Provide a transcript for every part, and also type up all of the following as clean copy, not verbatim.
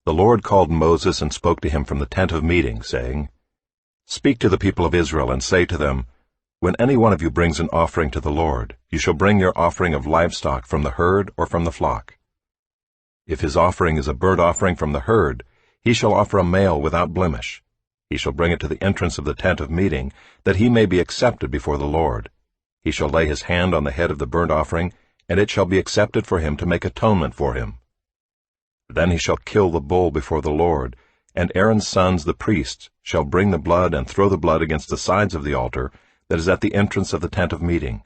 The Lord called Moses and spoke to him from the tent of meeting, saying, Speak to the people of Israel and say to them, When any one of you brings an offering to the Lord, you shall bring your offering of livestock from the herd or from the flock. If his offering is a burnt offering from the herd, he shall offer a male without blemish. He shall bring it to the entrance of the tent of meeting, that he may be accepted before the Lord. He shall lay his hand on the head of the burnt offering, and it shall be accepted for him to make atonement for him. Then he shall kill the bull before the Lord, and Aaron's sons the priests shall bring the blood and throw the blood against the sides of the altar that is at the entrance of the tent of meeting.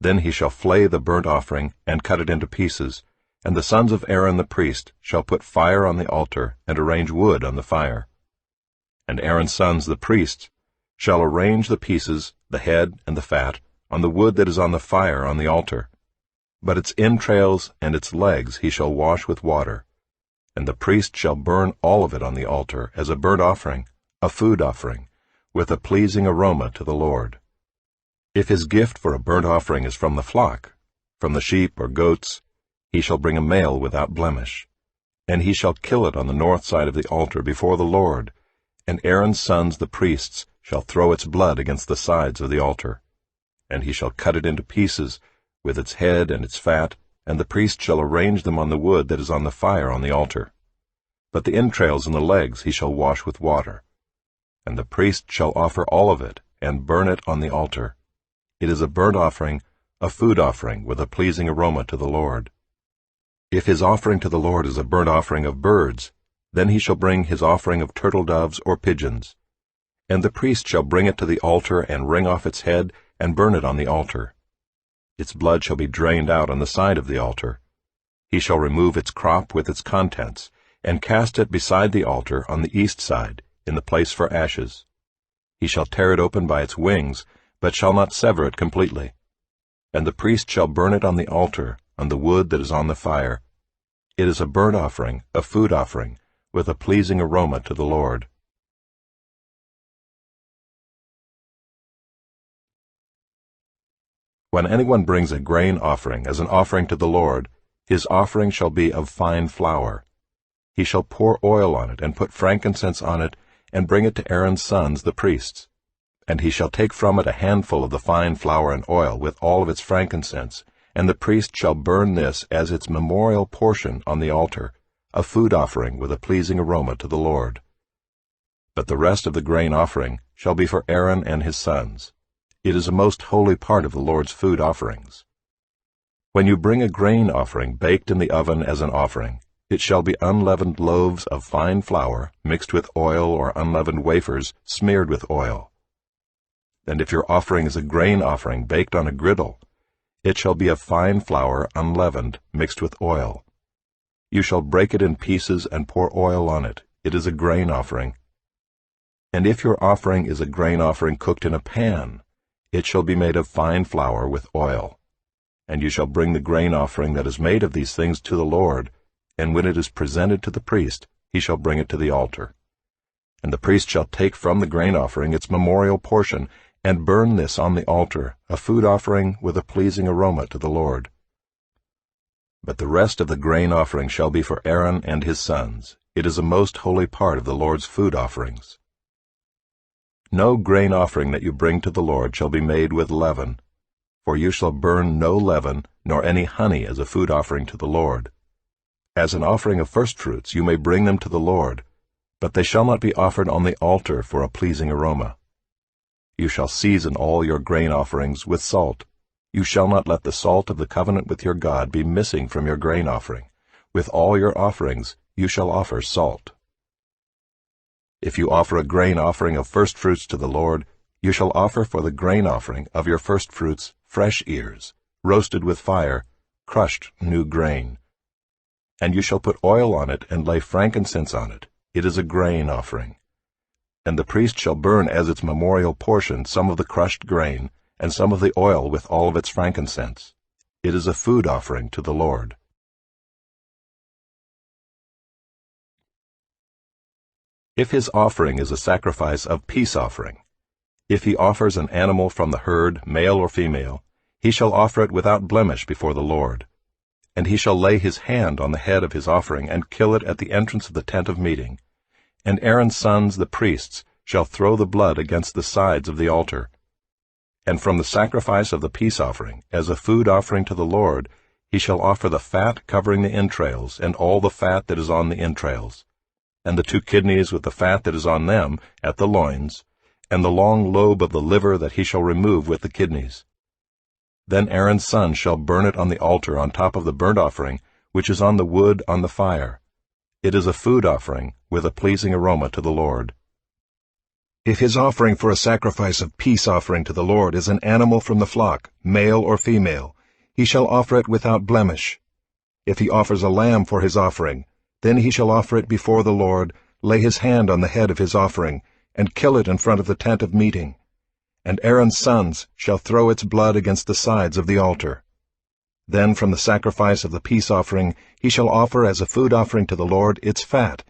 Then he shall flay the burnt offering and cut it into pieces, and the sons of Aaron the priest shall put fire on the altar and arrange wood on the fire. And Aaron's sons the priests shall arrange the pieces, the head and the fat, on the wood that is on the fire on the altar. But its entrails and its legs he shall wash with water, and the priest shall burn all of it on the altar as a burnt offering, a food offering, with a pleasing aroma to the Lord. If his gift for a burnt offering is from the flock, from the sheep or goats, he shall bring a male without blemish, and he shall kill it on the north side of the altar before the Lord, and Aaron's sons the priests shall throw its blood against the sides of the altar. And he shall cut it into pieces, with its head and its fat, and the priest shall arrange them on the wood that is on the fire on the altar. But the entrails and the legs he shall wash with water. And the priest shall offer all of it, and burn it on the altar. It is a burnt offering, a food offering, with a pleasing aroma to the Lord. If his offering to the Lord is a burnt offering of birds, then he shall bring his offering of turtle doves or pigeons. And the priest shall bring it to the altar and wring off its head and burn it on the altar. Its blood shall be drained out on the side of the altar. He shall remove its crop with its contents, and cast it beside the altar on the east side, in the place for ashes. He shall tear it open by its wings, but shall not sever it completely. And the priest shall burn it on the altar, on the wood that is on the fire. It is a burnt offering, a food offering, with a pleasing aroma to the Lord. When anyone brings a grain offering as an offering to the Lord, his offering shall be of fine flour. He shall pour oil on it and put frankincense on it, and bring it to Aaron's sons the priests. And he shall take from it a handful of the fine flour and oil with all of its frankincense, and the priest shall burn this as its memorial portion on the altar, a food offering with a pleasing aroma to the Lord. But the rest of the grain offering shall be for Aaron and his sons. It is a most holy part of the Lord's food offerings. When you bring a grain offering baked in the oven as an offering, it shall be unleavened loaves of fine flour mixed with oil or unleavened wafers smeared with oil. And if your offering is a grain offering baked on a griddle, it shall be of fine flour unleavened mixed with oil. You shall break it in pieces and pour oil on it. It is a grain offering. And if your offering is a grain offering cooked in a pan, it shall be made of fine flour with oil. And you shall bring the grain offering that is made of these things to the Lord, and when it is presented to the priest, he shall bring it to the altar. And the priest shall take from the grain offering its memorial portion, and burn this on the altar, a food offering with a pleasing aroma to the Lord. But the rest of the grain offering shall be for Aaron and his sons. It is a most holy part of the Lord's food offerings. No grain offering that you bring to the Lord shall be made with leaven, for you shall burn no leaven, nor any honey as a food offering to the Lord. As an offering of firstfruits you may bring them to the Lord, but they shall not be offered on the altar for a pleasing aroma. You shall season all your grain offerings with salt. You shall not let the salt of the covenant with your God be missing from your grain offering. With all your offerings you shall offer salt. If you offer a grain offering of firstfruits to the Lord, you shall offer for the grain offering of your firstfruits fresh ears, roasted with fire, crushed new grain. And you shall put oil on it and lay frankincense on it. It is a grain offering. And the priest shall burn as its memorial portion some of the crushed grain, and some of the oil with all of its frankincense. It is a food offering to the Lord. If his offering is a sacrifice of peace offering, if he offers an animal from the herd, male or female, he shall offer it without blemish before the Lord. and he shall lay his hand on the head of his offering and kill it at the entrance of the tent of meeting. And Aaron's sons, the priests, shall throw the blood against the sides of the altar. And from the sacrifice of the peace offering, as a food offering to the Lord, he shall offer the fat covering the entrails, and all the fat that is on the entrails, and the 2 kidneys with the fat that is on them at the loins, and the long lobe of the liver that he shall remove with the kidneys. Then Aaron's son shall burn it on the altar on top of the burnt offering, which is on the wood on the fire. It is a food offering, with a pleasing aroma to the Lord. If his offering for a sacrifice of peace offering to the Lord is an animal from the flock, male or female, he shall offer it without blemish. If he offers a lamb for his offering, then he shall offer it before the Lord, lay his hand on the head of his offering, and kill it in front of the tent of meeting. And Aaron's sons shall throw its blood against the sides of the altar. Then from the sacrifice of the peace offering he shall offer as a food offering to the Lord its fat.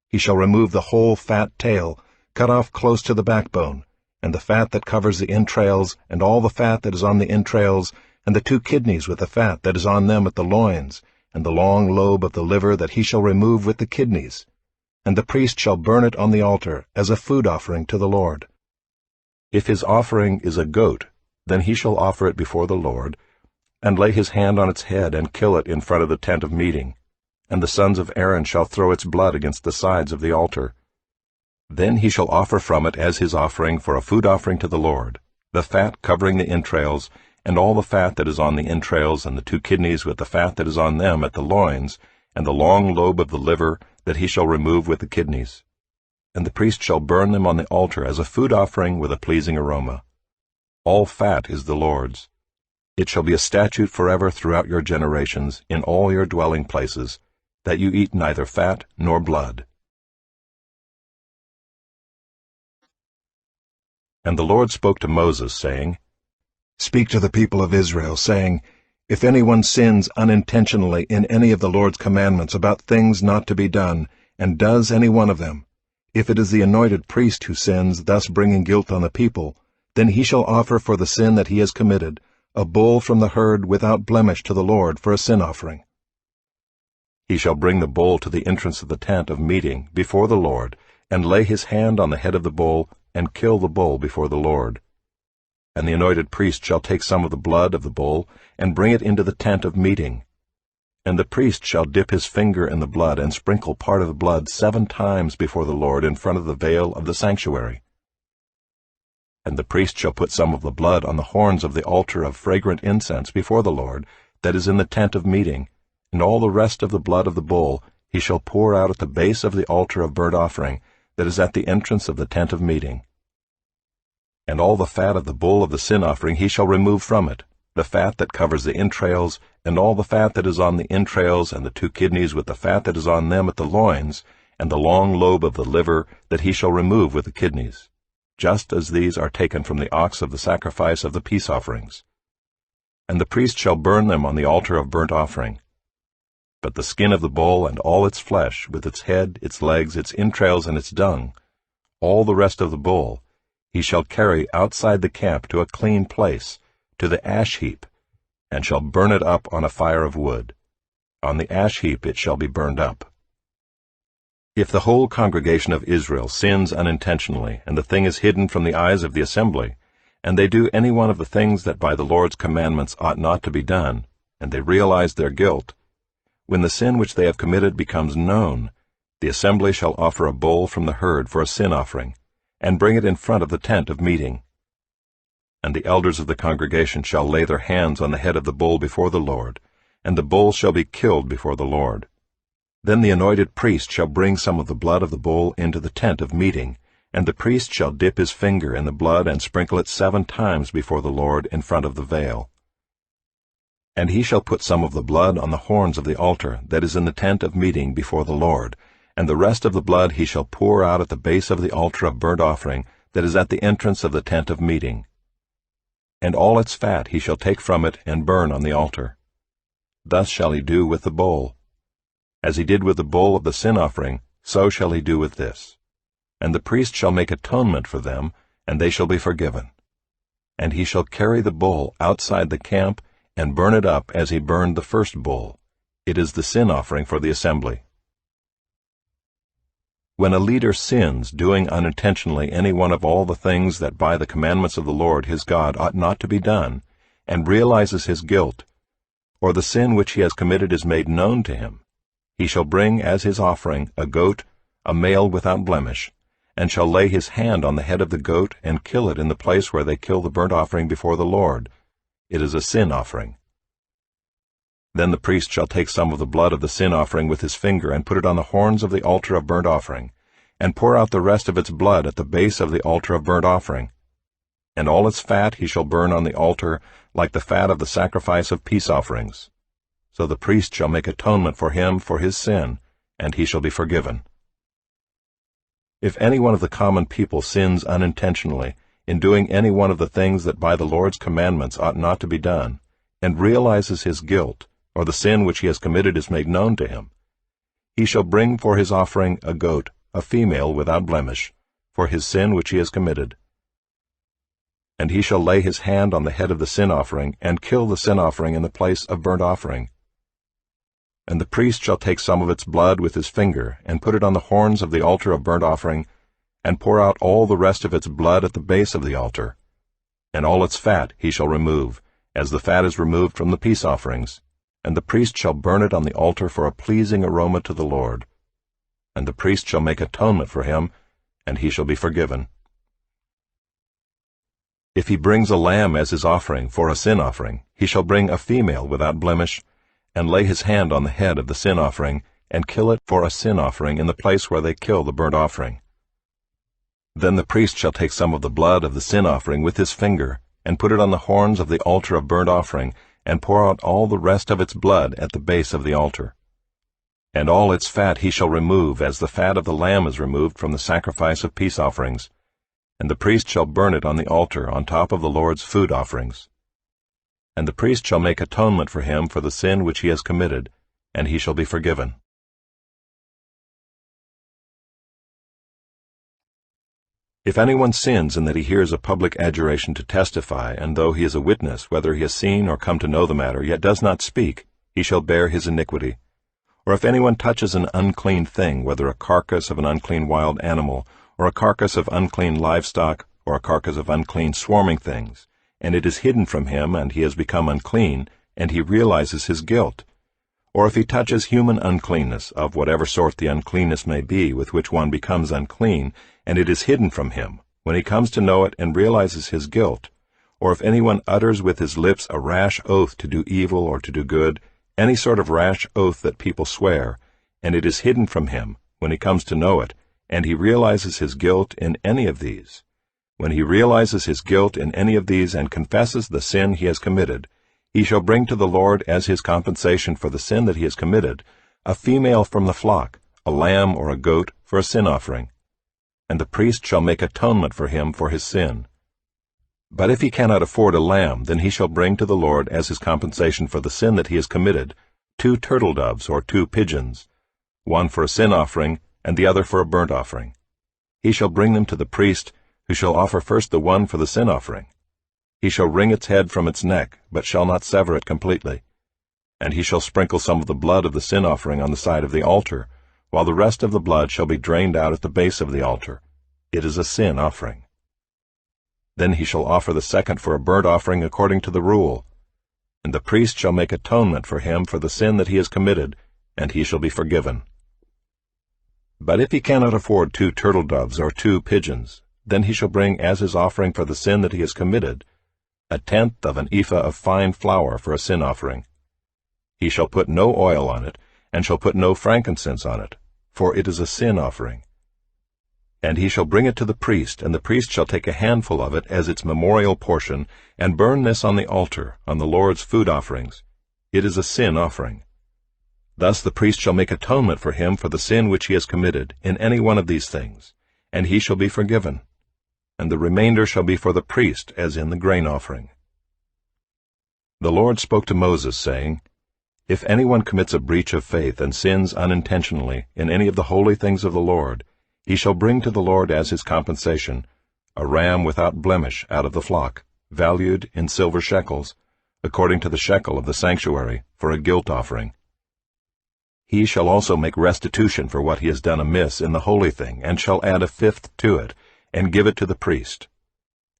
He shall remove the whole fat tail, cut off close to the backbone, and the fat that covers the entrails, and all the fat that is on the entrails, and the 2 kidneys with the fat that is on them at the loins, and the long lobe of the liver that he shall remove with the kidneys. And the priest shall burn it on the altar as a food offering to the Lord. If his offering is a goat, then he shall offer it before the Lord, and lay his hand on its head and kill it in front of the tent of meeting, and the sons of Aaron shall throw its blood against the sides of the altar. Then he shall offer from it as his offering for a food offering to the Lord, the fat covering the entrails, and all the fat that is on the entrails, and the 2 kidneys with the fat that is on them at the loins, and the long lobe of the liver that he shall remove with the kidneys. And the priest shall burn them on the altar as a food offering with a pleasing aroma. All fat is the Lord's. It shall be a statute forever throughout your generations, in all your dwelling places, that you eat neither fat nor blood. And the Lord spoke to Moses, saying, Speak to the people of Israel, saying, If anyone sins unintentionally in any of the Lord's commandments about things not to be done, and does any one of them, if it is the anointed priest who sins, thus bringing guilt on the people, then he shall offer for the sin that he has committed a bull from the herd without blemish to the Lord for a sin offering. He shall bring the bull to the entrance of the tent of meeting before the Lord, and lay his hand on the head of the bull, and kill the bull before the Lord. And the anointed priest shall take some of the blood of the bull, and bring it into the tent of meeting. And the priest shall dip his finger in the blood, and sprinkle part of the blood 7 times before the Lord in front of the veil of the sanctuary. And the priest shall put some of the blood on the horns of the altar of fragrant incense before the Lord, that is in the tent of meeting, and all the rest of the blood of the bull he shall pour out at the base of the altar of burnt offering, that is at the entrance of the tent of meeting. And all the fat of the bull of the sin offering he shall remove from it, the fat that covers the entrails, and all the fat that is on the entrails, and the 2 kidneys with the fat that is on them at the loins, and the long lobe of the liver that he shall remove with the kidneys, just as these are taken from the ox of the sacrifice of the peace offerings. And the priest shall burn them on the altar of burnt offering. But the skin of the bull and all its flesh, with its head, its legs, its entrails, and its dung, all the rest of the bull, he shall carry outside the camp to a clean place, to the ash heap, and shall burn it up on a fire of wood. On the ash heap it shall be burned up. If the whole congregation of Israel sins unintentionally, and the thing is hidden from the eyes of the assembly, and they do any one of the things that by the Lord's commandments ought not to be done, and they realize their guilt, when the sin which they have committed becomes known, the assembly shall offer a bull from the herd for a sin offering, and bring it in front of the tent of meeting. And the elders of the congregation shall lay their hands on the head of the bull before the Lord, and the bull shall be killed before the Lord. Then the anointed priest shall bring some of the blood of the bull into the tent of meeting, and the priest shall dip his finger in the blood and sprinkle it 7 times before the Lord in front of the veil. And he shall put some of the blood on the horns of the altar that is in the tent of meeting before the Lord, and the rest of the blood he shall pour out at the base of the altar of burnt offering that is at the entrance of the tent of meeting. And all its fat he shall take from it and burn on the altar. Thus shall he do with the bull. As he did with the bull of the sin offering, so shall he do with this. And the priest shall make atonement for them, and they shall be forgiven. And he shall carry the bull outside the camp, and burn it up as he burned the first bull, It is the sin offering for the assembly. When a leader sins, doing unintentionally any one of all the things that by the commandments of the Lord his God ought not to be done, and realizes his guilt, or the sin which he has committed is made known to him, he shall bring as his offering a goat, a male without blemish, and shall lay his hand on the head of the goat and kill it in the place where they kill the burnt offering before the Lord. It is a sin offering. Then the priest shall take some of the blood of the sin offering with his finger and put it on the horns of the altar of burnt offering, and pour out the rest of its blood at the base of the altar of burnt offering. And all its fat he shall burn on the altar like the fat of the sacrifice of peace offerings. So the priest shall make atonement for him for his sin, and he shall be forgiven. If any one of the common people sins unintentionally in doing any one of the things that by the Lord's commandments ought not to be done, and realizes his guilt, or the sin which he has committed is made known to him, he shall bring for his offering a goat, a female without blemish, for his sin which he has committed. And he shall lay his hand on the head of the sin offering, and kill the sin offering in the place of burnt offering. And the priest shall take some of its blood with his finger, and put it on the horns of the altar of burnt offering, and pour out all the rest of its blood at the base of the altar. And all its fat he shall remove, as the fat is removed from the peace offerings, and the priest shall burn it on the altar for a pleasing aroma to the Lord. And the priest shall make atonement for him, and he shall be forgiven. If he brings a lamb as his offering for a sin offering, he shall bring a female without blemish, and lay his hand on the head of the sin offering, and kill it for a sin offering in the place where they kill the burnt offering. Then the priest shall take some of the blood of the sin offering with his finger, and put it on the horns of the altar of burnt offering, and pour out all the rest of its blood at the base of the altar. And all its fat he shall remove, as the fat of the lamb is removed from the sacrifice of peace offerings. And the priest shall burn it on the altar on top of the Lord's food offerings. And the priest shall make atonement for him for the sin which he has committed, and he shall be forgiven. If anyone sins in that he hears a public adjuration to testify, and though he is a witness, whether he has seen or come to know the matter, yet does not speak, he shall bear his iniquity. Or if anyone touches an unclean thing, whether a carcass of an unclean wild animal, or a carcass of unclean livestock, or a carcass of unclean swarming things, and it is hidden from him, and he has become unclean, and he realizes his guilt. Or if he touches human uncleanness, of whatever sort the uncleanness may be with which one becomes unclean, and it is hidden from him, when he comes to know it and realizes his guilt, or if anyone utters with his lips a rash oath to do evil or to do good, any sort of rash oath that people swear, and it is hidden from him, when he comes to know it, and he realizes his guilt in any of these, when he realizes his guilt in any of these and confesses the sin he has committed, he shall bring to the Lord as his compensation for the sin that he has committed a female from the flock, a lamb or a goat, for a sin offering. And the priest shall make atonement for him for his sin. But if he cannot afford a lamb, then he shall bring to the Lord as his compensation for the sin that he has committed 2 turtle doves or 2 pigeons, one for a sin offering and the other for a burnt offering. He shall bring them to the priest, who shall offer first the one for the sin offering. He shall wring its head from its neck, but shall not sever it completely. And he shall sprinkle some of the blood of the sin offering on the side of the altar, while the rest of the blood shall be drained out at the base of the altar. It is a sin offering. Then he shall offer the second for a burnt offering according to the rule. And the priest shall make atonement for him for the sin that he has committed, and he shall be forgiven. But if he cannot afford 2 turtle doves or 2 pigeons, then he shall bring as his offering for the sin that he has committed 1/10 of an ephah of fine flour for a sin offering. He shall put no oil on it, and shall put no frankincense on it, for it is a sin offering. And he shall bring it to the priest, and the priest shall take a handful of it as its memorial portion, and burn this on the altar, on the Lord's food offerings. It is a sin offering. Thus the priest shall make atonement for him for the sin which he has committed in any one of these things, and he shall be forgiven. And the remainder shall be for the priest, as in the grain offering. The Lord spoke to Moses, saying, If anyone commits a breach of faith and sins unintentionally in any of the holy things of the Lord, he shall bring to the Lord as his compensation a ram without blemish out of the flock, valued in silver shekels, according to the shekel of the sanctuary, for a guilt offering. he shall also make restitution for what he has done amiss in the holy thing, and shall add a fifth to it, and give it to the priest.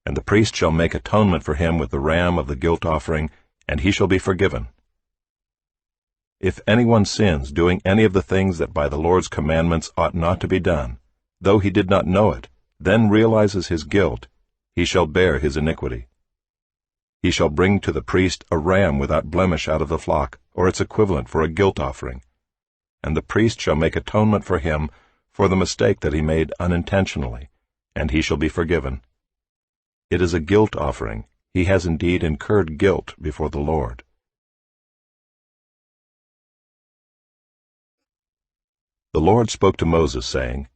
And the priest shall make atonement for him with the ram of the guilt offering, and he shall be forgiven. If anyone sins doing any of the things that by the Lord's commandments ought not to be done, though he did not know it, then realizes his guilt, he shall bear his iniquity. He shall bring to the priest a ram without blemish out of the flock, or its equivalent for a guilt offering. And the priest shall make atonement for him for the mistake that he made unintentionally, and he shall be forgiven. It is a guilt offering. He has indeed incurred guilt before the Lord. The Lord spoke to Moses, saying,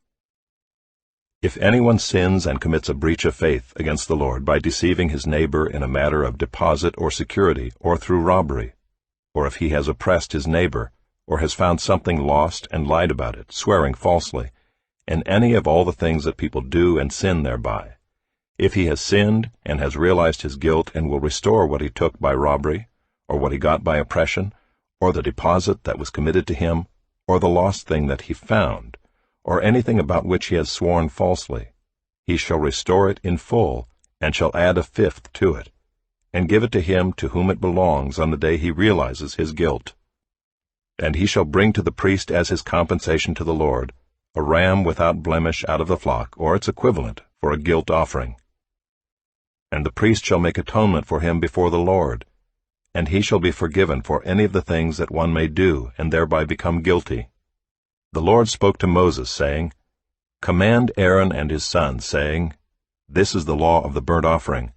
If anyone sins and commits a breach of faith against the Lord by deceiving his neighbor in a matter of deposit or security, or through robbery, or if he has oppressed his neighbor, or has found something lost and lied about it, swearing falsely, and any of all the things that people do and sin thereby, if he has sinned and has realized his guilt and will restore what he took by robbery, or what he got by oppression, or the deposit that was committed to him, or the lost thing that he found, or anything about which he has sworn falsely, he shall restore it in full, and shall add a fifth to it, and give it to him to whom it belongs on the day he realizes his guilt. And he shall bring to the priest as his compensation to the Lord a ram without blemish out of the flock, or its equivalent, for a guilt offering. And the priest shall make atonement for him before the Lord, and he shall be forgiven for any of the things that one may do and thereby become guilty. The Lord spoke to Moses, saying, Command Aaron and his sons, saying, This is the law of the burnt offering.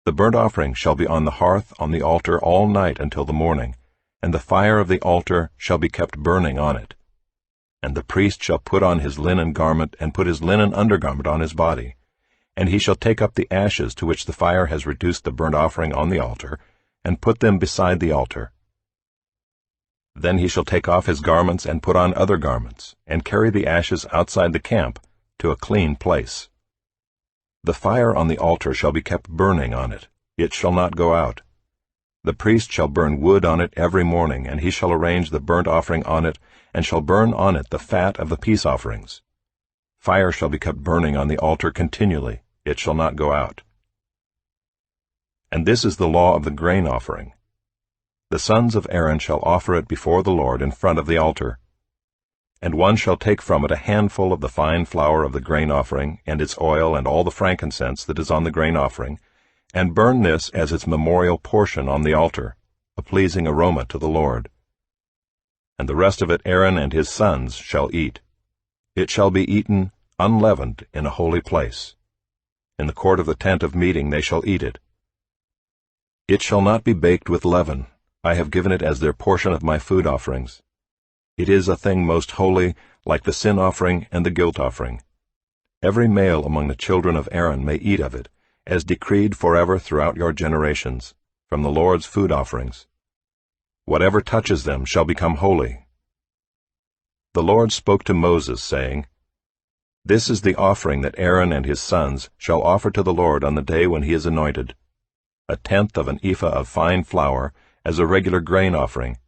The burnt offering shall be on the hearth on the altar all night until the morning, and the fire of the altar shall be kept burning on it. And the priest shall put on his linen garment and put his linen undergarment on his body, and he shall take up the ashes to which the fire has reduced the burnt offering on the altar, and put them beside the altar. Then he shall take off his garments and put on other garments, and carry the ashes outside the camp to a clean place. The fire on the altar shall be kept burning on it. It shall not go out. The priest shall burn wood on it every morning, and he shall arrange the burnt offering on it, and shall burn on it the fat of the peace offerings. Fire shall be kept burning on the altar continually. It shall not go out. And this is the law of the grain offering. The sons of Aaron shall offer it before the Lord in front of the altar. And one shall take from it a handful of the fine flour of the grain offering, and its oil, and all the frankincense that is on the grain offering, and burn this as its memorial portion on the altar, a pleasing aroma to the Lord. And the rest of it Aaron and his sons shall eat. It shall be eaten unleavened in a holy place. In the court of the tent of meeting they shall eat it. It shall not be baked with leaven. I have given it as their portion of my food offerings. It is a thing most holy, like the sin offering and the guilt offering. Every male among the children of Aaron may eat of it, as decreed forever throughout your generations, from the Lord's food offerings. Whatever touches them shall become holy. The Lord spoke to Moses, saying, This is the offering that Aaron and his sons shall offer to the Lord on the day when he is anointed. 1/10 of an ephah of fine flour, as a regular grain offering,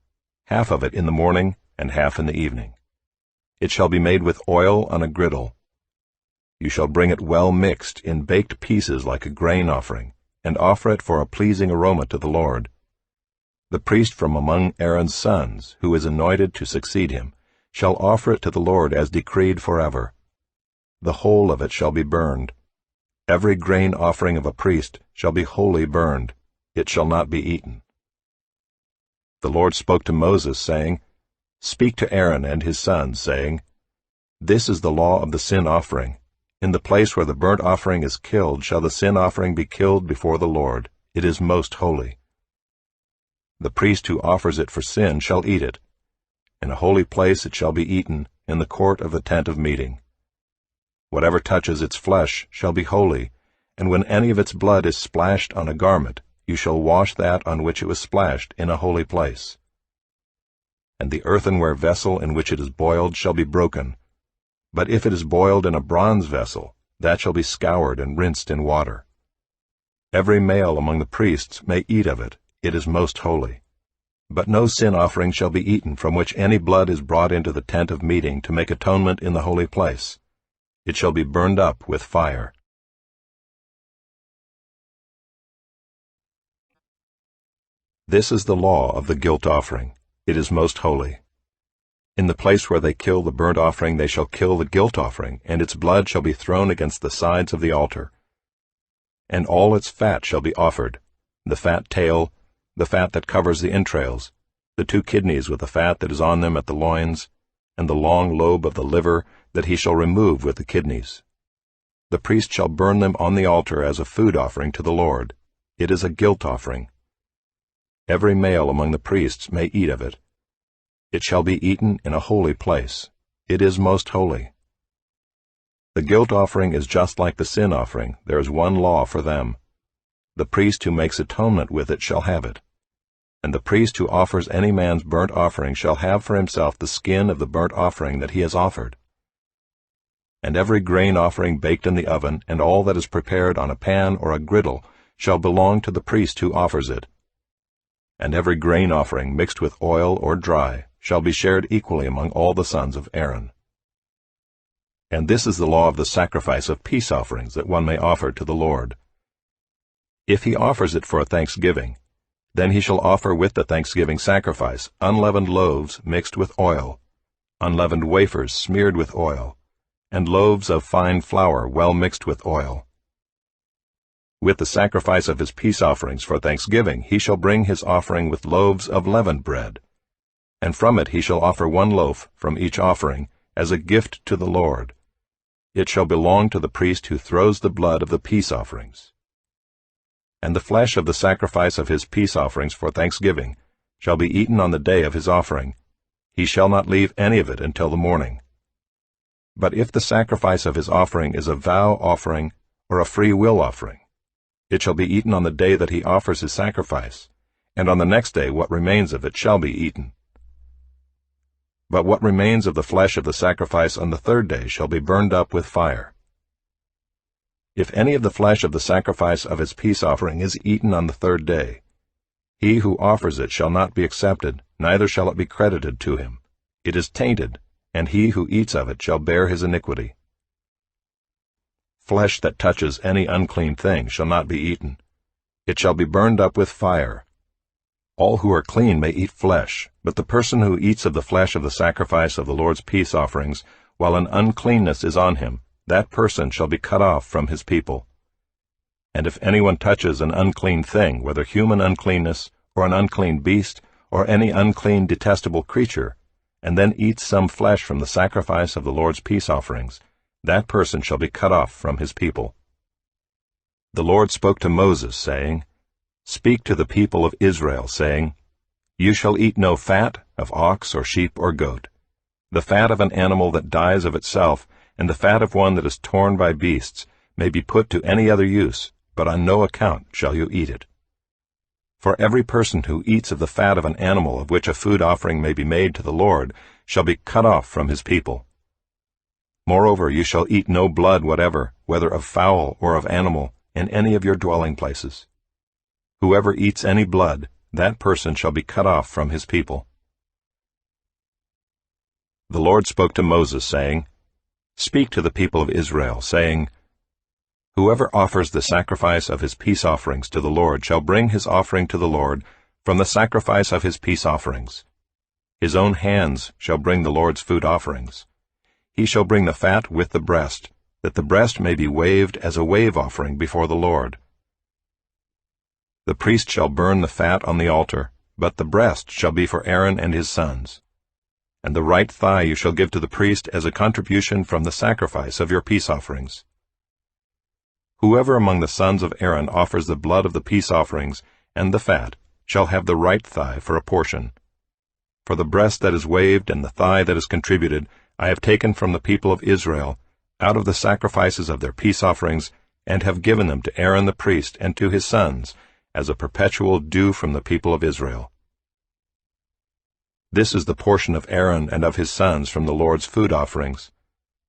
half of it in the morning and half in the evening. It shall be made with oil on a griddle. You shall bring it well mixed in baked pieces like a grain offering, and offer it for a pleasing aroma to the Lord. The priest from among Aaron's sons, who is anointed to succeed him, shall offer it to the Lord as decreed forever. The whole of it shall be burned. Every grain offering of a priest shall be wholly burned. It shall not be eaten. The Lord spoke to Moses, saying, Speak to Aaron and his sons, saying, This is the law of the sin offering. In the place where the burnt offering is killed shall the sin offering be killed before the Lord. It is most holy. The priest who offers it for sin shall eat it. In a holy place it shall be eaten, in the court of the tent of meeting. Whatever touches its flesh shall be holy, and when any of its blood is splashed on a garment, you shall wash that on which it was splashed in a holy place. And the earthenware vessel in which it is boiled shall be broken. But if it is boiled in a bronze vessel, that shall be scoured and rinsed in water. Every male among the priests may eat of it. It is most holy. But no sin offering shall be eaten from which any blood is brought into the tent of meeting to make atonement in the holy place. It shall be burned up with fire. This is the law of the guilt offering. It is most holy. In the place where they kill the burnt offering they shall kill the guilt offering, and its blood shall be thrown against the sides of the altar. And all its fat shall be offered, the fat tail, the fat that covers the entrails, the 2 kidneys with the fat that is on them at the loins, and the long lobe of the liver that he shall remove with the kidneys. The priest shall burn them on the altar as a food offering to the Lord. It is a guilt offering. Every male among the priests may eat of it. It shall be eaten in a holy place. It is most holy. The guilt offering is just like the sin offering. There is one law for them. The priest who makes atonement with it shall have it. And the priest who offers any man's burnt offering shall have for himself the skin of the burnt offering that he has offered. And every grain offering baked in the oven, and all that is prepared on a pan or a griddle, shall belong to the priest who offers it. And every grain offering mixed with oil or dry shall be shared equally among all the sons of Aaron. And this is the law of the sacrifice of peace offerings that one may offer to the Lord. If he offers it for a thanksgiving, then he shall offer with the thanksgiving sacrifice unleavened loaves mixed with oil, unleavened wafers smeared with oil, and loaves of fine flour well mixed with oil. With the sacrifice of his peace offerings for thanksgiving he shall bring his offering with loaves of leavened bread, and from it he shall offer 1 loaf from each offering as a gift to the Lord. It shall belong to the priest who throws the blood of the peace offerings. And the flesh of the sacrifice of his peace offerings for thanksgiving shall be eaten on the day of his offering. He shall not leave any of it until the morning. But if the sacrifice of his offering is a vow offering or a free will offering, it shall be eaten on the day that he offers his sacrifice, and on the next day what remains of it shall be eaten. But what remains of the flesh of the sacrifice on the 3rd day shall be burned up with fire. If any of the flesh of the sacrifice of his peace offering is eaten on the 3rd day, he who offers it shall not be accepted, neither shall it be credited to him. It is tainted, and he who eats of it shall bear his iniquity. Flesh that touches any unclean thing shall not be eaten. It shall be burned up with fire. All who are clean may eat flesh, but the person who eats of the flesh of the sacrifice of the Lord's peace offerings, while an uncleanness is on him, that person shall be cut off from his people. And if anyone touches an unclean thing, whether human uncleanness, or an unclean beast, or any unclean detestable creature, and then eats some flesh from the sacrifice of the Lord's peace offerings, that person shall be cut off from his people. The Lord spoke to Moses, saying, Speak to the people of Israel, saying, You shall eat no fat of ox or sheep or goat. The fat of an animal that dies of itself, and the fat of one that is torn by beasts, may be put to any other use, but on no account shall you eat it. For every person who eats of the fat of an animal of which a food offering may be made to the Lord shall be cut off from his people. Moreover, you shall eat no blood whatever, whether of fowl or of animal, in any of your dwelling places. Whoever eats any blood, that person shall be cut off from his people. The Lord spoke to Moses, saying, Speak to the people of Israel, saying, Whoever offers the sacrifice of his peace offerings to the Lord shall bring his offering to the Lord from the sacrifice of his peace offerings. His own hands shall bring the Lord's food offerings. He shall bring the fat with the breast, that the breast may be waved as a wave offering before the Lord. The priest shall burn the fat on the altar, but the breast shall be for Aaron and his sons. And the right thigh you shall give to the priest as a contribution from the sacrifice of your peace offerings. Whoever among the sons of Aaron offers the blood of the peace offerings and the fat shall have the right thigh for a portion. For the breast that is waved and the thigh that is contributed I have taken from the people of Israel out of the sacrifices of their peace offerings, and have given them to Aaron the priest and to his sons as a perpetual due from the people of Israel. This is the portion of Aaron and of his sons from the Lord's food offerings,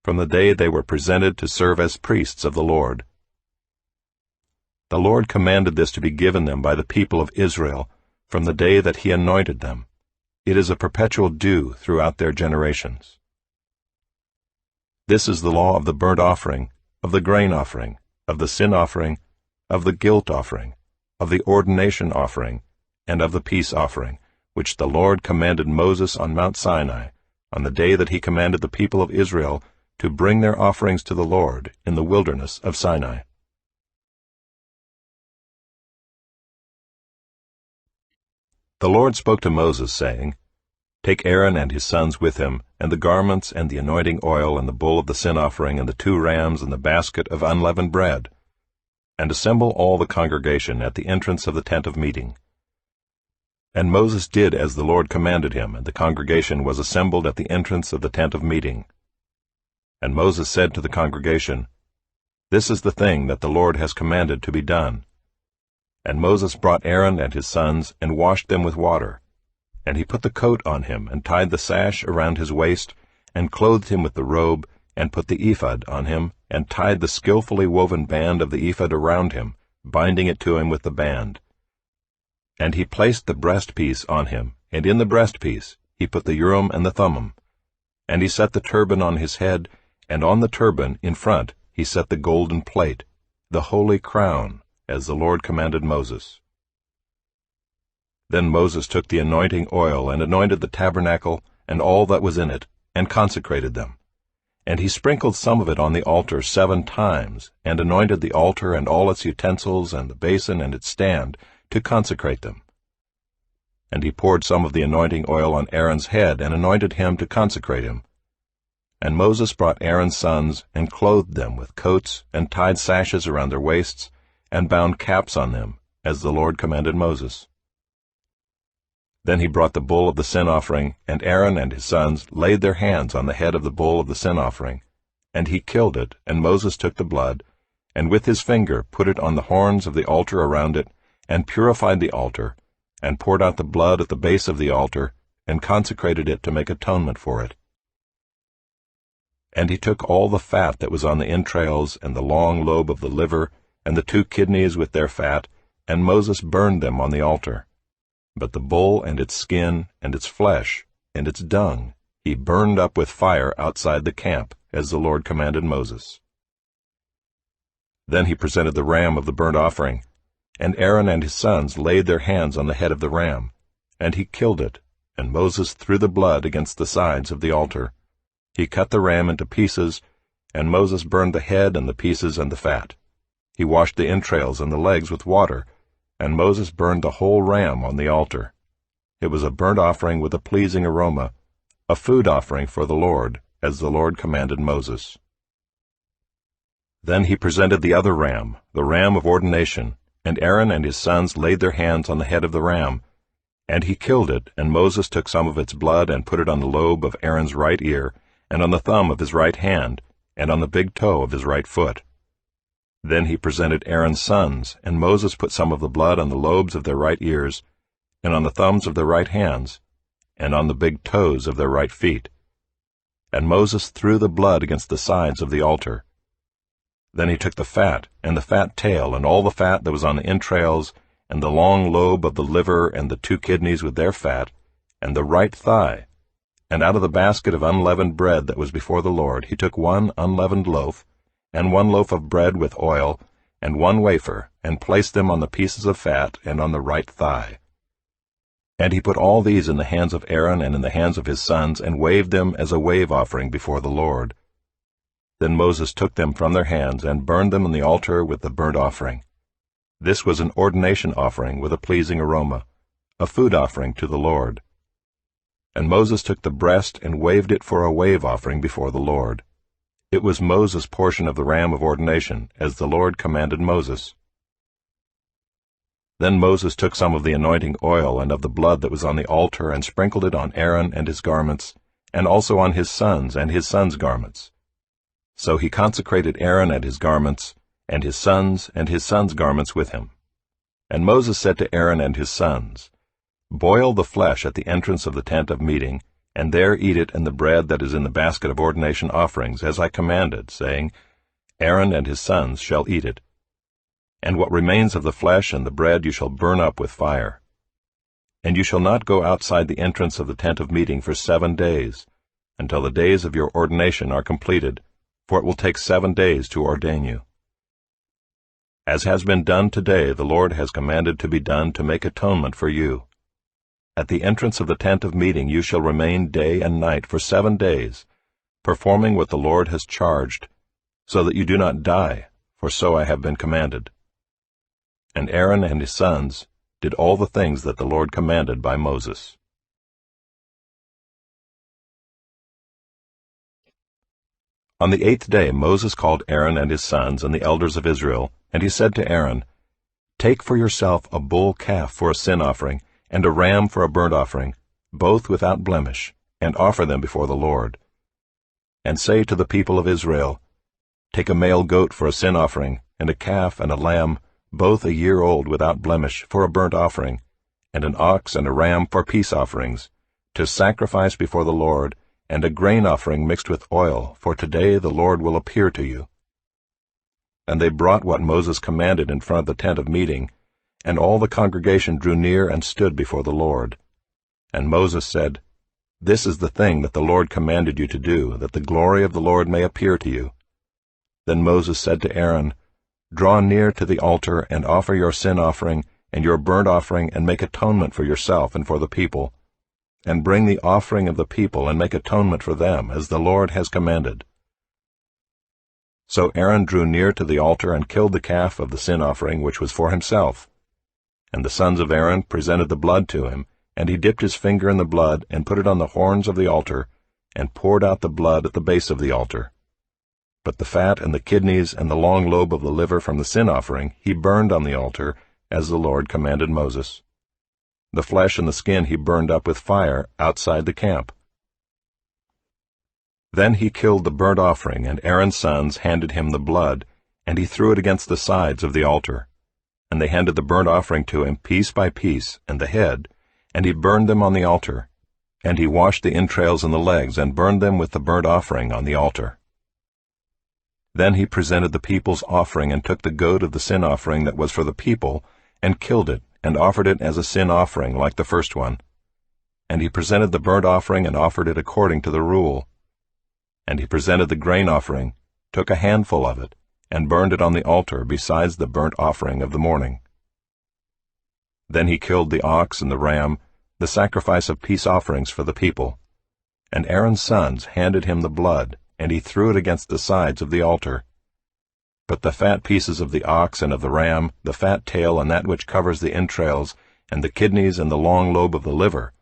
from the day they were presented to serve as priests of the Lord. The Lord commanded this to be given them by the people of Israel, from the day that he anointed them. It is a perpetual dew throughout their generations. This is the law of the burnt offering, of the grain offering, of the sin offering, of the guilt offering, of the ordination offering, and of the peace offering, which the Lord commanded Moses on Mount Sinai, on the day that he commanded the people of Israel to bring their offerings to the Lord in the wilderness of Sinai. The Lord spoke to Moses, saying, Take Aaron and his sons with him, and the garments, and the anointing oil, and the bull of the sin offering, and the 2 rams, and the basket of unleavened bread, and assemble all the congregation at the entrance of the tent of meeting. And Moses did as the Lord commanded him, and the congregation was assembled at the entrance of the tent of meeting. And Moses said to the congregation, This is the thing that the Lord has commanded to be done. And Moses brought Aaron and his sons, and washed them with water. And he put the coat on him, and tied the sash around his waist, and clothed him with the robe, and put the ephod on him, and tied the skillfully woven band of the ephod around him, binding it to him with the band. And he placed the breastpiece on him, and in the breastpiece he put the Urim and the Thummim. And he set the turban on his head, and on the turban in front he set the golden plate, the holy crown, as the Lord commanded Moses. Then Moses took the anointing oil, and anointed the tabernacle, and all that was in it, and consecrated them. And he sprinkled some of it on the altar 7 times, and anointed the altar and all its utensils, and the basin and its stand, to consecrate them. And he poured some of the anointing oil on Aaron's head, and anointed him to consecrate him. And Moses brought Aaron's sons, and clothed them with coats, and tied sashes around their waists, and bound caps on them, as the Lord commanded Moses. Then he brought the bull of the sin offering, and Aaron and his sons laid their hands on the head of the bull of the sin offering. And he killed it, and Moses took the blood, and with his finger put it on the horns of the altar around it, and purified the altar, and poured out the blood at the base of the altar, and consecrated it to make atonement for it. And he took all the fat that was on the entrails, and the long lobe of the liver, and the 2 kidneys with their fat, and Moses burned them on the altar. But the bull and its skin, and its flesh, and its dung, he burned up with fire outside the camp, as the Lord commanded Moses. Then he presented the ram of the burnt offering, and Aaron and his sons laid their hands on the head of the ram, and he killed it, and Moses threw the blood against the sides of the altar. He cut the ram into pieces, and Moses burned the head and the pieces and the fat. He washed the entrails and the legs with water, and Moses burned the whole ram on the altar. It was a burnt offering with a pleasing aroma, a food offering for the Lord, as the Lord commanded Moses. Then he presented the other ram, the ram of ordination, and Aaron and his sons laid their hands on the head of the ram. And he killed it, and Moses took some of its blood and put it on the lobe of Aaron's right ear, and on the thumb of his right hand, and on the big toe of his right foot. Then he presented Aaron's sons, and Moses put some of the blood on the lobes of their right ears, and on the thumbs of their right hands, and on the big toes of their right feet. And Moses threw the blood against the sides of the altar. Then he took the fat, and the fat tail, and all the fat that was on the entrails, and the long lobe of the liver, and the 2 kidneys with their fat, and the right thigh. And out of the basket of unleavened bread that was before the Lord he took 1 unleavened loaf, and 1 loaf of bread with oil, and 1 wafer, and placed them on the pieces of fat and on the right thigh. And he put all these in the hands of Aaron and in the hands of his sons, and waved them as a wave offering before the Lord. Then Moses took them from their hands, and burned them on the altar with the burnt offering. This was an ordination offering with a pleasing aroma, a food offering to the Lord. And Moses took the breast and waved it for a wave offering before the Lord. It was Moses' portion of the ram of ordination, as the Lord commanded Moses. Then Moses took some of the anointing oil and of the blood that was on the altar, and sprinkled it on Aaron and his garments, and also on his sons and his sons' garments. So he consecrated Aaron and his garments, and his sons garments with him. And Moses said to Aaron and his sons, Boil the flesh at the entrance of the tent of meeting, and there eat it and the bread that is in the basket of ordination offerings, as I commanded, saying, Aaron and his sons shall eat it. And what remains of the flesh and the bread you shall burn up with fire. And you shall not go outside the entrance of the tent of meeting for 7 days, until the days of your ordination are completed, for it will take 7 days to ordain you. As has been done today, the Lord has commanded to be done to make atonement for you. At the entrance of the tent of meeting you shall remain day and night for 7 days, performing what the Lord has charged, so that you do not die, for so I have been commanded. And Aaron and his sons did all the things that the Lord commanded by Moses. On the 8th day Moses called Aaron and his sons and the elders of Israel, and he said to Aaron, Take for yourself a bull calf for a sin offering, and a ram for a burnt offering, both without blemish, and offer them before the Lord. And say to the people of Israel, Take a male goat for a sin offering, and a calf and a lamb, both a year old without blemish, for a burnt offering, and an ox and a ram for peace offerings, to sacrifice before the Lord, and a grain offering mixed with oil, for today the Lord will appear to you. And they brought what Moses commanded in front of the tent of meeting, and all the congregation drew near and stood before the Lord. And Moses said, This is the thing that the Lord commanded you to do, that the glory of the Lord may appear to you. Then Moses said to Aaron, Draw near to the altar, and offer your sin offering, and your burnt offering, and make atonement for yourself and for the people. And bring the offering of the people, and make atonement for them, as the Lord has commanded. So Aaron drew near to the altar, and killed the calf of the sin offering, which was for himself. And the sons of Aaron presented the blood to him, and he dipped his finger in the blood, and put it on the horns of the altar, and poured out the blood at the base of the altar. But the fat and the kidneys and the long lobe of the liver from the sin offering he burned on the altar, as the Lord commanded Moses. The flesh and the skin he burned up with fire outside the camp. Then he killed the burnt offering, and Aaron's sons handed him the blood, and he threw it against the sides of the altar. And they handed the burnt offering to him piece by piece, and the head, and he burned them on the altar. And he washed the entrails and the legs, and burned them with the burnt offering on the altar. Then he presented the people's offering, and took the goat of the sin offering that was for the people, and killed it, and offered it as a sin offering like the first one. And he presented the burnt offering, and offered it according to the rule. And he presented the grain offering, took a handful of it, and burned it on the altar besides the burnt offering of the morning. Then he killed the ox and the ram, the sacrifice of peace offerings for the people. And Aaron's sons handed him the blood, and he threw it against the sides of the altar. But the fat pieces of the ox and of the ram, the fat tail and that which covers the entrails, and the kidneys and the long lobe of the liver,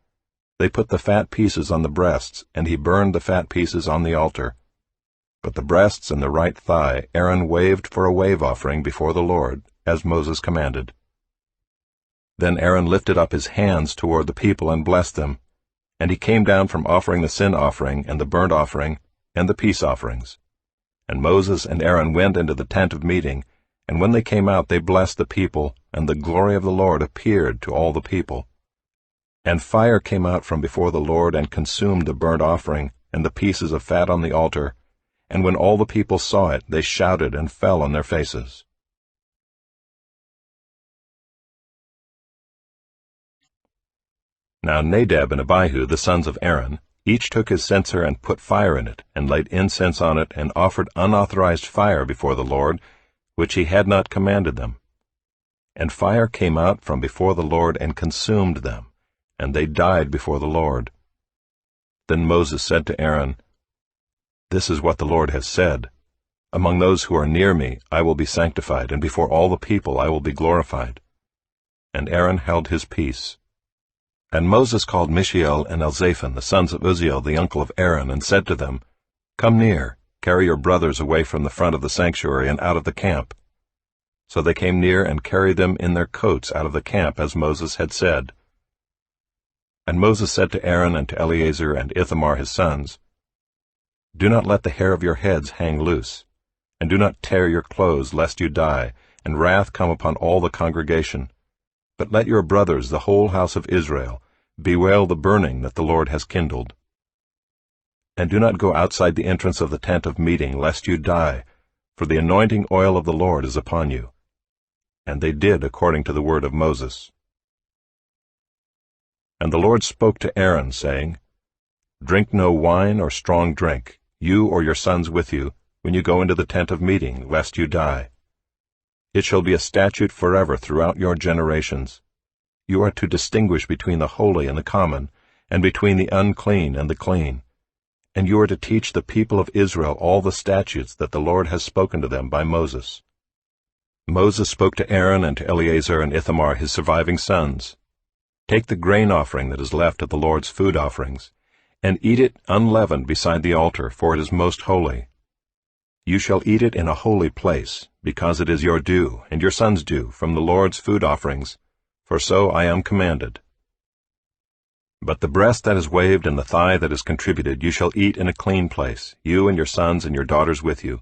they put the fat pieces on the breasts, and he burned the fat pieces on the altar. But the breasts and the right thigh Aaron waved for a wave offering before the Lord, as Moses commanded. Then Aaron lifted up his hands toward the people and blessed them, and he came down from offering the sin offering and the burnt offering and the peace offerings. And Moses and Aaron went into the tent of meeting, and when they came out they blessed the people, and the glory of the Lord appeared to all the people. And fire came out from before the Lord and consumed the burnt offering and the pieces of fat on the altar, and when all the people saw it, they shouted and fell on their faces. Now Nadab and Abihu, the sons of Aaron, each took his censer and put fire in it, and laid incense on it, and offered unauthorized fire before the Lord, which he had not commanded them. And fire came out from before the Lord and consumed them, and they died before the Lord. Then Moses said to Aaron, This is what the Lord has said, Among those who are near me I will be sanctified, and before all the people I will be glorified. And Aaron held his peace. And Moses called Mishael and Elzaphan, the sons of Uzziel, the uncle of Aaron, and said to them, Come near, carry your brothers away from the front of the sanctuary and out of the camp. So they came near and carried them in their coats out of the camp, as Moses had said. And Moses said to Aaron and to Eleazar and Ithamar his sons, Do not let the hair of your heads hang loose, and do not tear your clothes, lest you die, and wrath come upon all the congregation. But let your brothers, the whole house of Israel, bewail the burning that the Lord has kindled. And do not go outside the entrance of the tent of meeting, lest you die, for the anointing oil of the Lord is upon you. And they did according to the word of Moses. And the Lord spoke to Aaron, saying, Drink no wine or strong drink, you or your sons with you, when you go into the tent of meeting, lest you die. It shall be a statute forever throughout your generations. You are to distinguish between the holy and the common, and between the unclean and the clean. And you are to teach the people of Israel all the statutes that the Lord has spoken to them by Moses. Moses spoke to Aaron and to Eleazar and Ithamar his surviving sons, Take the grain offering that is left of the Lord's food offerings, and eat it unleavened beside the altar, for it is most holy. You shall eat it in a holy place, because it is your due, and your sons' due, from the Lord's food offerings, for so I am commanded. But the breast that is waved and the thigh that is contributed you shall eat in a clean place, you and your sons and your daughters with you,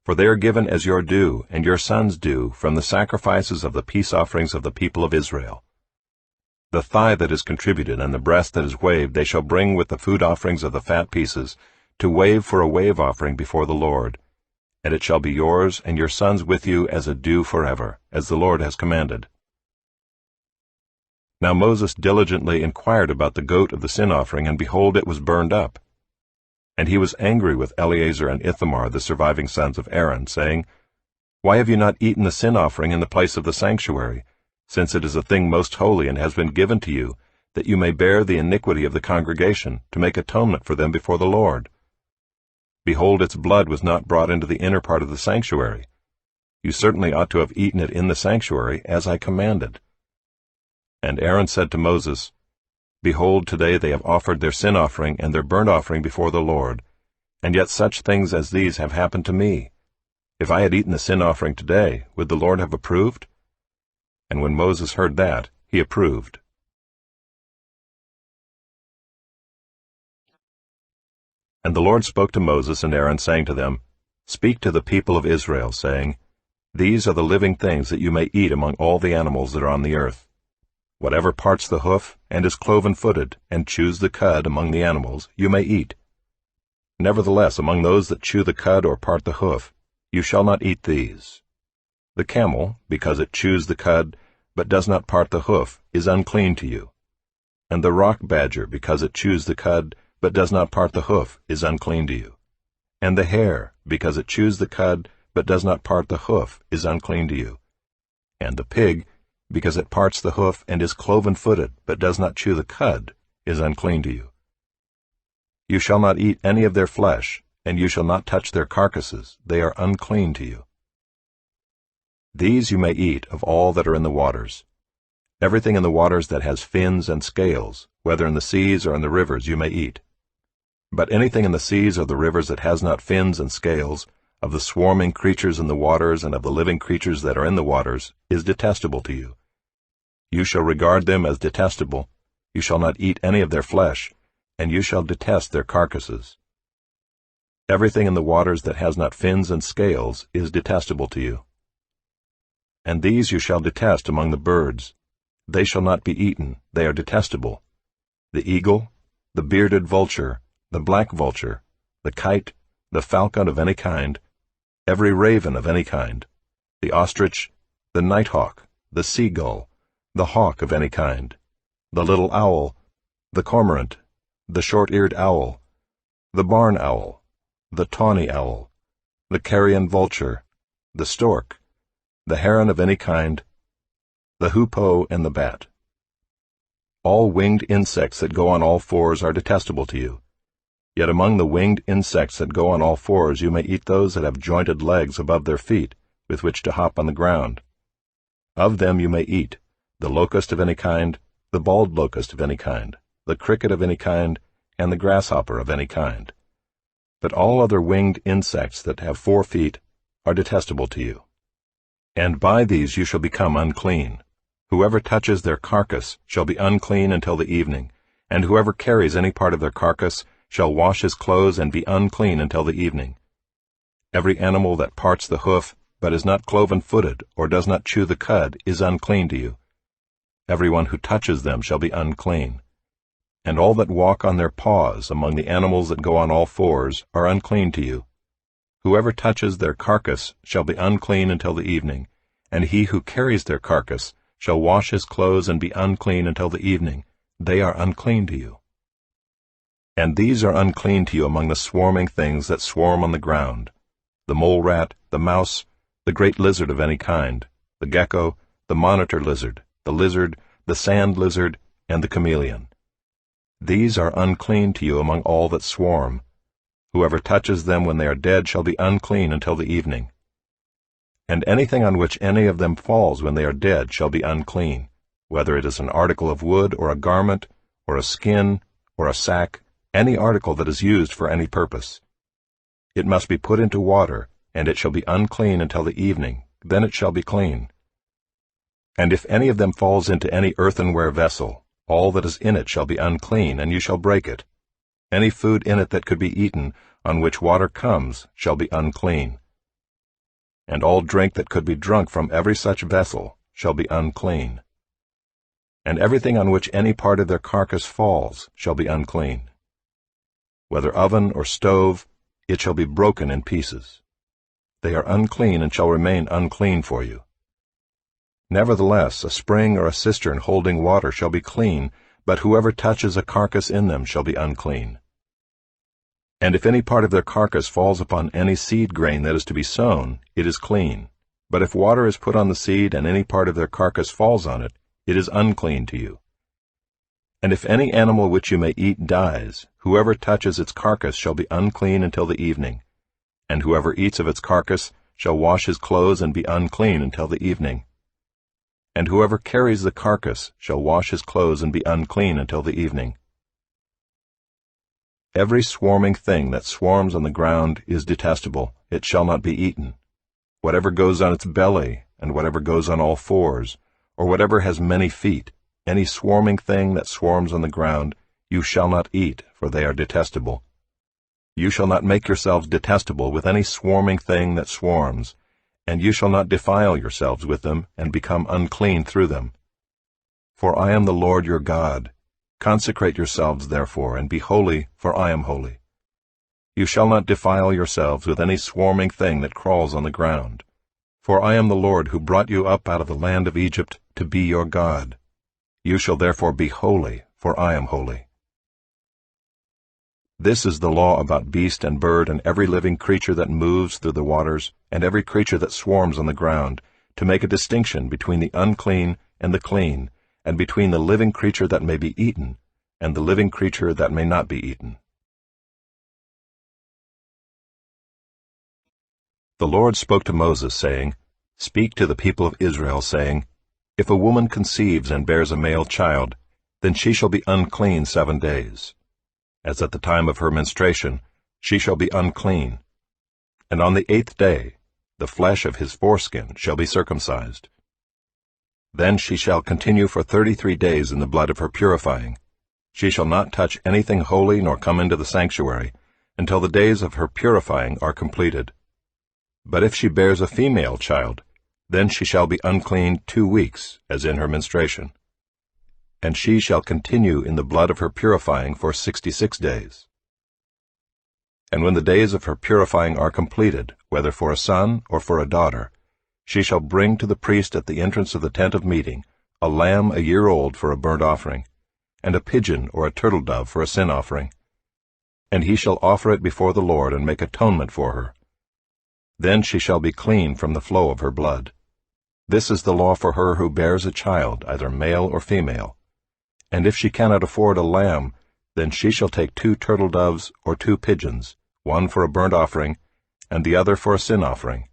for they are given as your due, and your sons' due, from the sacrifices of the peace offerings of the people of Israel. The thigh that is contributed and the breast that is waved they shall bring with the food offerings of the fat pieces, to wave for a wave offering before the Lord. And it shall be yours and your sons with you as a due forever, as the Lord has commanded. Now Moses diligently inquired about the goat of the sin offering, and behold, it was burned up. And he was angry with Eleazar and Ithamar, the surviving sons of Aaron, saying, Why have you not eaten the sin offering in the place of the sanctuary, since it is a thing most holy and has been given to you, that you may bear the iniquity of the congregation, to make atonement for them before the Lord? Behold, its blood was not brought into the inner part of the sanctuary. You certainly ought to have eaten it in the sanctuary, as I commanded. And Aaron said to Moses, Behold, today they have offered their sin offering and their burnt offering before the Lord, and yet such things as these have happened to me. If I had eaten the sin offering today, would the Lord have approved? And when Moses heard that, he approved. And the Lord spoke to Moses and Aaron, saying to them, Speak to the people of Israel, saying, These are the living things that you may eat among all the animals that are on the earth. Whatever parts the hoof, and is cloven-footed, and chews the cud among the animals, you may eat. Nevertheless, among those that chew the cud or part the hoof, you shall not eat these. The camel, because it chews the cud, but does not part the hoof, is unclean to you. And the rock badger, because it chews the cud, but does not part the hoof, is unclean to you. And the hare, because it chews the cud, but does not part the hoof, is unclean to you. And the pig, because it parts the hoof and is cloven-footed, but does not chew the cud, is unclean to you. You shall not eat any of their flesh, and you shall not touch their carcasses, they are unclean to you. These you may eat of all that are in the waters. Everything in the waters that has fins and scales, whether in the seas or in the rivers, you may eat. But anything in the seas or the rivers that has not fins and scales, of the swarming creatures in the waters and of the living creatures that are in the waters, is detestable to you. You shall regard them as detestable. You shall not eat any of their flesh, and you shall detest their carcasses. Everything in the waters that has not fins and scales is detestable to you. And these you shall detest among the birds. They shall not be eaten, they are detestable. The eagle, the bearded vulture, the black vulture, the kite, the falcon of any kind, every raven of any kind, the ostrich, the nighthawk, the seagull, the hawk of any kind, the little owl, the cormorant, the short-eared owl, the barn owl, the tawny owl, the carrion vulture, the stork, the heron of any kind, the hoopoe and the bat. All winged insects that go on all fours are detestable to you. Yet among the winged insects that go on all fours you may eat those that have jointed legs above their feet, with which to hop on the ground. Of them you may eat the locust of any kind, the bald locust of any kind, the cricket of any kind, and the grasshopper of any kind. But all other winged insects that have 4 feet are detestable to you. And by these you shall become unclean. Whoever touches their carcass shall be unclean until the evening, and whoever carries any part of their carcass shall wash his clothes and be unclean until the evening. Every animal that parts the hoof, but is not cloven-footed, or does not chew the cud, is unclean to you. Every one who touches them shall be unclean. And all that walk on their paws among the animals that go on all fours are unclean to you. Whoever touches their carcass shall be unclean until the evening, and he who carries their carcass shall wash his clothes and be unclean until the evening, they are unclean to you. And these are unclean to you among the swarming things that swarm on the ground, the mole rat, the mouse, the great lizard of any kind, the gecko, the monitor lizard, the sand lizard, and the chameleon. These are unclean to you among all that swarm. Whoever touches them when they are dead shall be unclean until the evening. And anything on which any of them falls when they are dead shall be unclean, whether it is an article of wood, or a garment, or a skin, or a sack, any article that is used for any purpose. It must be put into water, and it shall be unclean until the evening, then it shall be clean. And if any of them falls into any earthenware vessel, all that is in it shall be unclean, and you shall break it. Any food in it that could be eaten, on which water comes, shall be unclean. And all drink that could be drunk from every such vessel shall be unclean. And everything on which any part of their carcass falls shall be unclean. Whether oven or stove, it shall be broken in pieces. They are unclean and shall remain unclean for you. Nevertheless, a spring or a cistern holding water shall be clean, but whoever touches a carcass in them shall be unclean. And if any part of their carcass falls upon any seed grain that is to be sown, it is clean. But if water is put on the seed and any part of their carcass falls on it, it is unclean to you. And if any animal which you may eat dies, whoever touches its carcass shall be unclean until the evening. And whoever eats of its carcass shall wash his clothes and be unclean until the evening. And whoever carries the carcass shall wash his clothes and be unclean until the evening. Every swarming thing that swarms on the ground is detestable, it shall not be eaten. Whatever goes on its belly, and whatever goes on all fours, or whatever has many feet, any swarming thing that swarms on the ground, you shall not eat, for they are detestable. You shall not make yourselves detestable with any swarming thing that swarms, and you shall not defile yourselves with them, and become unclean through them. For I am the Lord your God. Consecrate yourselves, therefore, and be holy, for I am holy. You shall not defile yourselves with any swarming thing that crawls on the ground. For I am the Lord who brought you up out of the land of Egypt to be your God. You shall therefore be holy, for I am holy. This is the law about beast and bird and every living creature that moves through the waters, and every creature that swarms on the ground, to make a distinction between the unclean and the clean, and between the living creature that may be eaten, and the living creature that may not be eaten. The Lord spoke to Moses, saying, Speak to the people of Israel, saying, If a woman conceives and bears a male child, then she shall be unclean 7 days. As at the time of her menstruation, she shall be unclean. And on the 8th day, the flesh of his foreskin shall be circumcised. Then she shall continue for 33 days in the blood of her purifying. She shall not touch anything holy nor come into the sanctuary, until the days of her purifying are completed. But if she bears a female child, then she shall be unclean 2 weeks, as in her menstruation. And she shall continue in the blood of her purifying for 66 days. And when the days of her purifying are completed, whether for a son or for a daughter, she shall bring to the priest at the entrance of the tent of meeting a lamb a year old for a burnt offering, and a pigeon or a turtle dove for a sin offering. And he shall offer it before the Lord and make atonement for her. Then she shall be clean from the flow of her blood. This is the law for her who bears a child, either male or female. And if she cannot afford a lamb, then she shall take 2 turtle doves or 2 pigeons, one for a burnt offering, and the other for a sin offering.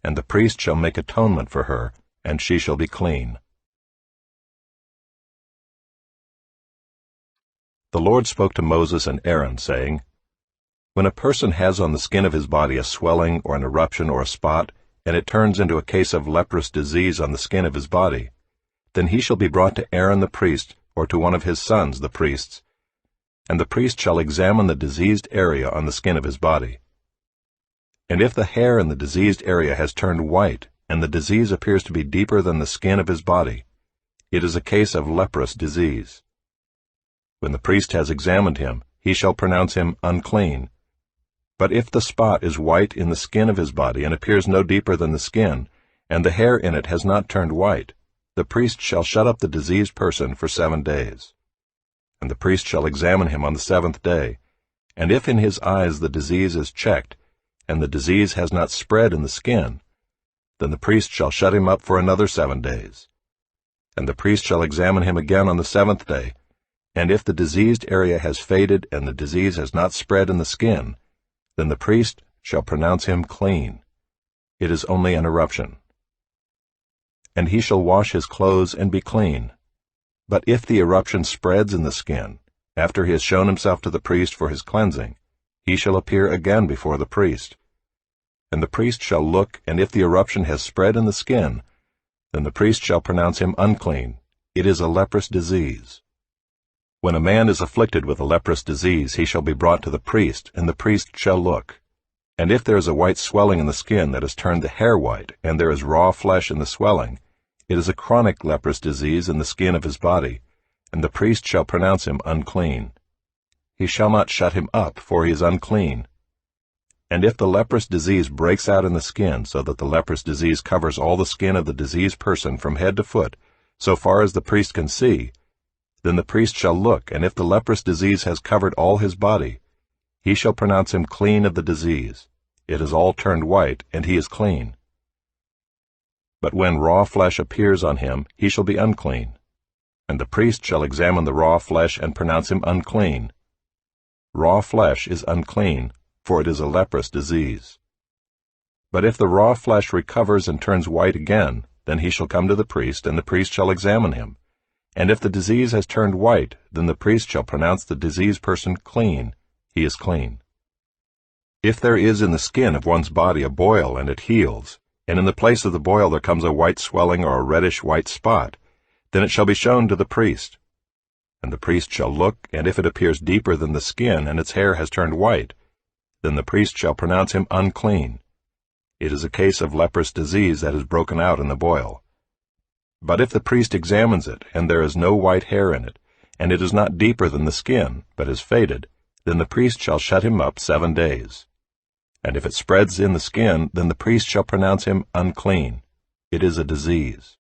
And the priest shall make atonement for her, and she shall be clean. The Lord spoke to Moses and Aaron, saying, When a person has on the skin of his body a swelling or an eruption or a spot, and it turns into a case of leprous disease on the skin of his body, then he shall be brought to Aaron the priest, or to one of his sons the priests, and the priest shall examine the diseased area on the skin of his body. And if the hair in the diseased area has turned white, and the disease appears to be deeper than the skin of his body, it is a case of leprous disease. When the priest has examined him, he shall pronounce him unclean. But if the spot is white in the skin of his body and appears no deeper than the skin, and the hair in it has not turned white, the priest shall shut up the diseased person for 7 days. And the priest shall examine him on the 7th day, and if in his eyes the disease is checked, and the disease has not spread in the skin, then the priest shall shut him up for another 7 days. And the priest shall examine him again on the 7th day, and if the diseased area has faded and the disease has not spread in the skin, then the priest shall pronounce him clean. It is only an eruption. And he shall wash his clothes and be clean. But if the eruption spreads in the skin, after he has shown himself to the priest for his cleansing, he shall appear again before the priest. And the priest shall look, and if the eruption has spread in the skin, then the priest shall pronounce him unclean. It is a leprous disease. When a man is afflicted with a leprous disease, he shall be brought to the priest, and the priest shall look. And if there is a white swelling in the skin that has turned the hair white, and there is raw flesh in the swelling, it is a chronic leprous disease in the skin of his body, and the priest shall pronounce him unclean. He shall not shut him up, for he is unclean. And if the leprous disease breaks out in the skin, so that the leprous disease covers all the skin of the diseased person from head to foot, so far as the priest can see, then the priest shall look, and if the leprous disease has covered all his body, he shall pronounce him clean of the disease. It is all turned white, and he is clean. But when raw flesh appears on him, he shall be unclean. And the priest shall examine the raw flesh and pronounce him unclean. Raw flesh is unclean, for it is a leprous disease. But if the raw flesh recovers and turns white again, then he shall come to the priest, and the priest shall examine him. And if the disease has turned white, then the priest shall pronounce the diseased person clean. He is clean. If there is in the skin of one's body a boil and it heals, and in the place of the boil there comes a white swelling or a reddish-white spot, then it shall be shown to the priest. And the priest shall look, and if it appears deeper than the skin and its hair has turned white, then the priest shall pronounce him unclean. It is a case of leprous disease that has broken out in the boil. But if the priest examines it, and there is no white hair in it, and it is not deeper than the skin, but is faded, then the priest shall shut him up 7 days. And if it spreads in the skin, then the priest shall pronounce him unclean. It is a disease.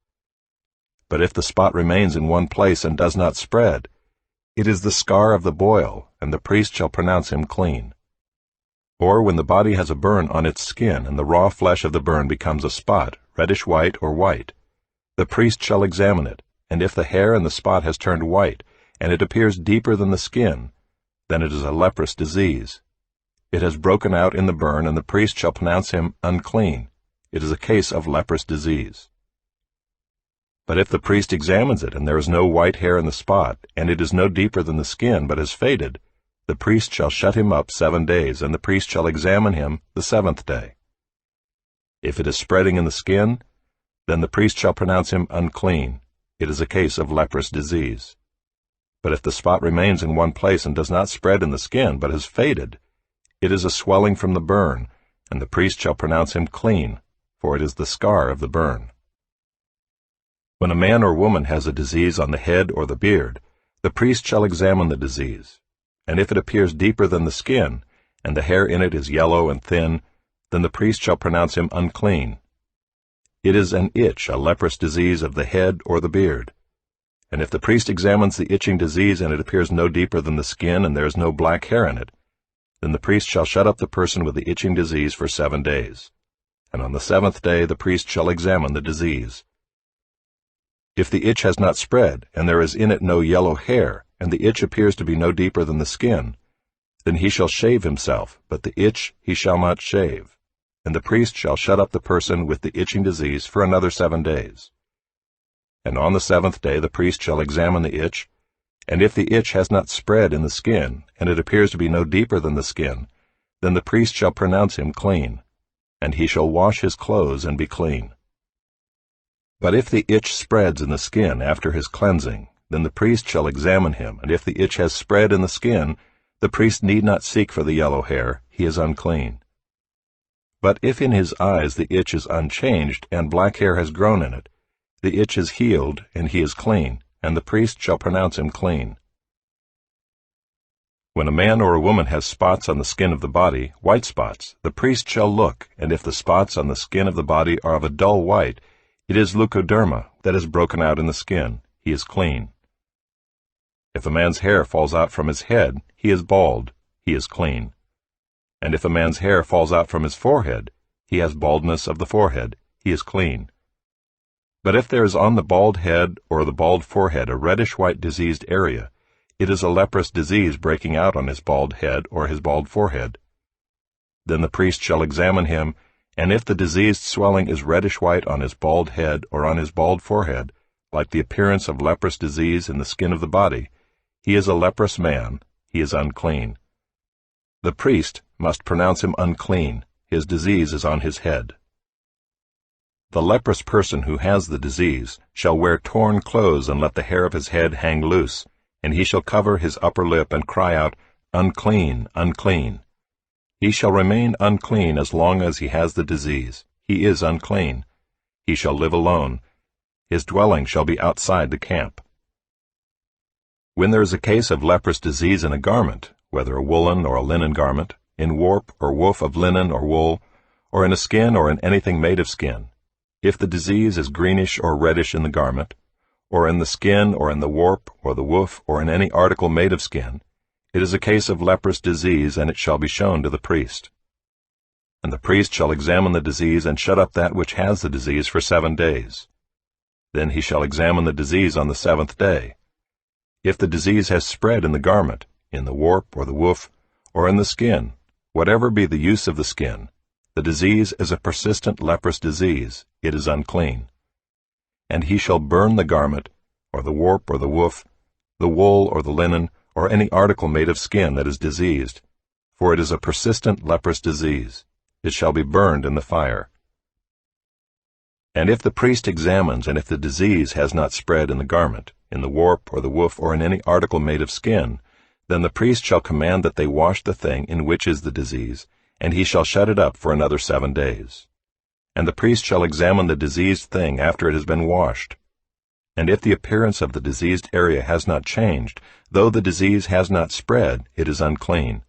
But if the spot remains in one place and does not spread, it is the scar of the boil, and the priest shall pronounce him clean. Or when the body has a burn on its skin, and the raw flesh of the burn becomes a spot, reddish-white or white, the priest shall examine it, and if the hair in the spot has turned white, and it appears deeper than the skin, then it is a leprous disease. It has broken out in the burn, and the priest shall pronounce him unclean. It is a case of leprous disease. But if the priest examines it, and there is no white hair in the spot, and it is no deeper than the skin, but has faded, the priest shall shut him up 7 days, and the priest shall examine him the 7th day. If it is spreading in the skin, then the priest shall pronounce him unclean. It is a case of leprous disease. But if the spot remains in one place and does not spread in the skin, but has faded, it is a swelling from the burn, and the priest shall pronounce him clean, for it is the scar of the burn. When a man or woman has a disease on the head or the beard, the priest shall examine the disease. And if it appears deeper than the skin, and the hair in it is yellow and thin, then the priest shall pronounce him unclean. It is an itch, a leprous disease of the head or the beard. And if the priest examines the itching disease, and it appears no deeper than the skin, and there is no black hair in it, then the priest shall shut up the person with the itching disease for 7 days. And on the 7th day the priest shall examine the disease. If the itch has not spread, and there is in it no yellow hair, and the itch appears to be no deeper than the skin, then he shall shave himself, but the itch he shall not shave. And the priest shall shut up the person with the itching disease for another 7 days. And on the 7th day the priest shall examine the itch, and if the itch has not spread in the skin, and it appears to be no deeper than the skin, then the priest shall pronounce him clean, and he shall wash his clothes and be clean. But if the itch spreads in the skin after his cleansing, then the priest shall examine him, and if the itch has spread in the skin, the priest need not seek for the yellow hair, he is unclean. But if in his eyes the itch is unchanged, and black hair has grown in it, the itch is healed, and he is clean, and the priest shall pronounce him clean. When a man or a woman has spots on the skin of the body, white spots, the priest shall look, and if the spots on the skin of the body are of a dull white, it is leucoderma that has broken out in the skin. He is clean. If a man's hair falls out from his head, he is bald, he is clean. And if a man's hair falls out from his forehead, he has baldness of the forehead, he is clean. But if there is on the bald head or the bald forehead a reddish-white diseased area, it is a leprous disease breaking out on his bald head or his bald forehead. Then the priest shall examine him, and if the diseased swelling is reddish-white on his bald head or on his bald forehead, like the appearance of leprous disease in the skin of the body, he is a leprous man, he is unclean. The priest must pronounce him unclean, his disease is on his head. The leprous person who has the disease shall wear torn clothes and let the hair of his head hang loose, and he shall cover his upper lip and cry out, Unclean, unclean. He shall remain unclean as long as he has the disease. He is unclean. He shall live alone. His dwelling shall be outside the camp. When there is a case of leprous disease in a garment, whether a woolen or a linen garment, in warp or woof of linen or wool, or in a skin or in anything made of skin, if the disease is greenish or reddish in the garment, or in the skin or in the warp or the woof or in any article made of skin, it is a case of leprous disease, and it shall be shown to the priest. And the priest shall examine the disease and shut up that which has the disease for 7 days. Then he shall examine the disease on the 7th day. If the disease has spread in the garment, in the warp or the woof, or in the skin, whatever be the use of the skin, the disease is a persistent leprous disease, it is unclean. And he shall burn the garment, or the warp or the woof, the wool or the linen, or any article made of skin that is diseased, for it is a persistent leprous disease. It shall be burned in the fire. And if the priest examines, and if the disease has not spread in the garment, in the warp or the woof, or in any article made of skin, then the priest shall command that they wash the thing in which is the disease, and he shall shut it up for another 7 days. And the priest shall examine the diseased thing after it has been washed. And if the appearance of the diseased area has not changed, though the disease has not spread, it is unclean.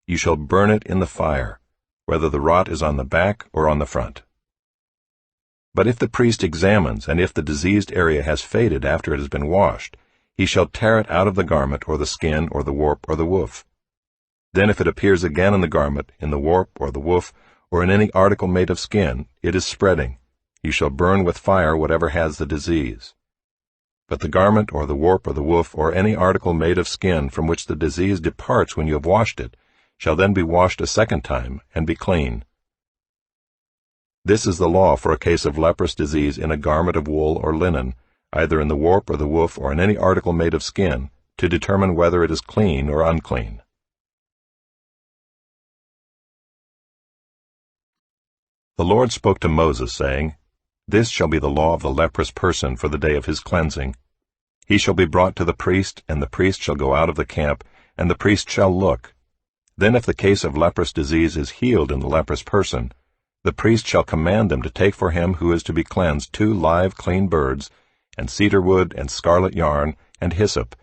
You shall burn it in the fire, whether the rot is on the back or on the front. But if the priest examines, and if the diseased area has faded after it has been washed, he shall tear it out of the garment or the skin or the warp or the woof. Then if it appears again in the garment, in the warp or the woof, or in any article made of skin, it is spreading. You shall burn with fire whatever has the disease. But the garment or the warp or the woof or any article made of skin from which the disease departs when you have washed it, shall then be washed a 2nd time and be clean. This is the law for a case of leprous disease in a garment of wool or linen, either in the warp or the woof or in any article made of skin, to determine whether it is clean or unclean. The Lord spoke to Moses, saying, This shall be the law of the leprous person for the day of his cleansing. He shall be brought to the priest, and the priest shall go out of the camp, and the priest shall look. Then if the case of leprous disease is healed in the leprous person, the priest shall command them to take for him who is to be cleansed 2 live clean birds, and cedar wood, and scarlet yarn, and hyssop.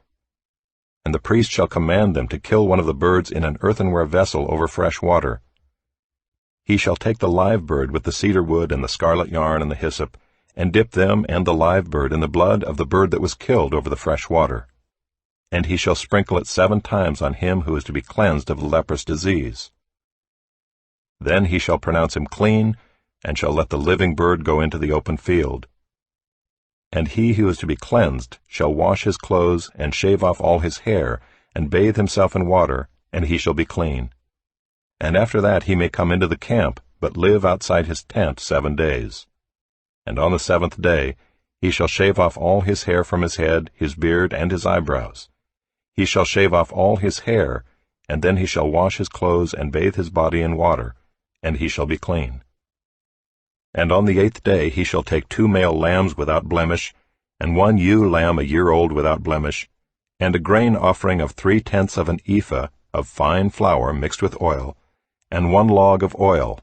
And the priest shall command them to kill one of the birds in an earthenware vessel over fresh water. He shall take the live bird with the cedar wood and the scarlet yarn and the hyssop, and dip them and the live bird in the blood of the bird that was killed over the fresh water. And he shall sprinkle it 7 times on him who is to be cleansed of the leprous disease. Then he shall pronounce him clean, and shall let the living bird go into the open field. And he who is to be cleansed shall wash his clothes, and shave off all his hair, and bathe himself in water, and he shall be clean. And after that he may come into the camp, but live outside his tent 7 days. And on the 7th day he shall shave off all his hair from his head, his beard, and his eyebrows. He shall shave off all his hair, and then he shall wash his clothes and bathe his body in water, and he shall be clean. And on the 8th day he shall take 2 male lambs without blemish, and 1 ewe lamb a year old without blemish, and a grain offering of 3/10 of an ephah of fine flour mixed with oil, and 1 log of oil.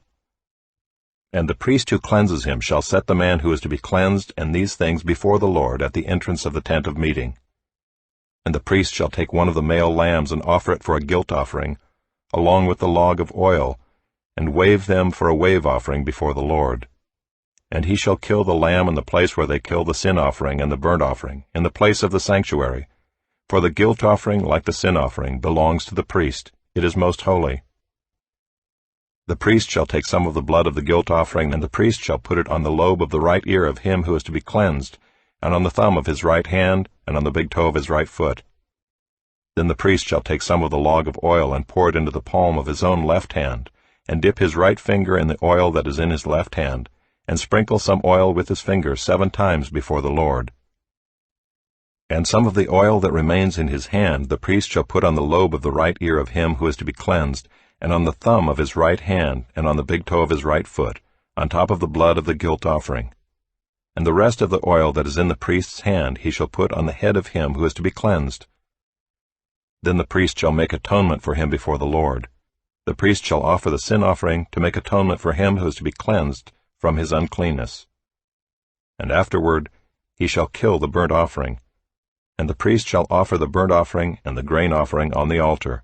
And the priest who cleanses him shall set the man who is to be cleansed and these things before the Lord at the entrance of the tent of meeting. And the priest shall take 1 of the male lambs and offer it for a guilt offering, along with the log of oil, and wave them for a wave offering before the Lord. And he shall kill the lamb in the place where they kill the sin offering and the burnt offering, in the place of the sanctuary, For the guilt offering, like the sin offering, belongs to the priest. It is most holy. The priest shall take some of the blood of the guilt offering, and the priest shall put it on the lobe of the right ear of him who is to be cleansed, and on the thumb of his right hand, and on the big toe of his right foot. Then the priest shall take some of the log of oil and pour it into the palm of his own left hand, and dip his right finger in the oil that is in his left hand, and sprinkle some oil with his finger 7 times before the Lord. And some of the oil that remains in his hand the priest shall put on the lobe of the right ear of him who is to be cleansed, and on the thumb of his right hand, and on the big toe of his right foot, on top of the blood of the guilt offering. And the rest of the oil that is in the priest's hand he shall put on the head of him who is to be cleansed. Then the priest shall make atonement for him before the Lord. The priest shall offer the sin offering to make atonement for him who is to be cleansed from his uncleanness. And afterward he shall kill the burnt offering, and the priest shall offer the burnt offering and the grain offering on the altar.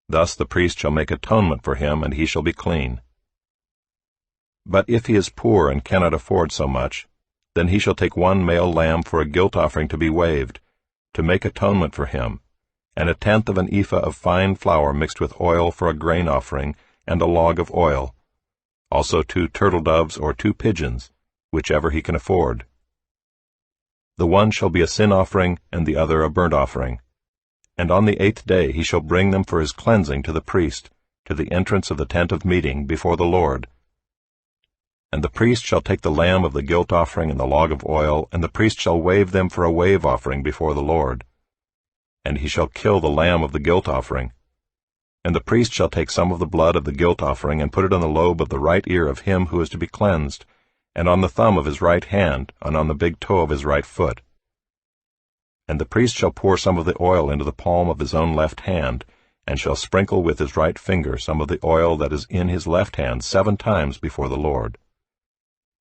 Thus the priest shall make atonement for him, and he shall be clean. But if he is poor and cannot afford so much, then he shall take 1 male lamb for a guilt offering to be waved, to make atonement for him, and 1/10 of an ephah of fine flour mixed with oil for a grain offering, and a log of oil, also 2 turtle doves or 2 pigeons, whichever he can afford. The one shall be a sin offering, and the other a burnt offering. And on the 8th day he shall bring them for his cleansing to the priest, to the entrance of the tent of meeting before the Lord. And the priest shall take the lamb of the guilt offering and the log of oil, and the priest shall wave them for a wave offering before the Lord. And he shall kill the lamb of the guilt offering. And the priest shall take some of the blood of the guilt offering and put it on the lobe of the right ear of him who is to be cleansed, and on the thumb of his right hand, and on the big toe of his right foot. And the priest shall pour some of the oil into the palm of his own left hand, and shall sprinkle with his right finger some of the oil that is in his left hand 7 times before the Lord.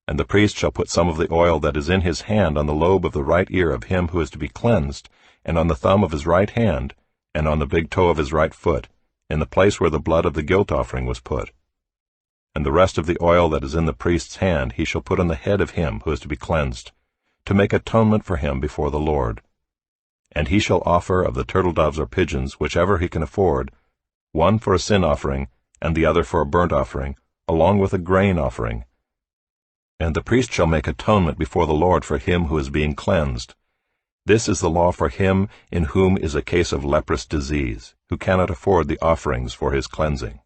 And the priest shall put some of the oil that is in his hand on the lobe of the right ear of him who is to be cleansed, and on the thumb of his right hand, and on the big toe of his right foot, in the place where the blood of the guilt offering was put. And the rest of the oil that is in the priest's hand he shall put on the head of him who is to be cleansed, to make atonement for him before the Lord. And he shall offer of the turtle doves or pigeons, whichever he can afford, 1 for a sin offering, and the other for a burnt offering, along with a grain offering. And the priest shall make atonement before the Lord for him who is being cleansed. This is the law for him in whom is a case of leprous disease, who cannot afford the offerings for his cleansing.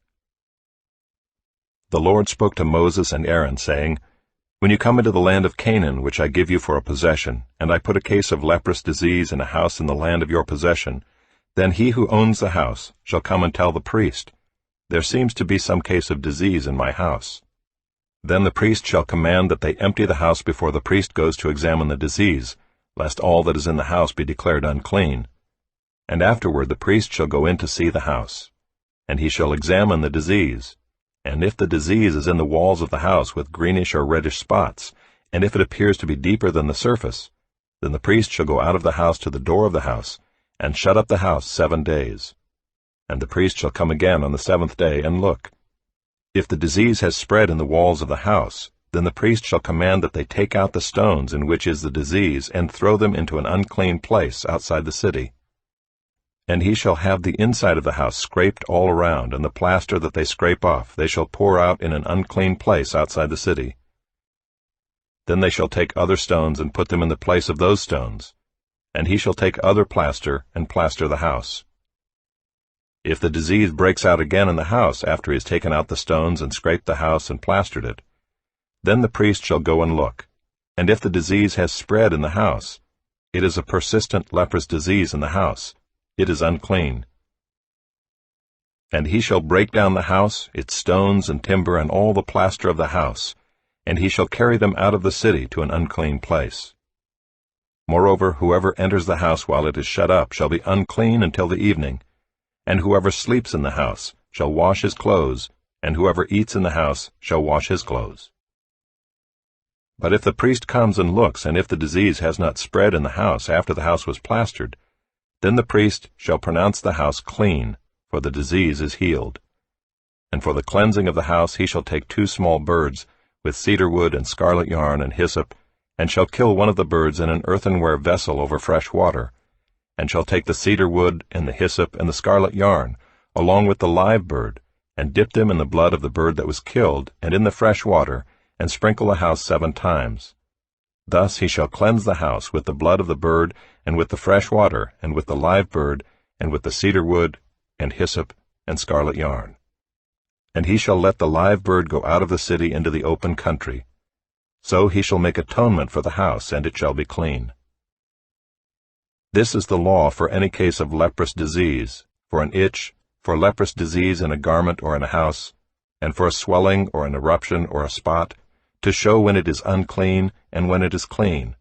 The Lord spoke to Moses and Aaron, saying, When you come into the land of Canaan, which I give you for a possession, and I put a case of leprous disease in a house in the land of your possession, then he who owns the house shall come and tell the priest, There seems to be some case of disease in my house. Then the priest shall command that they empty the house before the priest goes to examine the disease, lest all that is in the house be declared unclean. And afterward the priest shall go in to see the house, and he shall examine the disease. And if the disease is in the walls of the house with greenish or reddish spots, and if it appears to be deeper than the surface, then the priest shall go out of the house to the door of the house, and shut up the house 7 days. And the priest shall come again on the 7th day and look. If the disease has spread in the walls of the house, then the priest shall command that they take out the stones in which is the disease, and throw them into an unclean place outside the city. And he shall have the inside of the house scraped all around, and the plaster that they scrape off they shall pour out in an unclean place outside the city. Then they shall take other stones and put them in the place of those stones, and he shall take other plaster and plaster the house. If the disease breaks out again in the house after he has taken out the stones and scraped the house and plastered it, then the priest shall go and look, and if the disease has spread in the house, it is a persistent leprous disease in the house, it is unclean. And he shall break down the house, its stones and timber and all the plaster of the house, and he shall carry them out of the city to an unclean place. Moreover, whoever enters the house while it is shut up shall be unclean until the evening, and whoever sleeps in the house shall wash his clothes, and whoever eats in the house shall wash his clothes. But if the priest comes and looks, and if the disease has not spread in the house after the house was plastered, then the priest shall pronounce the house clean, for the disease is healed. And for the cleansing of the house he shall take 2 small birds, with cedar wood and scarlet yarn and hyssop, and shall kill one of the birds in an earthenware vessel over fresh water, and shall take the cedar wood, and the hyssop, and the scarlet yarn, along with the live bird, and dip them in the blood of the bird that was killed, and in the fresh water, and sprinkle the house 7 times. Thus he shall cleanse the house with the blood of the bird, and with the fresh water, and with the live bird, and with the cedar wood, and hyssop, and scarlet yarn. And he shall let the live bird go out of the city into the open country. So he shall make atonement for the house, and it shall be clean. This is the law for any case of leprous disease, for an itch, for leprous disease in a garment or in a house, and for a swelling or an eruption or a spot, to show when it is unclean and when it is clean.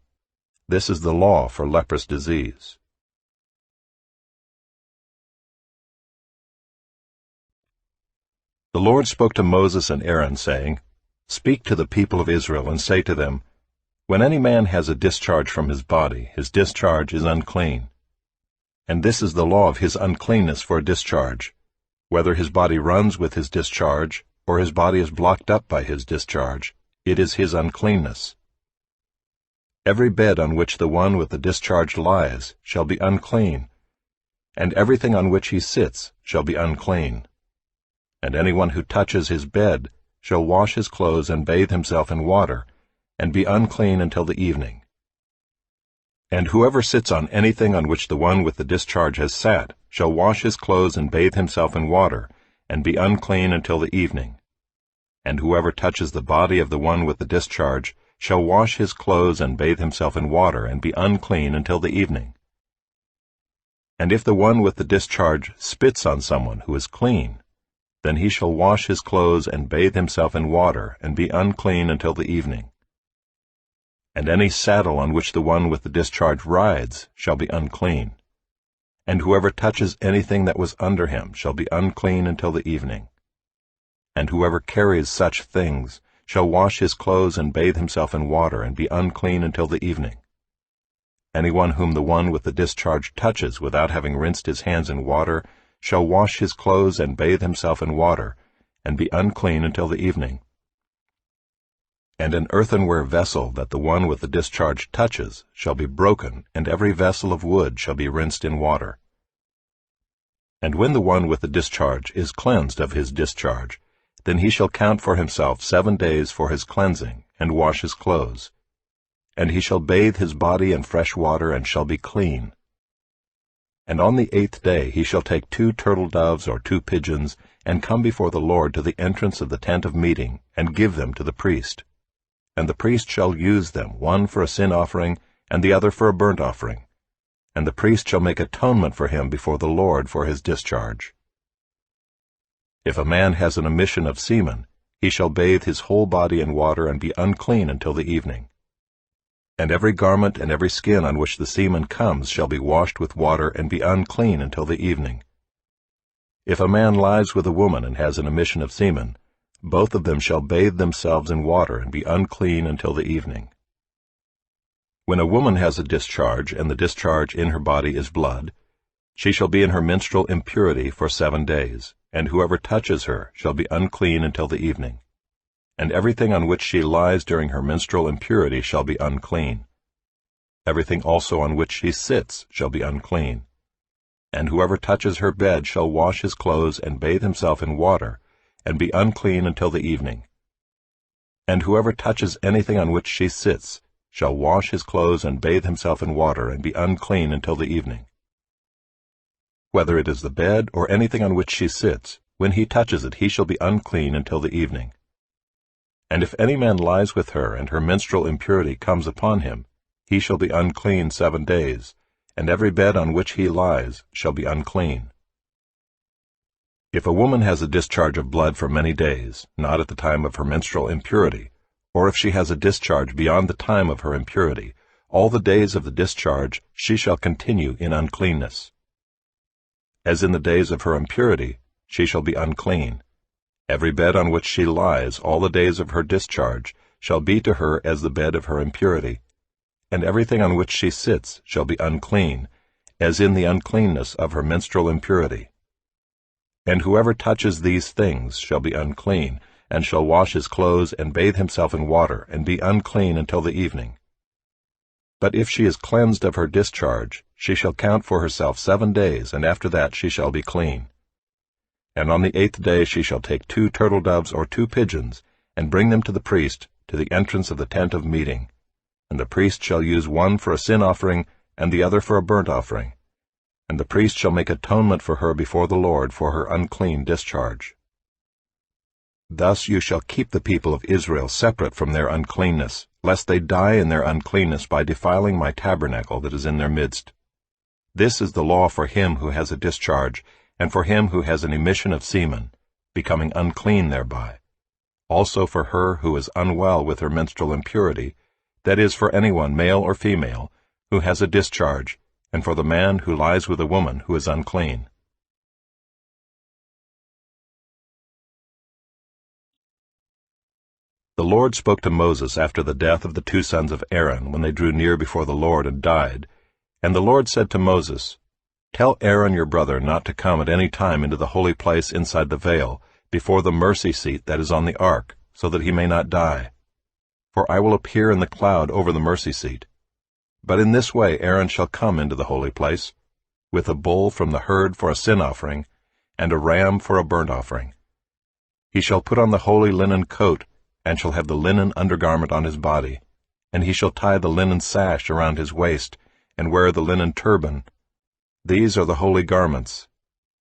This is the law for leprous disease. The Lord spoke to Moses and Aaron, saying, Speak to the people of Israel, and say to them, When any man has a discharge from his body, his discharge is unclean. And this is the law of his uncleanness for a discharge, whether his body runs with his discharge, or his body is blocked up by his discharge, it is his uncleanness. Every bed on which the one with the discharge lies shall be unclean, and everything on which he sits shall be unclean. And anyone who touches his bed shall wash his clothes and bathe himself in water, and be unclean until the evening. And whoever sits on anything on which the one with the discharge has sat shall wash his clothes and bathe himself in water, and be unclean until the evening. And whoever touches the body of the one with the discharge shall wash his clothes and bathe himself in water, and be unclean until the evening. And if the one with the discharge spits on someone who is clean, then he shall wash his clothes and bathe himself in water, and be unclean until the evening. And any saddle on which the one with the discharge rides shall be unclean. And whoever touches anything that was under him shall be unclean until the evening. And whoever carries such things shall wash his clothes and bathe himself in water, and be unclean until the evening. Anyone whom the one with the discharge touches without having rinsed his hands in water shall wash his clothes and bathe himself in water, and be unclean until the evening. And an earthenware vessel that the one with the discharge touches shall be broken, and every vessel of wood shall be rinsed in water. And when the one with the discharge is cleansed of his discharge, then he shall count for himself 7 days for his cleansing, and wash his clothes. And he shall bathe his body in fresh water, and shall be clean. And on the 8th day he shall take 2 turtle doves or 2 pigeons, and come before the Lord to the entrance of the tent of meeting, and give them to the priest. And the priest shall use them, one for a sin offering, and the other for a burnt offering. And the priest shall make atonement for him before the Lord for his discharge. If a man has an emission of semen, he shall bathe his whole body in water, and be unclean until the evening. And every garment and every skin on which the semen comes shall be washed with water, and be unclean until the evening. If a man lies with a woman and has an emission of semen, both of them shall bathe themselves in water, and be unclean until the evening. When a woman has a discharge, and the discharge in her body is blood, she shall be in her menstrual impurity for 7 days, and whoever touches her shall be unclean until the evening. And everything on which she lies during her menstrual impurity shall be unclean. Everything also on which she sits shall be unclean. And whoever touches her bed shall wash his clothes and bathe himself in water, and be unclean until the evening. And whoever touches anything on which she sits shall wash his clothes and bathe himself in water, and be unclean until the evening. Whether it is the bed or anything on which she sits, when he touches it he shall be unclean until the evening. And if any man lies with her, and her menstrual impurity comes upon him, he shall be unclean 7 days, and every bed on which he lies shall be unclean. If a woman has a discharge of blood for many days, not at the time of her menstrual impurity, or if she has a discharge beyond the time of her impurity, all the days of the discharge she shall continue in uncleanness. As in the days of her impurity, she shall be unclean. Every bed on which she lies all the days of her discharge shall be to her as the bed of her impurity, and everything on which she sits shall be unclean, as in the uncleanness of her menstrual impurity. And whoever touches these things shall be unclean, and shall wash his clothes and bathe himself in water, and be unclean until the evening. But if she is cleansed of her discharge, she shall count for herself 7 days, and after that she shall be clean. And on the 8th day she shall take 2 turtle-doves or 2 pigeons, and bring them to the priest, to the entrance of the tent of meeting. And the priest shall use one for a sin offering, and the other for a burnt offering. And the priest shall make atonement for her before the Lord for her unclean discharge. Thus you shall keep the people of Israel separate from their uncleanness, lest they die in their uncleanness by defiling my tabernacle that is in their midst. This is the law for him who has a discharge, and for him who has an emission of semen, becoming unclean thereby. Also for her who is unwell with her menstrual impurity, that is, for anyone, male or female, who has a discharge, and for the man who lies with a woman who is unclean. The Lord spoke to Moses after the death of the 2 sons of Aaron, when they drew near before the Lord and died. And the Lord said to Moses, Tell Aaron your brother not to come at any time into the holy place inside the veil, before the mercy seat that is on the ark, so that he may not die. For I will appear in the cloud over the mercy seat. But in this way Aaron shall come into the holy place, with a bull from the herd for a sin offering, and a ram for a burnt offering. He shall put on the holy linen coat, and shall have the linen undergarment on his body, and he shall tie the linen sash around his waist, and wear the linen turban. These are the holy garments.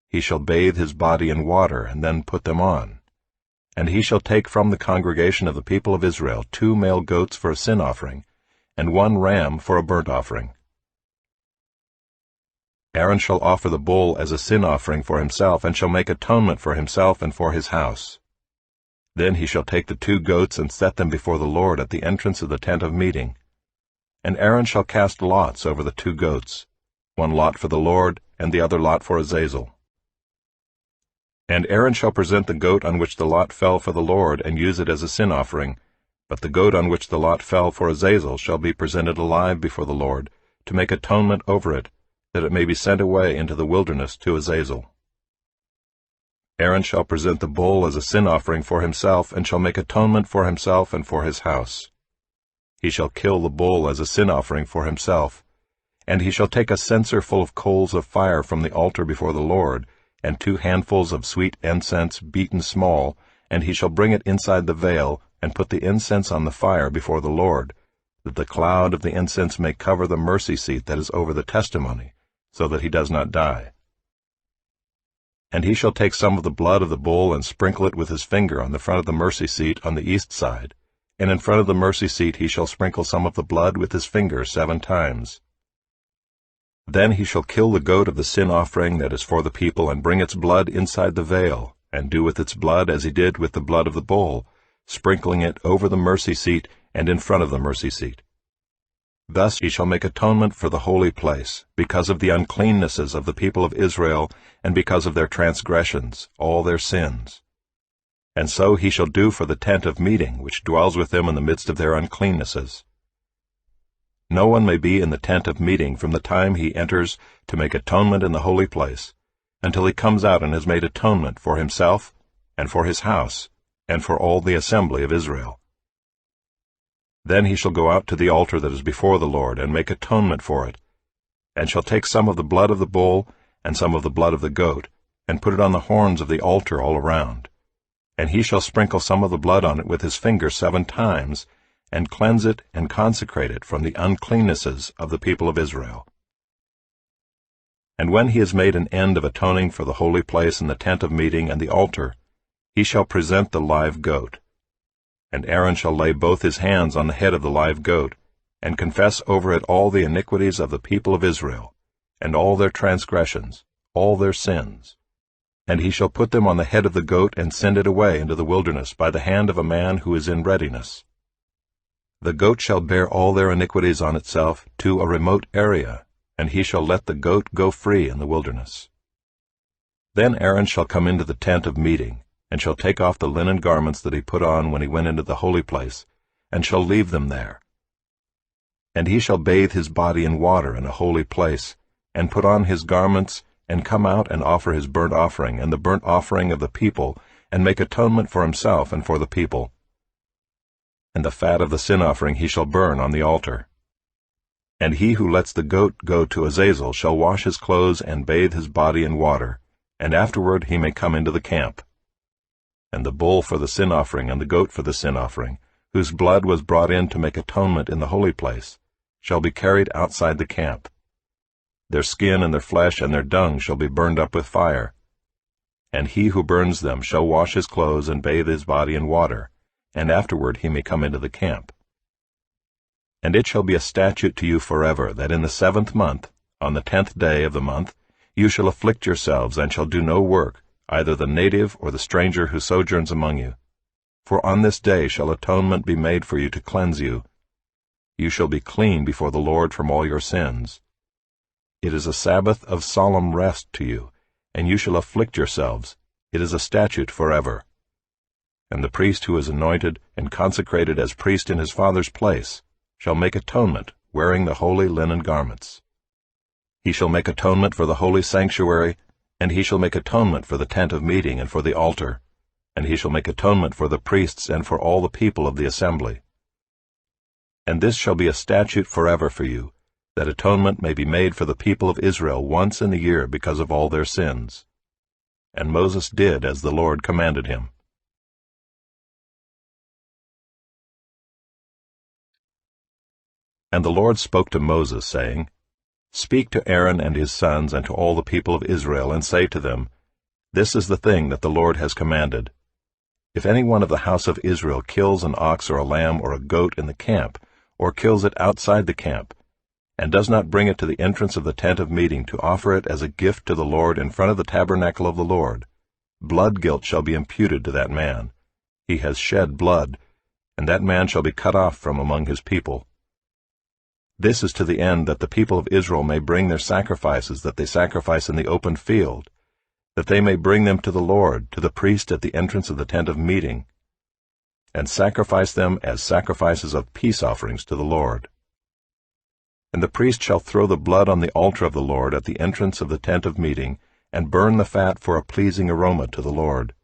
He shall bathe his body in water, and then put them on. And he shall take from the congregation of the people of Israel 2 male goats for a sin offering, and 1 ram for a burnt offering. Aaron shall offer the bull as a sin offering for himself, and shall make atonement for himself and for his house. Then he shall take the 2 goats and set them before the Lord at the entrance of the tent of meeting. And Aaron shall cast lots over the 2 goats, 1 lot for the Lord, and the other lot for Azazel. And Aaron shall present the goat on which the lot fell for the Lord, and use it as a sin offering, but the goat on which the lot fell for Azazel shall be presented alive before the Lord, to make atonement over it, that it may be sent away into the wilderness to Azazel. Aaron shall present the bull as a sin offering for himself, and shall make atonement for himself and for his house. He shall kill the bull as a sin offering for himself, and he shall take a censer full of coals of fire from the altar before the Lord, and 2 handfuls of sweet incense beaten small, and he shall bring it inside the veil, and put the incense on the fire before the Lord, that the cloud of the incense may cover the mercy seat that is over the testimony, so that he does not die. And he shall take some of the blood of the bull and sprinkle it with his finger on the front of the mercy seat on the east side, and in front of the mercy seat he shall sprinkle some of the blood with his finger 7 times. Then he shall kill the goat of the sin offering that is for the people, and bring its blood inside the veil, and do with its blood as he did with the blood of the bull, sprinkling it over the mercy seat and in front of the mercy seat. Thus he shall make atonement for the holy place, because of the uncleannesses of the people of Israel, and because of their transgressions, all their sins. And so he shall do for the tent of meeting, which dwells with them in the midst of their uncleannesses. No one may be in the tent of meeting from the time he enters to make atonement in the holy place, until he comes out and has made atonement for himself, and for his house, and for all the assembly of Israel. Then he shall go out to the altar that is before the Lord, and make atonement for it, and shall take some of the blood of the bull, and some of the blood of the goat, and put it on the horns of the altar all around. And he shall sprinkle some of the blood on it with his finger 7 times, and cleanse it and consecrate it from the uncleannesses of the people of Israel. And when he has made an end of atoning for the holy place and the tent of meeting and the altar, he shall present the live goat. And Aaron shall lay both his hands on the head of the live goat, and confess over it all the iniquities of the people of Israel, and all their transgressions, all their sins. And he shall put them on the head of the goat, and send it away into the wilderness by the hand of a man who is in readiness. The goat shall bear all their iniquities on itself to a remote area, and he shall let the goat go free in the wilderness. Then Aaron shall come into the tent of meeting, and shall take off the linen garments that he put on when he went into the holy place, and shall leave them there. And he shall bathe his body in water in a holy place, and put on his garments, and come out and offer his burnt offering and the burnt offering of the people, and make atonement for himself and for the people. And the fat of the sin offering he shall burn on the altar. And he who lets the goat go to Azazel shall wash his clothes and bathe his body in water, and afterward he may come into the camp. And the bull for the sin offering and the goat for the sin offering, whose blood was brought in to make atonement in the holy place, shall be carried outside the camp. Their skin and their flesh and their dung shall be burned up with fire. And he who burns them shall wash his clothes and bathe his body in water, and afterward he may come into the camp. And it shall be a statute to you forever, that in the 7th month, on the 10th day of the month, you shall afflict yourselves, and shall do no work, either the native or the stranger who sojourns among you. For on this day shall atonement be made for you to cleanse you. You shall be clean before the Lord from all your sins. It is a Sabbath of solemn rest to you, and you shall afflict yourselves. It is a statute forever. And the priest who is anointed and consecrated as priest in his father's place shall make atonement, wearing the holy linen garments. He shall make atonement for the holy sanctuary, and he shall make atonement for the tent of meeting and for the altar, and he shall make atonement for the priests and for all the people of the assembly. And this shall be a statute forever for you, that atonement may be made for the people of Israel once in the year because of all their sins. And Moses did as the Lord commanded him. And the Lord spoke to Moses, saying, Speak to Aaron and his sons and to all the people of Israel, and say to them, This is the thing that the Lord has commanded. If any one of the house of Israel kills an ox or a lamb or a goat in the camp, or kills it outside the camp, and does not bring it to the entrance of the tent of meeting to offer it as a gift to the Lord in front of the tabernacle of the Lord, blood guilt shall be imputed to that man. He has shed blood, and that man shall be cut off from among his people. This is to the end that the people of Israel may bring their sacrifices that they sacrifice in the open field, that they may bring them to the Lord, to the priest at the entrance of the tent of meeting, and sacrifice them as sacrifices of peace offerings to the Lord. And the priest shall throw the blood on the altar of the Lord at the entrance of the tent of meeting, and burn the fat for a pleasing aroma to the Lord.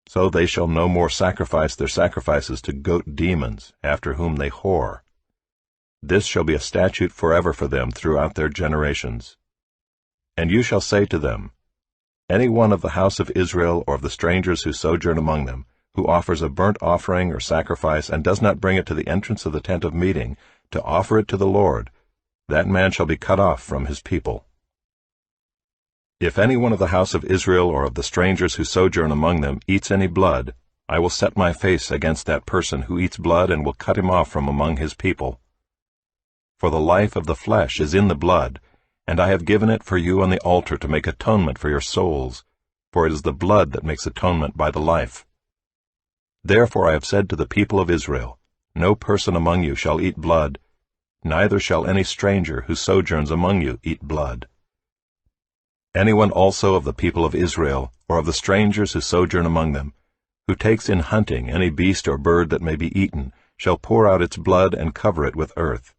So they shall no more sacrifice their sacrifices to goat demons, after whom they whore. This shall be a statute forever for them throughout their generations. And you shall say to them, Any one of the house of Israel or of the strangers who sojourn among them, who offers a burnt offering or sacrifice and does not bring it to the entrance of the tent of meeting, to offer it to the Lord, that man shall be cut off from his people. If any one of the house of Israel or of the strangers who sojourn among them eats any blood, I will set my face against that person who eats blood and will cut him off from among his people. For the life of the flesh is in the blood, and I have given it for you on the altar to make atonement for your souls, for it is the blood that makes atonement by the life. Therefore I have said to the people of Israel, No person among you shall eat blood, neither shall any stranger who sojourns among you eat blood. Anyone also of the people of Israel, or of the strangers who sojourn among them, who takes in hunting any beast or bird that may be eaten, shall pour out its blood and cover it with earth.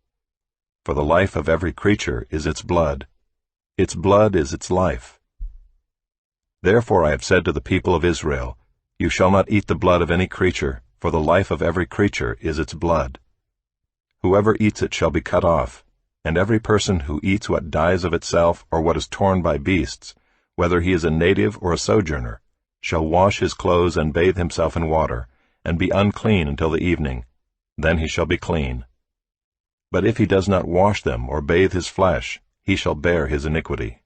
For the life of every creature is its blood. Its blood is its life. Therefore I have said to the people of Israel, You shall not eat the blood of any creature, for the life of every creature is its blood. Whoever eats it shall be cut off, and every person who eats what dies of itself or what is torn by beasts, whether he is a native or a sojourner, shall wash his clothes and bathe himself in water, and be unclean until the evening. Then he shall be clean. But if he does not wash them or bathe his flesh, he shall bear his iniquity.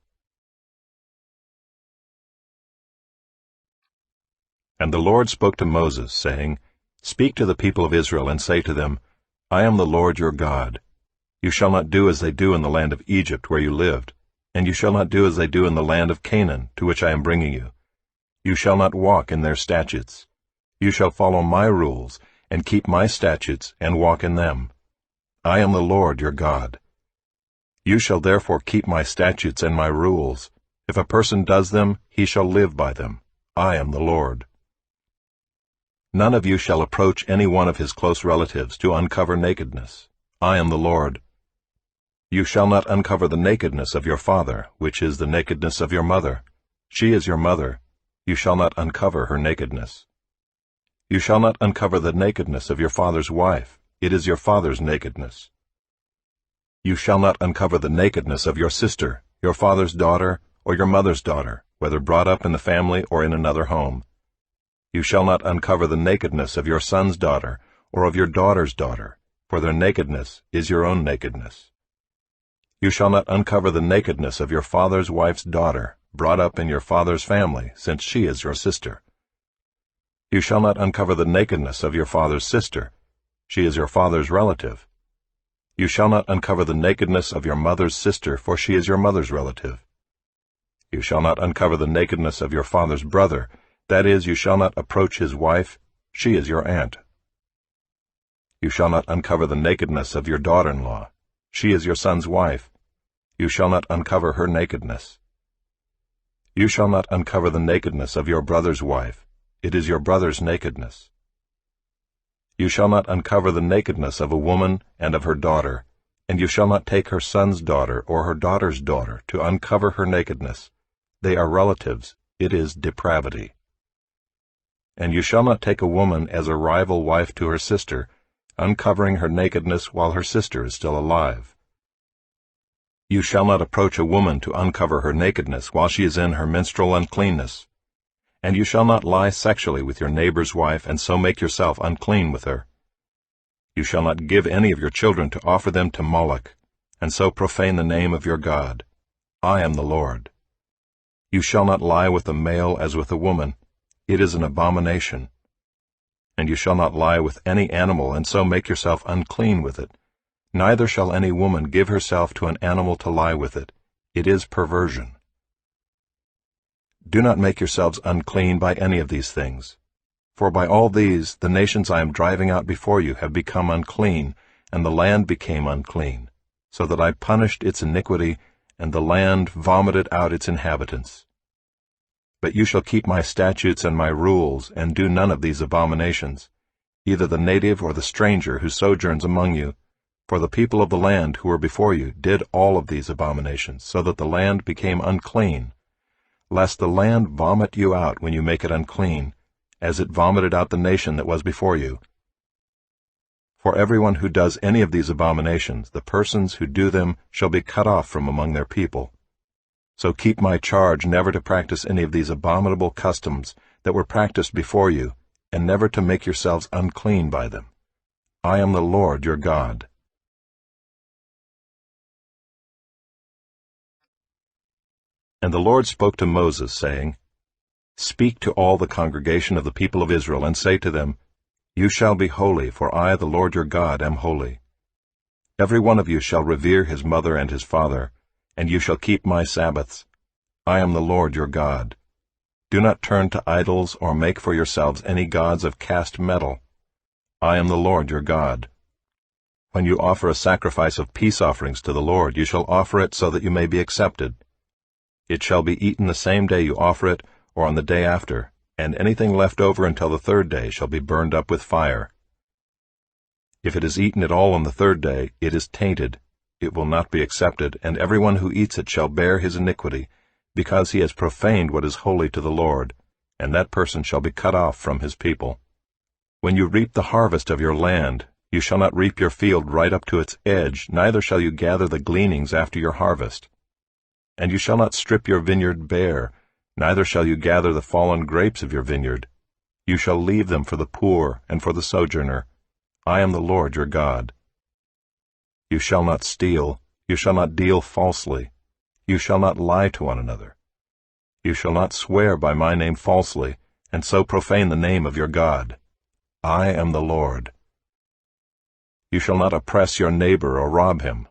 And the Lord spoke to Moses, saying, Speak to the people of Israel, and say to them, I am the Lord your God. You shall not do as they do in the land of Egypt where you lived, and you shall not do as they do in the land of Canaan, to which I am bringing you. You shall not walk in their statutes. You shall follow my rules, and keep my statutes, and walk in them. I am the Lord your God. You shall therefore keep my statutes and my rules. If a person does them, he shall live by them. I am the Lord. None of you shall approach any one of his close relatives to uncover nakedness. I am the Lord. You shall not uncover the nakedness of your father, which is the nakedness of your mother. She is your mother. You shall not uncover her nakedness. You shall not uncover the nakedness of your father's wife. It is your father's nakedness. You shall not uncover the nakedness of your sister, your father's daughter, or your mother's daughter, whether brought up in the family or in another home. You shall not uncover the nakedness of your son's daughter, or of your daughter's daughter, for their nakedness is your own nakedness. You shall not uncover the nakedness of your father's wife's daughter, brought up in your father's family, since she is your sister. You shall not uncover the nakedness of your father's sister. She is your father's relative. You shall not uncover the nakedness of your mother's sister, for she is your mother's relative. You shall not uncover the nakedness of your father's brother, that is, you shall not approach his wife, she is your aunt. You shall not uncover the nakedness of your daughter-in-law, she is your son's wife. You shall not uncover her nakedness. You shall not uncover the nakedness of your brother's wife, it is your brother's nakedness. You shall not uncover the nakedness of a woman and of her daughter, and you shall not take her son's daughter or her daughter's daughter to uncover her nakedness. They are relatives, it is depravity. And you shall not take a woman as a rival wife to her sister, uncovering her nakedness while her sister is still alive. You shall not approach a woman to uncover her nakedness while she is in her menstrual uncleanness. And you shall not lie sexually with your neighbor's wife and so make yourself unclean with her. You shall not give any of your children to offer them to Moloch, and so profane the name of your God. I am the Lord. You shall not lie with a male as with a woman. It is an abomination. And you shall not lie with any animal and so make yourself unclean with it. Neither shall any woman give herself to an animal to lie with it. It is perversion. Do not make yourselves unclean by any of these things. For by all these the nations I am driving out before you have become unclean, and the land became unclean, so that I punished its iniquity, and the land vomited out its inhabitants. But you shall keep my statutes and my rules, and do none of these abominations, either the native or the stranger who sojourns among you, for the people of the land who were before you did all of these abominations, so that the land became unclean, lest the land vomit you out when you make it unclean, as it vomited out the nation that was before you. For everyone who does any of these abominations, the persons who do them shall be cut off from among their people. So keep my charge never to practice any of these abominable customs that were practiced before you, and never to make yourselves unclean by them. I am the Lord your God. And the Lord spoke to Moses, saying, Speak to all the congregation of the people of Israel, and say to them, You shall be holy, for I, the Lord your God, am holy. Every one of you shall revere his mother and his father, and you shall keep my Sabbaths. I am the Lord your God. Do not turn to idols or make for yourselves any gods of cast metal. I am the Lord your God. When you offer a sacrifice of peace offerings to the Lord, you shall offer it so that you may be accepted. It shall be eaten the same day you offer it, or on the day after, and anything left over until the third day shall be burned up with fire. If it is eaten at all on the third day, it is tainted. It will not be accepted, and everyone who eats it shall bear his iniquity, because he has profaned what is holy to the Lord, and that person shall be cut off from his people. When you reap the harvest of your land, you shall not reap your field right up to its edge, neither shall you gather the gleanings after your harvest. And you shall not strip your vineyard bare, neither shall you gather the fallen grapes of your vineyard. You shall leave them for the poor and for the sojourner. I am the Lord your God. You shall not steal, you shall not deal falsely, you shall not lie to one another. You shall not swear by my name falsely, and so profane the name of your God. I am the Lord. You shall not oppress your neighbor or rob him.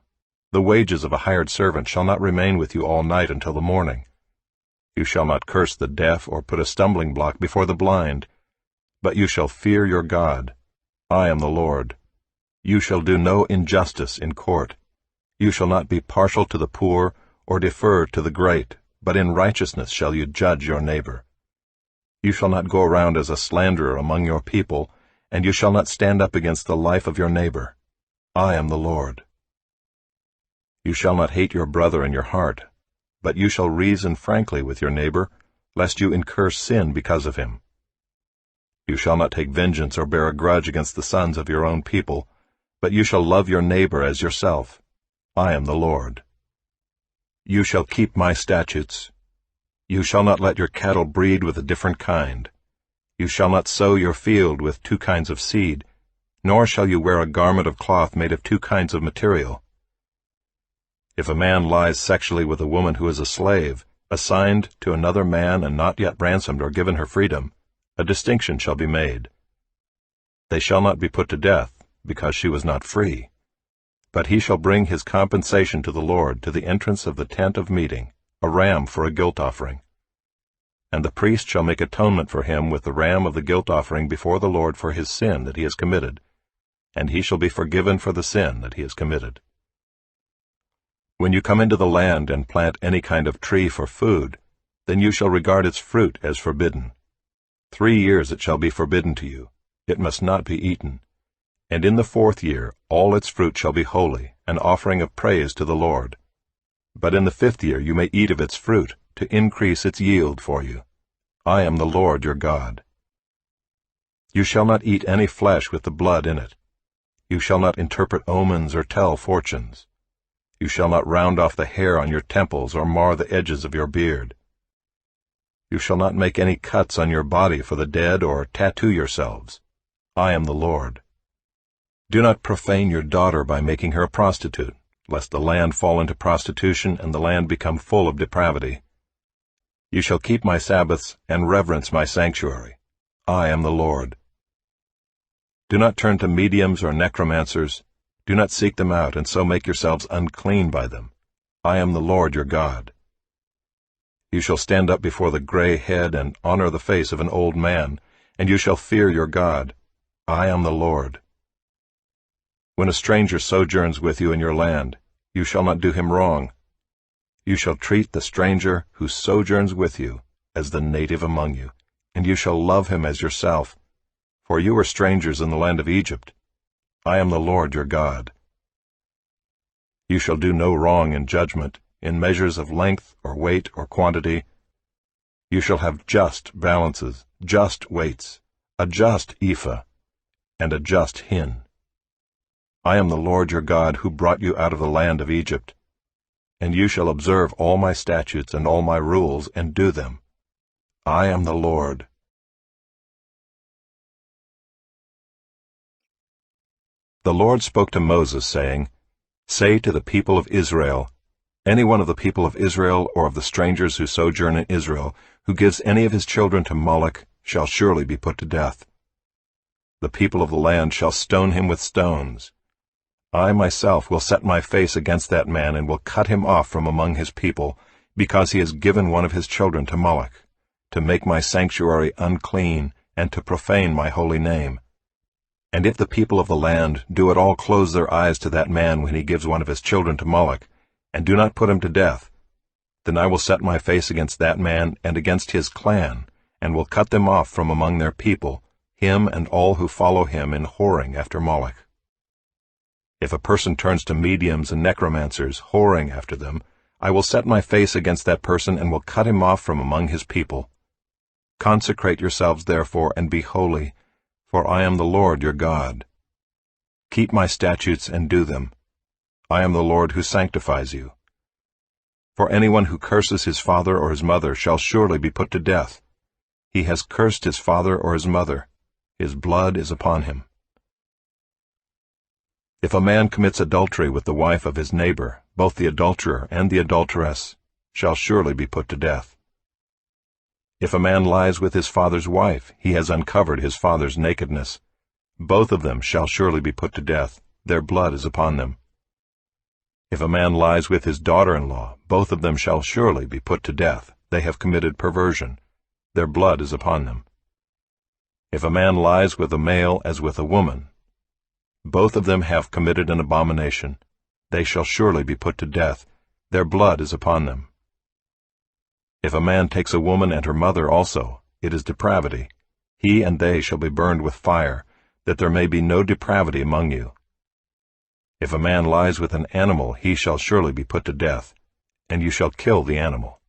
The wages of a hired servant shall not remain with you all night until the morning. You shall not curse the deaf or put a stumbling block before the blind, but you shall fear your God. I am the Lord. You shall do no injustice in court. You shall not be partial to the poor or defer to the great, but in righteousness shall you judge your neighbor. You shall not go around as a slanderer among your people, and you shall not stand up against the life of your neighbor. I am the Lord. You shall not hate your brother in your heart, but you shall reason frankly with your neighbor, lest you incur sin because of him. You shall not take vengeance or bear a grudge against the sons of your own people, but you shall love your neighbor as yourself. I am the Lord. You shall keep my statutes. You shall not let your cattle breed with a different kind. You shall not sow your field with two kinds of seed, nor shall you wear a garment of cloth made of two kinds of material. If a man lies sexually with a woman who is a slave, assigned to another man and not yet ransomed or given her freedom, a distinction shall be made. They shall not be put to death, because she was not free. But he shall bring his compensation to the Lord to the entrance of the tent of meeting, a ram for a guilt offering. And the priest shall make atonement for him with the ram of the guilt offering before the Lord for his sin that he has committed, and he shall be forgiven for the sin that he has committed. When you come into the land and plant any kind of tree for food, then you shall regard its fruit as forbidden. 3 years it shall be forbidden to you. It must not be eaten. And in the 4th year all its fruit shall be holy, an offering of praise to the Lord. But in the 5th year you may eat of its fruit, to increase its yield for you. I am the Lord your God. You shall not eat any flesh with the blood in it. You shall not interpret omens or tell fortunes. You shall not round off the hair on your temples or mar the edges of your beard. You shall not make any cuts on your body for the dead or tattoo yourselves. I am the Lord. Do not profane your daughter by making her a prostitute, lest the land fall into prostitution and the land become full of depravity. You shall keep my Sabbaths and reverence my sanctuary. I am the Lord. Do not turn to mediums or necromancers. Do not seek them out, and so make yourselves unclean by them. I am the Lord your God. You shall stand up before the gray head and honor the face of an old man, and you shall fear your God. I am the Lord. When a stranger sojourns with you in your land, you shall not do him wrong. You shall treat the stranger who sojourns with you as the native among you, and you shall love him as yourself, for you were strangers in the land of Egypt. I am the Lord your God. You shall do no wrong in judgment, in measures of length or weight or quantity. You shall have just balances, just weights, a just ephah, and a just hin. I am the Lord your God who brought you out of the land of Egypt. And you shall observe all my statutes and all my rules and do them. I am the Lord. The Lord spoke to Moses, saying, Say to the people of Israel, any one of the people of Israel or of the strangers who sojourn in Israel, who gives any of his children to Moloch, shall surely be put to death. The people of the land shall stone him with stones. I myself will set my face against that man and will cut him off from among his people, because he has given one of his children to Moloch, to make my sanctuary unclean and to profane my holy name. And if the people of the land do at all close their eyes to that man when he gives one of his children to Moloch, and do not put him to death, then I will set my face against that man and against his clan, and will cut them off from among their people, him and all who follow him in whoring after Moloch. If a person turns to mediums and necromancers, whoring after them, I will set my face against that person and will cut him off from among his people. Consecrate yourselves therefore and be holy, for I am the Lord your God. Keep my statutes and do them. I am the Lord who sanctifies you. For anyone who curses his father or his mother shall surely be put to death. He has cursed his father or his mother. His blood is upon him. If a man commits adultery with the wife of his neighbor, both the adulterer and the adulteress shall surely be put to death. If a man lies with his father's wife, he has uncovered his father's nakedness. Both of them shall surely be put to death. Their blood is upon them. If a man lies with his daughter-in-law, both of them shall surely be put to death. They have committed perversion. Their blood is upon them. If a man lies with a male as with a woman, both of them have committed an abomination. They shall surely be put to death. Their blood is upon them. If a man takes a woman and her mother also, it is depravity. He and they shall be burned with fire, that there may be no depravity among you. If a man lies with an animal, he shall surely be put to death, and you shall kill the animal.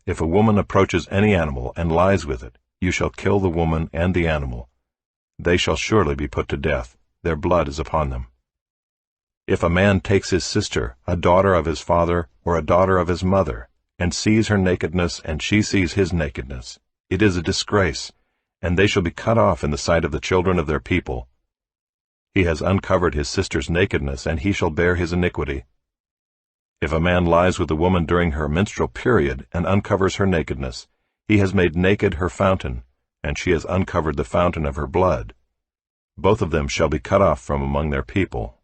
If a woman approaches any animal and lies with it, you shall kill the woman and the animal. They shall surely be put to death. Their blood is upon them. If a man takes his sister, a daughter of his father, or a daughter of his mother, and sees her nakedness, and she sees his nakedness, it is a disgrace, and they shall be cut off in the sight of the children of their people. He has uncovered his sister's nakedness, and he shall bear his iniquity. If a man lies with a woman during her menstrual period, and uncovers her nakedness, he has made naked her fountain, and she has uncovered the fountain of her blood. Both of them shall be cut off from among their people.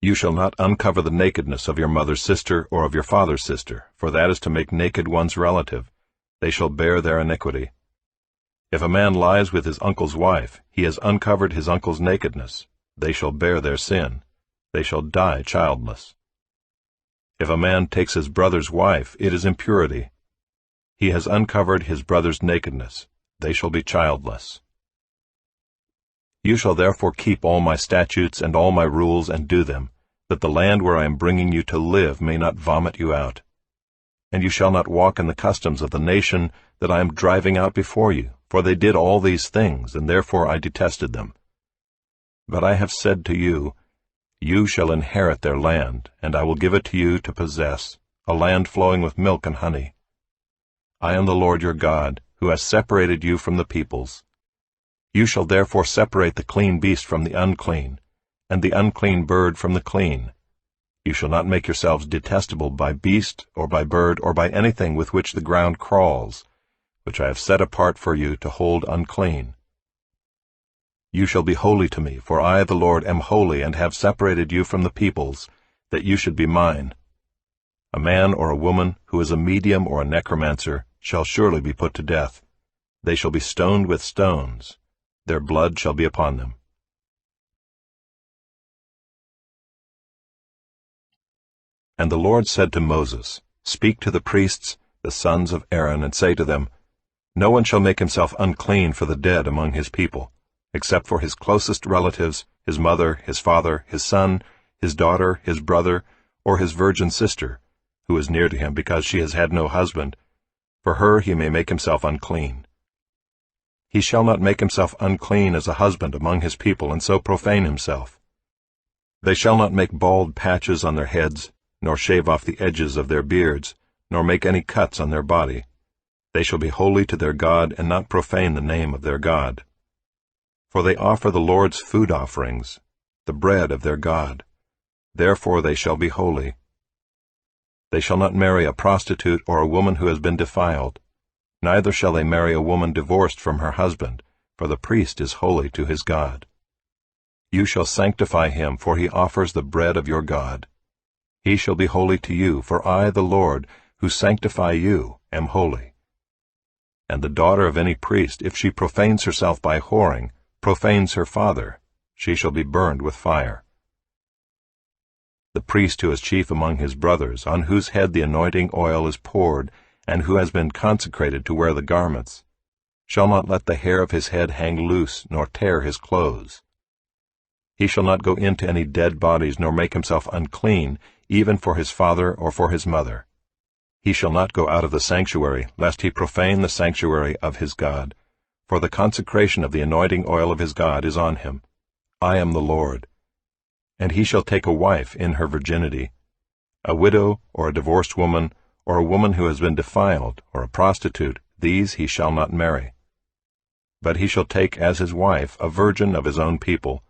You shall not uncover the nakedness of your mother's sister or of your father's sister, for that is to make naked one's relative. They shall bear their iniquity. If a man lies with his uncle's wife, he has uncovered his uncle's nakedness. They shall bear their sin. They shall die childless. If a man takes his brother's wife, it is impurity. He has uncovered his brother's nakedness. They shall be childless. You shall therefore keep all my statutes and all my rules and do them, that the land where I am bringing you to live may not vomit you out. And you shall not walk in the customs of the nation that I am driving out before you, for they did all these things, and therefore I detested them. But I have said to you, you shall inherit their land, and I will give it to you to possess, a land flowing with milk and honey. I am the Lord your God, who has separated you from the peoples. You shall therefore separate the clean beast from the unclean, and the unclean bird from the clean. You shall not make yourselves detestable by beast, or by bird, or by anything with which the ground crawls, which I have set apart for you to hold unclean. You shall be holy to me, for I, the Lord, am holy, and have separated you from the peoples, that you should be mine. A man or a woman who is a medium or a necromancer shall surely be put to death. They shall be stoned with stones. Their blood shall be upon them. And the Lord said to Moses, Speak to the priests, the sons of Aaron, and say to them, No one shall make himself unclean for the dead among his people, except for his closest relatives, his mother, his father, his son, his daughter, his brother, or his virgin sister, who is near to him because she has had no husband. For her he may make himself unclean. He shall not make himself unclean as a husband among his people, and so profane himself. They shall not make bald patches on their heads, nor shave off the edges of their beards, nor make any cuts on their body. They shall be holy to their God, and not profane the name of their God. For they offer the Lord's food offerings, the bread of their God. Therefore they shall be holy. They shall not marry a prostitute or a woman who has been defiled. Neither shall they marry a woman divorced from her husband, for the priest is holy to his God. You shall sanctify him, for he offers the bread of your God. He shall be holy to you, for I, the Lord, who sanctify you, am holy. And the daughter of any priest, if she profanes herself by whoring, profanes her father, she shall be burned with fire. The priest who is chief among his brothers, on whose head the anointing oil is poured, and who has been consecrated to wear the garments, shall not let the hair of his head hang loose, nor tear his clothes. He shall not go into any dead bodies, nor make himself unclean, even for his father or for his mother. He shall not go out of the sanctuary, lest he profane the sanctuary of his God, for the consecration of the anointing oil of his God is on him. I am the Lord. And he shall take a wife in her virginity, a widow, or a divorced woman, or a woman who has been defiled, or a prostitute, these he shall not marry. But he shall take as his wife a virgin of his own people,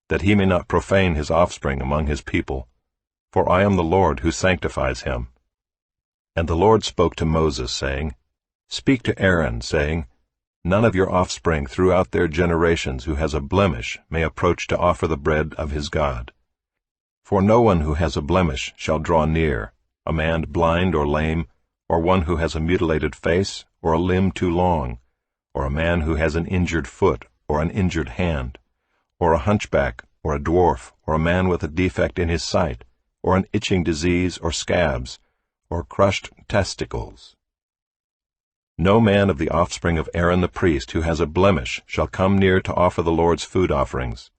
that he may not profane his offspring among his people. For I am the Lord who sanctifies him. And the Lord spoke to Moses, saying, Speak to Aaron, saying, None of your offspring throughout their generations who has a blemish may approach to offer the bread of his God. For no one who has a blemish shall draw near, a man blind or lame, or one who has a mutilated face, or a limb too long, or a man who has an injured foot, or an injured hand, or a hunchback, or a dwarf, or a man with a defect in his sight, or an itching disease, or scabs, or crushed testicles. No man of the offspring of Aaron the priest who has a blemish shall come near to offer the Lord's food offerings.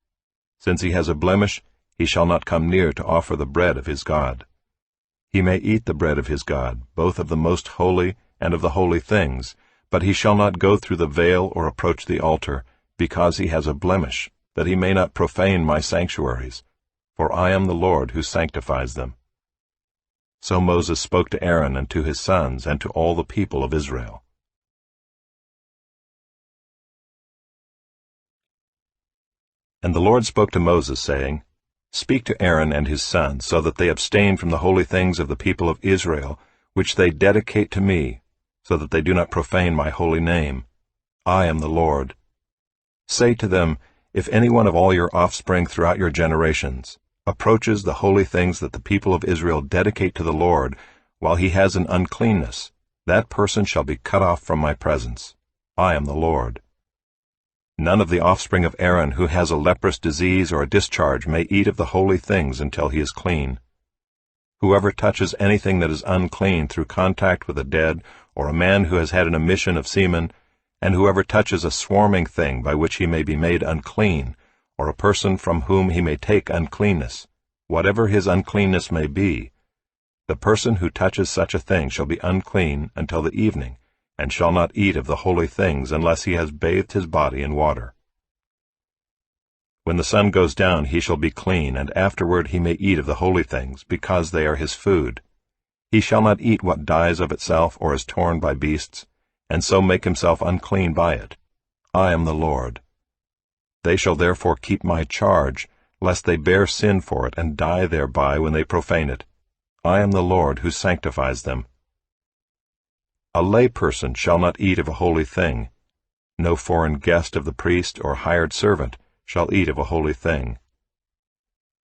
Since he has a blemish, he shall not come near to offer the bread of his God. He may eat the bread of his God, both of the most holy and of the holy things, but he shall not go through the veil or approach the altar, because he has a blemish, that he may not profane my sanctuaries. for I am the Lord who sanctifies them." So Moses spoke to Aaron and to his sons and to all the people of Israel. And the Lord spoke to Moses, saying, "Speak to Aaron and his sons, so that they abstain from the holy things of the people of Israel, which they dedicate to me, so that they do not profane my holy name. I am the Lord. Say to them, if any one of all your offspring throughout your generations approaches the holy things that the people of Israel dedicate to the Lord, while he has an uncleanness, that person shall be cut off from my presence. I am the Lord. None of the offspring of Aaron who has a leprous disease or a discharge may eat of the holy things until he is clean. Whoever touches anything that is unclean through contact with a dead or a man who has had an emission of semen, and whoever touches a swarming thing by which he may be made unclean, or a person from whom he may take uncleanness, whatever his uncleanness may be, the person who touches such a thing shall be unclean until the evening, and shall not eat of the holy things unless he has bathed his body in water. When the sun goes down he shall be clean, and afterward he may eat of the holy things, because they are his food. He shall not eat what dies of itself or is torn by beasts, and so make himself unclean by it. I am the Lord. They shall therefore keep my charge, lest they bear sin for it and die thereby when they profane it. I am the Lord who sanctifies them. A lay person shall not eat of a holy thing. No foreign guest of the priest or hired servant shall eat of a holy thing.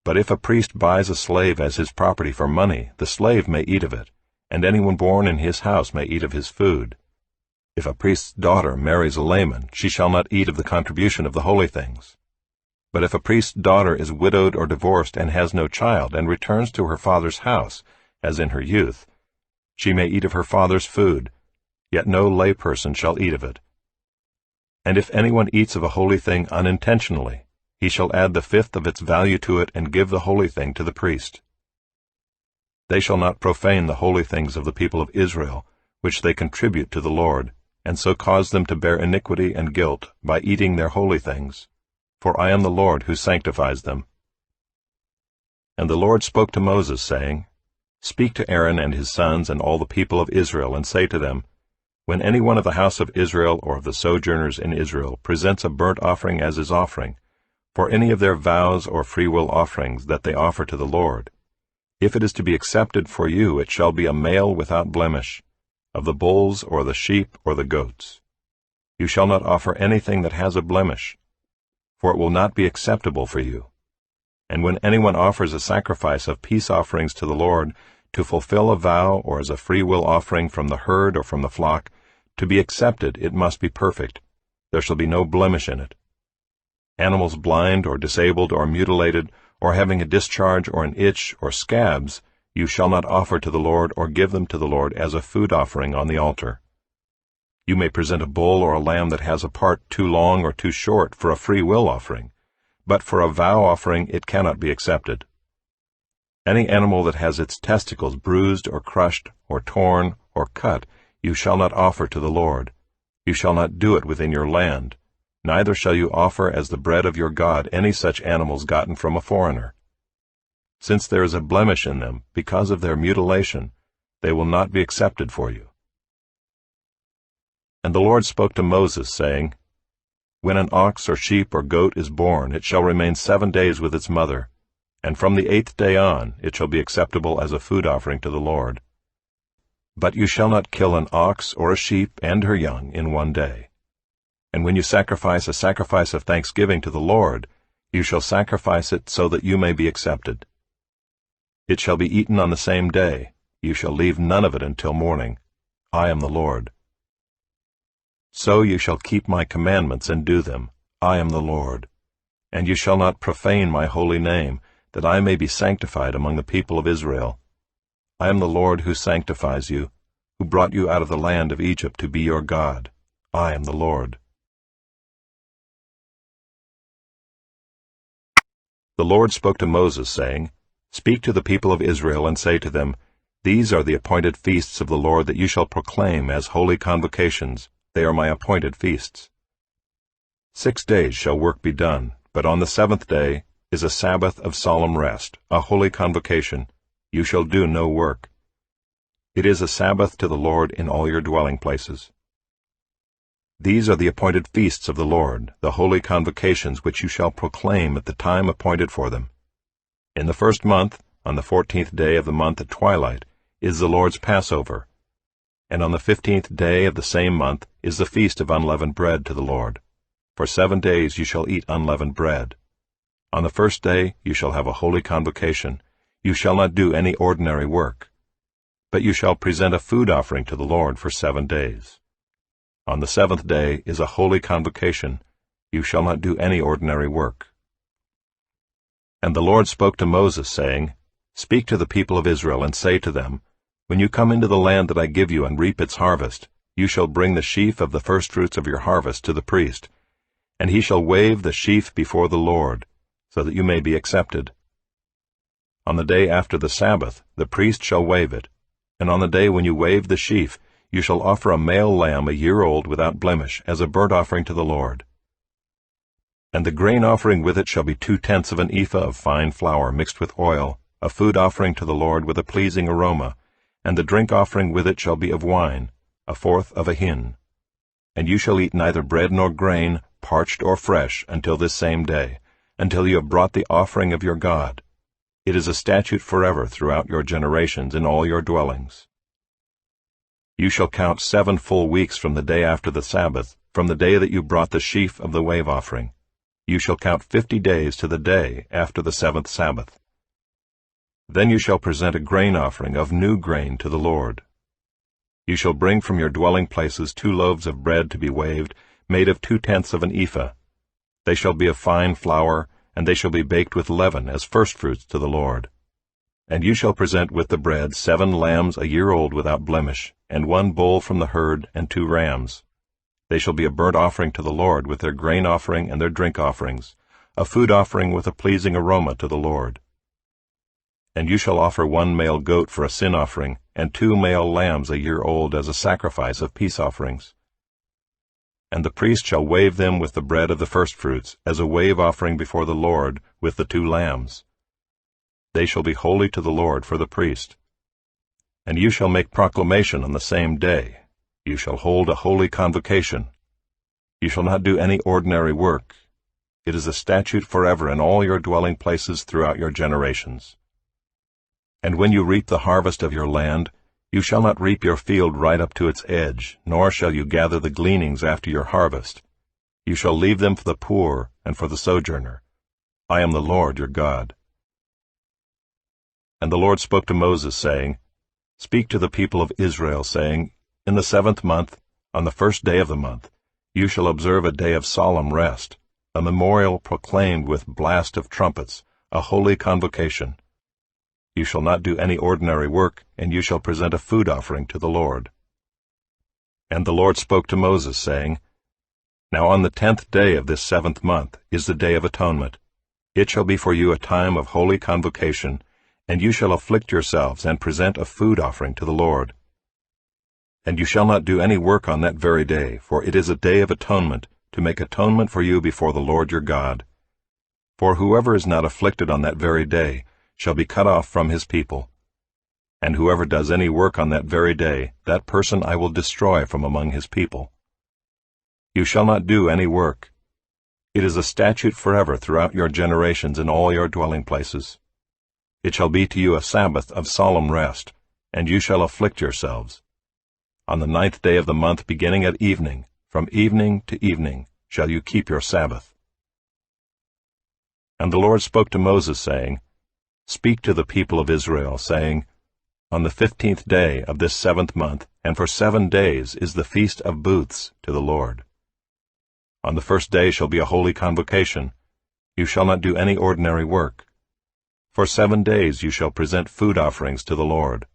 But if a priest buys a slave as his property for money, the slave may eat of it, and anyone born in his house may eat of his food. If a priest's daughter marries a layman, she shall not eat of the contribution of the holy things. But if a priest's daughter is widowed or divorced and has no child, and returns to her father's house, as in her youth, she may eat of her father's food, yet no lay person shall eat of it. And if anyone eats of a holy thing unintentionally, he shall add the fifth of its value to it and give the holy thing to the priest. They shall not profane the holy things of the people of Israel, which they contribute to the Lord, and so cause them to bear iniquity and guilt by eating their holy things. For I am the Lord who sanctifies them. And the Lord spoke to Moses, saying, Speak to Aaron and his sons and all the people of Israel, and say to them, When any one of the house of Israel or of the sojourners in Israel presents a burnt offering as his offering, for any of their vows or freewill offerings that they offer to the Lord, if it is to be accepted for you, it shall be a male without blemish, of the bulls or the sheep or the goats. You shall not offer anything that has a blemish, for it will not be acceptable for you. And when anyone offers a sacrifice of peace offerings to the Lord, to fulfill a vow or as a freewill offering from the herd or from the flock, to be accepted it must be perfect. There shall be no blemish in it. Animals blind or disabled or mutilated, or having a discharge or an itch or scabs, you shall not offer to the Lord or give them to the Lord as a food offering on the altar. You may present a bull or a lamb that has a part too long or too short for a free will offering, but for a vow offering it cannot be accepted. Any animal that has its testicles bruised or crushed or torn or cut you shall not offer to the Lord. You shall not do it within your land, neither shall you offer as the bread of your God any such animals gotten from a foreigner. Since there is a blemish in them because of their mutilation, they will not be accepted for you. And the Lord spoke to Moses, saying, When an ox or sheep or goat is born, it shall remain 7 days with its mother, and from the 8th day on it shall be acceptable as a food offering to the Lord. But you shall not kill an ox or a sheep and her young in 1 day. And when you sacrifice a sacrifice of thanksgiving to the Lord, you shall sacrifice it so that you may be accepted. It shall be eaten on the same day. You shall leave none of it until morning. I am the Lord. So you shall keep my commandments and do them. I am the Lord. And you shall not profane my holy name, that I may be sanctified among the people of Israel. I am the Lord who sanctifies you, who brought you out of the land of Egypt to be your God. I am the Lord. The Lord spoke to Moses, saying, Speak to the people of Israel and say to them, These are the appointed feasts of the Lord that you shall proclaim as holy convocations. They are my appointed feasts. 6 days shall work be done, but on the 7th day is a Sabbath of solemn rest, a holy convocation. You shall do no work. It is a Sabbath to the Lord in all your dwelling places. These are the appointed feasts of the Lord, the holy convocations which you shall proclaim at the time appointed for them. In the 1st month, on the 14th day of the month at twilight, is the Lord's Passover, and on the 15th day of the same month is the feast of unleavened bread to the Lord. For 7 days you shall eat unleavened bread. On the 1st day you shall have a holy convocation. You shall not do any ordinary work, but you shall present a food offering to the Lord for 7 days. On the 7th day is a holy convocation. You shall not do any ordinary work. And the Lord spoke to Moses, saying, Speak to the people of Israel, and say to them, When you come into the land that I give you and reap its harvest, you shall bring the sheaf of the firstfruits of your harvest to the priest, and he shall wave the sheaf before the Lord, so that you may be accepted. On the day after the Sabbath the priest shall wave it, and on the day when you wave the sheaf you shall offer a male lamb a year old without blemish as a burnt offering to the Lord. And the grain offering with it shall be 2/10 of an ephah of fine flour mixed with oil, a food offering to the Lord with a pleasing aroma, and the drink offering with it shall be of wine, 1/4 of a hin. And you shall eat neither bread nor grain, parched or fresh, until this same day, until you have brought the offering of your God. It is a statute forever throughout your generations in all your dwellings. You shall count 7 full weeks from the day after the Sabbath, from the day that you brought the sheaf of the wave offering. You shall count 50 days to the day after the 7th Sabbath. Then you shall present a grain offering of new grain to the Lord. You shall bring from your dwelling places 2 loaves of bread to be waved, made of 2/10 of an ephah. They shall be of fine flour, and they shall be baked with leaven as firstfruits to the Lord. And you shall present with the bread 7 lambs a year old without blemish, and 1 bull from the herd, and 2 rams. They shall be a burnt offering to the Lord with their grain offering and their drink offerings, a food offering with a pleasing aroma to the Lord. And you shall offer 1 male goat for a sin offering, and 2 male lambs a year old as a sacrifice of peace offerings. And the priest shall wave them with the bread of the firstfruits, as a wave offering before the Lord with the 2 lambs. They shall be holy to the Lord for the priest. And you shall make proclamation on the same day. You shall hold a holy convocation. You shall not do any ordinary work. It is a statute forever in all your dwelling places throughout your generations. And when you reap the harvest of your land, you shall not reap your field right up to its edge, nor shall you gather the gleanings after your harvest. You shall leave them for the poor and for the sojourner. I am the Lord your God. And the Lord spoke to Moses, saying, Speak to the people of Israel, saying, In the 7th month, on the 1st day of the month, you shall observe a day of solemn rest, a memorial proclaimed with blast of trumpets, a holy convocation. You shall not do any ordinary work, and you shall present a food offering to the Lord. And the Lord spoke to Moses, saying, Now on the 10th day of this 7th month is the Day of Atonement. It shall be for you a time of holy convocation, and you shall afflict yourselves and present a food offering to the Lord. And you shall not do any work on that very day, for it is a day of atonement, to make atonement for you before the Lord your God. For whoever is not afflicted on that very day shall be cut off from his people. And whoever does any work on that very day, that person I will destroy from among his people. You shall not do any work. It is a statute forever throughout your generations in all your dwelling places. It shall be to you a Sabbath of solemn rest, and you shall afflict yourselves. On the 9th day of the month, beginning at evening, from evening to evening, shall you keep your Sabbath. And the Lord spoke to Moses, saying, Speak to the people of Israel, saying, On the 15th day of this 7th month, and for 7 days, is the Feast of Booths to the Lord. On the 1st day shall be a holy convocation. You shall not do any ordinary work. For 7 days you shall present food offerings to the Lord.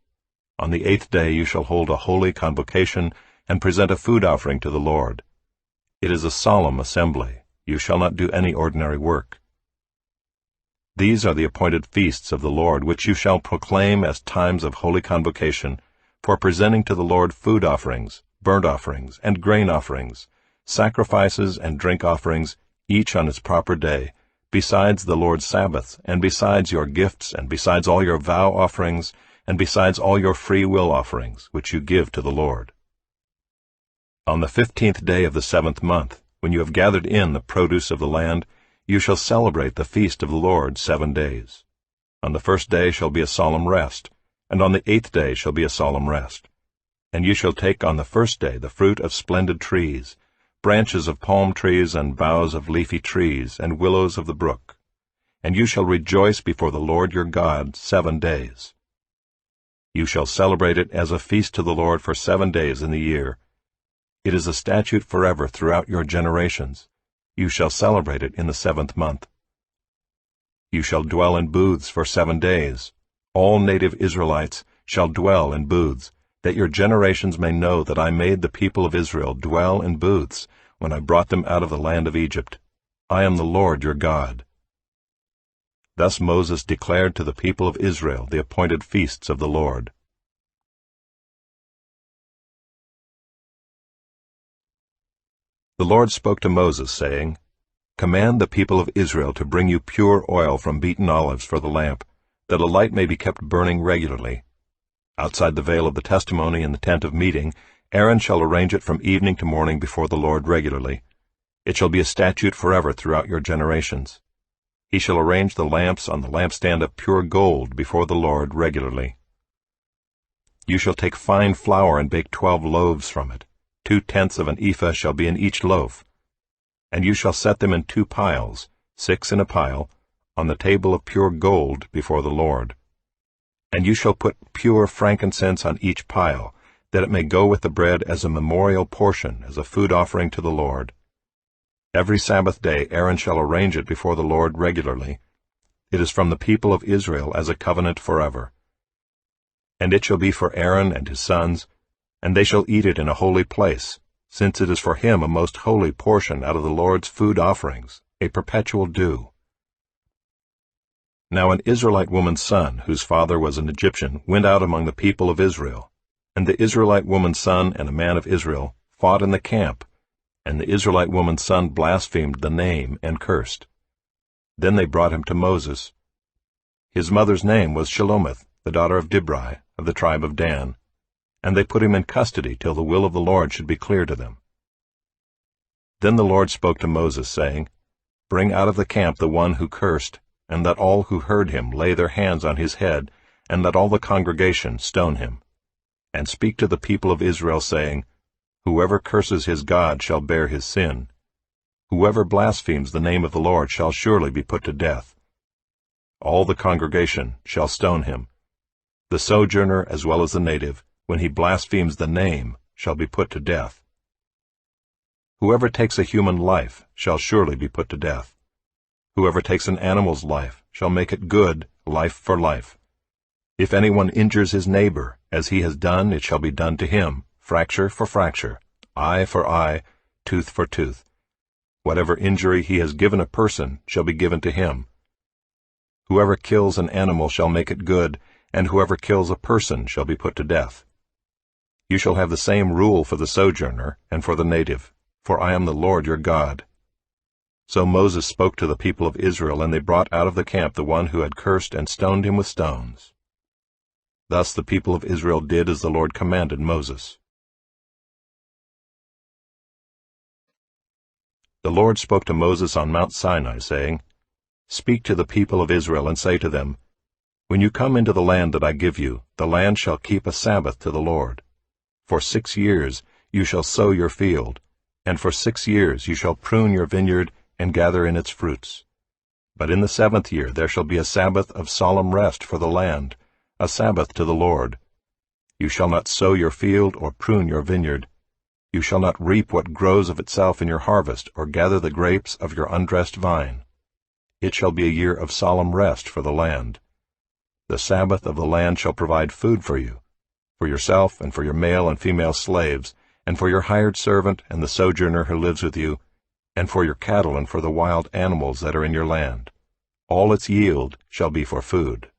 On the 8th day you shall hold a holy convocation, and present a food offering to the Lord. It is a solemn assembly. You shall not do any ordinary work. These are the appointed feasts of the Lord, which you shall proclaim as times of holy convocation, for presenting to the Lord food offerings, burnt offerings, and grain offerings, sacrifices and drink offerings, each on its proper day, besides the Lord's Sabbaths, and besides your gifts, and besides all your vow offerings, and besides all your free will offerings, which you give to the Lord. On the 15th day of the 7th month, when you have gathered in the produce of the land, you shall celebrate the feast of the Lord 7 days. On the 1st day shall be a solemn rest, and on the 8th day shall be a solemn rest. And you shall take on the 1st day the fruit of splendid trees, branches of palm trees and boughs of leafy trees and willows of the brook. And you shall rejoice before the Lord your God 7 days. You shall celebrate it as a feast to the Lord for 7 days in the year. It is a statute forever throughout your generations. You shall celebrate it in the 7th month. You shall dwell in booths for 7 days. All native Israelites shall dwell in booths, that your generations may know that I made the people of Israel dwell in booths when I brought them out of the land of Egypt. I am the Lord your God. Thus Moses declared to the people of Israel the appointed feasts of the Lord. The Lord spoke to Moses, saying, Command the people of Israel to bring you pure oil from beaten olives for the lamp, that a light may be kept burning regularly. Outside the veil of the testimony in the tent of meeting, Aaron shall arrange it from evening to morning before the Lord regularly. It shall be a statute forever throughout your generations. He shall arrange the lamps on the lampstand of pure gold before the Lord regularly. You shall take fine flour and bake 12 loaves from it. 2/10 of an ephah shall be in each loaf. And you shall set them in 2 piles, 6 in a pile, on the table of pure gold before the Lord. And you shall put pure frankincense on each pile, that it may go with the bread as a memorial portion, as a food offering to the Lord. Every Sabbath day Aaron shall arrange it before the Lord regularly. It is from the people of Israel as a covenant forever. And it shall be for Aaron and his sons, and they shall eat it in a holy place, since it is for him a most holy portion out of the Lord's food offerings, a perpetual due. Now an Israelite woman's son, whose father was an Egyptian, went out among the people of Israel. And the Israelite woman's son and a man of Israel fought in the camp, and the Israelite woman's son blasphemed the name and cursed. Then they brought him to Moses. His mother's name was Shelomith, the daughter of Dibri, of the tribe of Dan. And they put him in custody till the will of the Lord should be clear to them. Then the Lord spoke to Moses, saying, Bring out of the camp the one who cursed, and let all who heard him lay their hands on his head, and let all the congregation stone him. And speak to the people of Israel, saying, Whoever curses his God shall bear his sin. Whoever blasphemes the name of the Lord shall surely be put to death. All the congregation shall stone him. The sojourner as well as the native, when he blasphemes the name, shall be put to death. Whoever takes a human life shall surely be put to death. Whoever takes an animal's life shall make it good, life for life. If anyone injures his neighbor, as he has done, it shall be done to him, fracture for fracture, eye for eye, tooth for tooth. Whatever injury he has given a person shall be given to him. Whoever kills an animal shall make it good, and whoever kills a person shall be put to death. You shall have the same rule for the sojourner and for the native, for I am the Lord your God. So Moses spoke to the people of Israel, and they brought out of the camp the one who had cursed and stoned him with stones. Thus the people of Israel did as the Lord commanded Moses. The Lord spoke to Moses on Mount Sinai, saying, Speak to the people of Israel, and say to them, When you come into the land that I give you, the land shall keep a Sabbath to the Lord. For 6 years you shall sow your field, and for 6 years you shall prune your vineyard and gather in its fruits. But in the 7th year there shall be a Sabbath of solemn rest for the land, a Sabbath to the Lord. You shall not sow your field or prune your vineyard. You shall not reap what grows of itself in your harvest, or gather the grapes of your undressed vine. It shall be a year of solemn rest for the land. The Sabbath of the land shall provide food for you, for yourself and for your male and female slaves, and for your hired servant and the sojourner who lives with you, and for your cattle and for the wild animals that are in your land. All its yield shall be for food.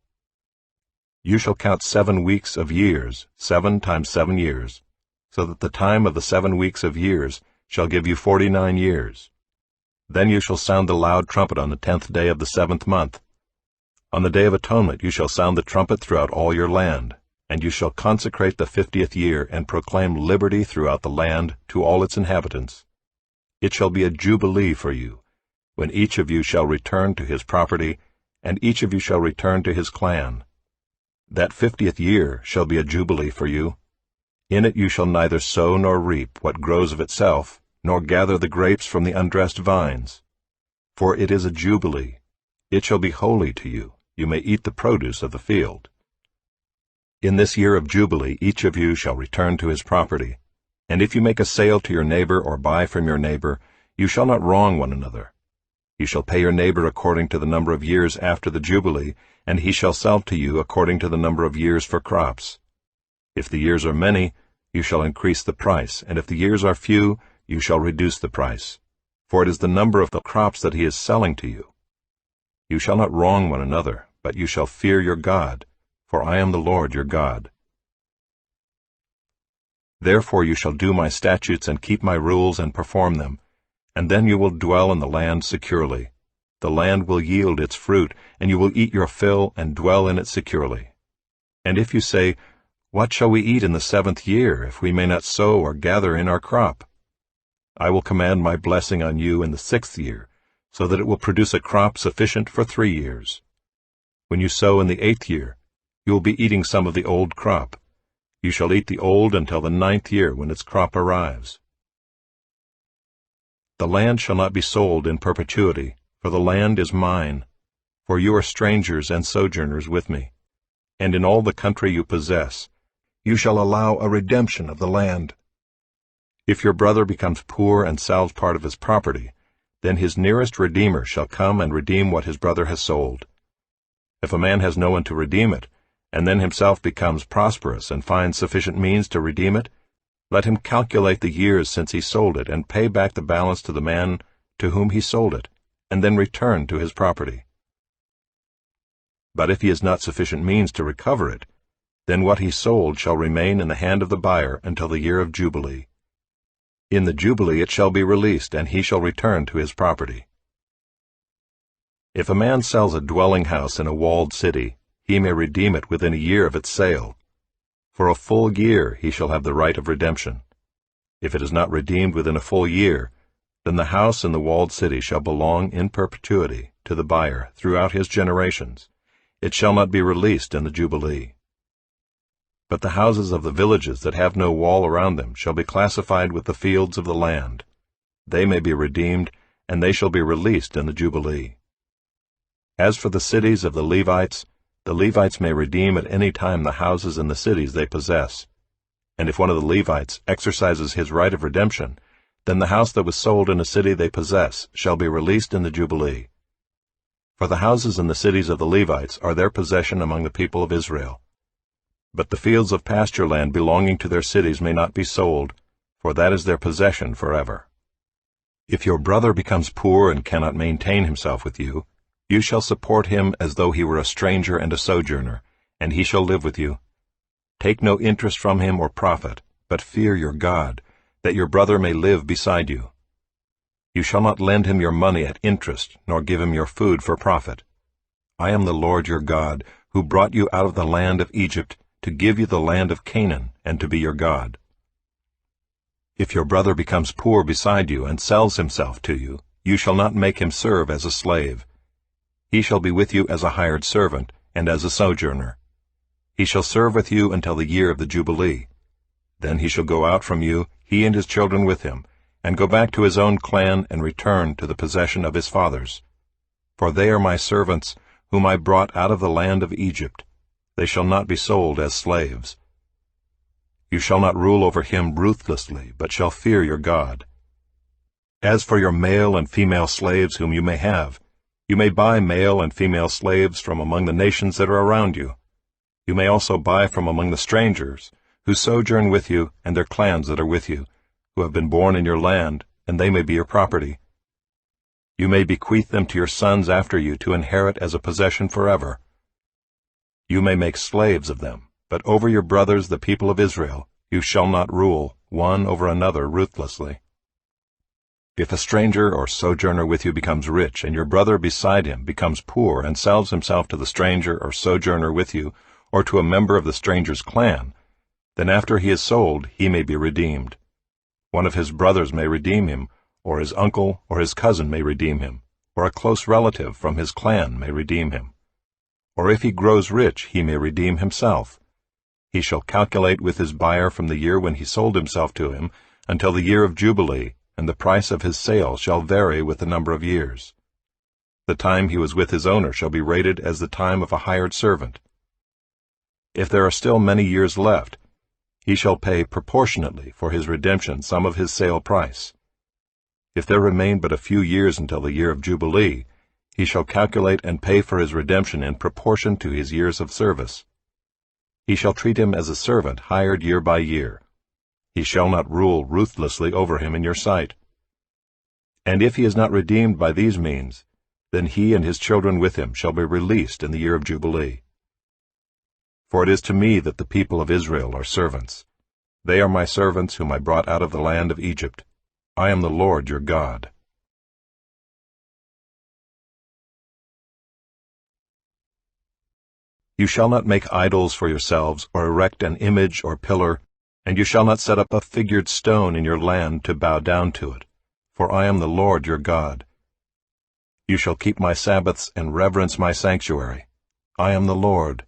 You shall count 7 weeks of years, 7 times 7 years, so that the time of the 7 weeks of years shall give you 49 years. Then you shall sound the loud trumpet on the 10th day of the 7th month. On the Day of Atonement you shall sound the trumpet throughout all your land, and you shall consecrate the 50th year, and proclaim liberty throughout the land to all its inhabitants. It shall be a jubilee for you, when each of you shall return to his property, and each of you shall return to his clan. That 50th year shall be a jubilee for you. In it you shall neither sow nor reap what grows of itself, nor gather the grapes from the undressed vines. For it is a jubilee. It shall be holy to you. You may eat the produce of the field. In this year of jubilee each of you shall return to his property. And if you make a sale to your neighbor or buy from your neighbor, you shall not wrong one another. You shall pay your neighbor according to the number of years after the jubilee, and he shall sell to you according to the number of years for crops. If the years are many, you shall increase the price, and if the years are few, you shall reduce the price. For it is the number of the crops that he is selling to you. You shall not wrong one another, but you shall fear your God, for I am the Lord your God. Therefore you shall do my statutes and keep my rules and perform them, and then you will dwell in the land securely. The land will yield its fruit, and you will eat your fill and dwell in it securely. And if you say, What shall we eat in the 7th year, if we may not sow or gather in our crop? I will command my blessing on you in the 6th year, so that it will produce a crop sufficient for 3 years. When you sow in the 8th year, you will be eating some of the old crop. You shall eat the old until the 9th year, when its crop arrives. The land shall not be sold in perpetuity, for the land is mine. For you are strangers and sojourners with me. And in all the country you possess, you shall allow a redemption of the land. If your brother becomes poor and sells part of his property, then his nearest redeemer shall come and redeem what his brother has sold. If a man has no one to redeem it, and then himself becomes prosperous and finds sufficient means to redeem it, let him calculate the years since he sold it and pay back the balance to the man to whom he sold it, and then return to his property. But if he has not sufficient means to recover it, then what he sold shall remain in the hand of the buyer until the year of Jubilee. In the Jubilee it shall be released, and he shall return to his property. If a man sells a dwelling house in a walled city, he may redeem it within a year of its sale. For a full year he shall have the right of redemption. If it is not redeemed within a full year, then the house in the walled city shall belong in perpetuity to the buyer throughout his generations. It shall not be released in the Jubilee. But the houses of the villages that have no wall around them shall be classified with the fields of the land. They may be redeemed, and they shall be released in the Jubilee. As for the cities of the Levites may redeem at any time the houses and the cities they possess. And if one of the Levites exercises his right of redemption, then the house that was sold in a city they possess shall be released in the Jubilee. For the houses and the cities of the Levites are their possession among the people of Israel. But the fields of pasture land belonging to their cities may not be sold, for that is their possession forever. If your brother becomes poor and cannot maintain himself with you, you shall support him as though he were a stranger and a sojourner, and he shall live with you. Take no interest from him or profit, but fear your God, that your brother may live beside you. You shall not lend him your money at interest, nor give him your food for profit. I am the Lord your God, who brought you out of the land of Egypt, to give you the land of Canaan, and to be your God. If your brother becomes poor beside you and sells himself to you, you shall not make him serve as a slave. He shall be with you as a hired servant, and as a sojourner. He shall serve with you until the year of the Jubilee. Then he shall go out from you, he and his children with him, and go back to his own clan and return to the possession of his fathers. For they are my servants, whom I brought out of the land of Egypt. They shall not be sold as slaves. You shall not rule over him ruthlessly, but shall fear your God. As for your male and female slaves whom you may have, you may buy male and female slaves from among the nations that are around you. You may also buy from among the strangers, who sojourn with you, and their clans that are with you, who have been born in your land, and they may be your property. You may bequeath them to your sons after you to inherit as a possession forever. You may make slaves of them, but over your brothers the people of Israel you shall not rule, one over another ruthlessly. If a stranger or sojourner with you becomes rich, and your brother beside him becomes poor and sells himself to the stranger or sojourner with you, or to a member of the stranger's clan, then after he is sold he may be redeemed. One of his brothers may redeem him, or his uncle or his cousin may redeem him, or a close relative from his clan may redeem him. Or if he grows rich, he may redeem himself. He shall calculate with his buyer from the year when he sold himself to him until the year of Jubilee, and the price of his sale shall vary with the number of years. The time he was with his owner shall be rated as the time of a hired servant. If there are still many years left, he shall pay proportionately for his redemption some of his sale price. If there remain but a few years until the year of Jubilee, he shall calculate and pay for his redemption in proportion to his years of service. He shall treat him as a servant hired year by year. He shall not rule ruthlessly over him in your sight. And if he is not redeemed by these means, then he and his children with him shall be released in the year of Jubilee. For it is to me that the people of Israel are servants. They are my servants whom I brought out of the land of Egypt. I am the Lord your God. You shall not make idols for yourselves, or erect an image or pillar, and you shall not set up a figured stone in your land to bow down to it, for I am the Lord your God. You shall keep my Sabbaths and reverence my sanctuary. I am the Lord.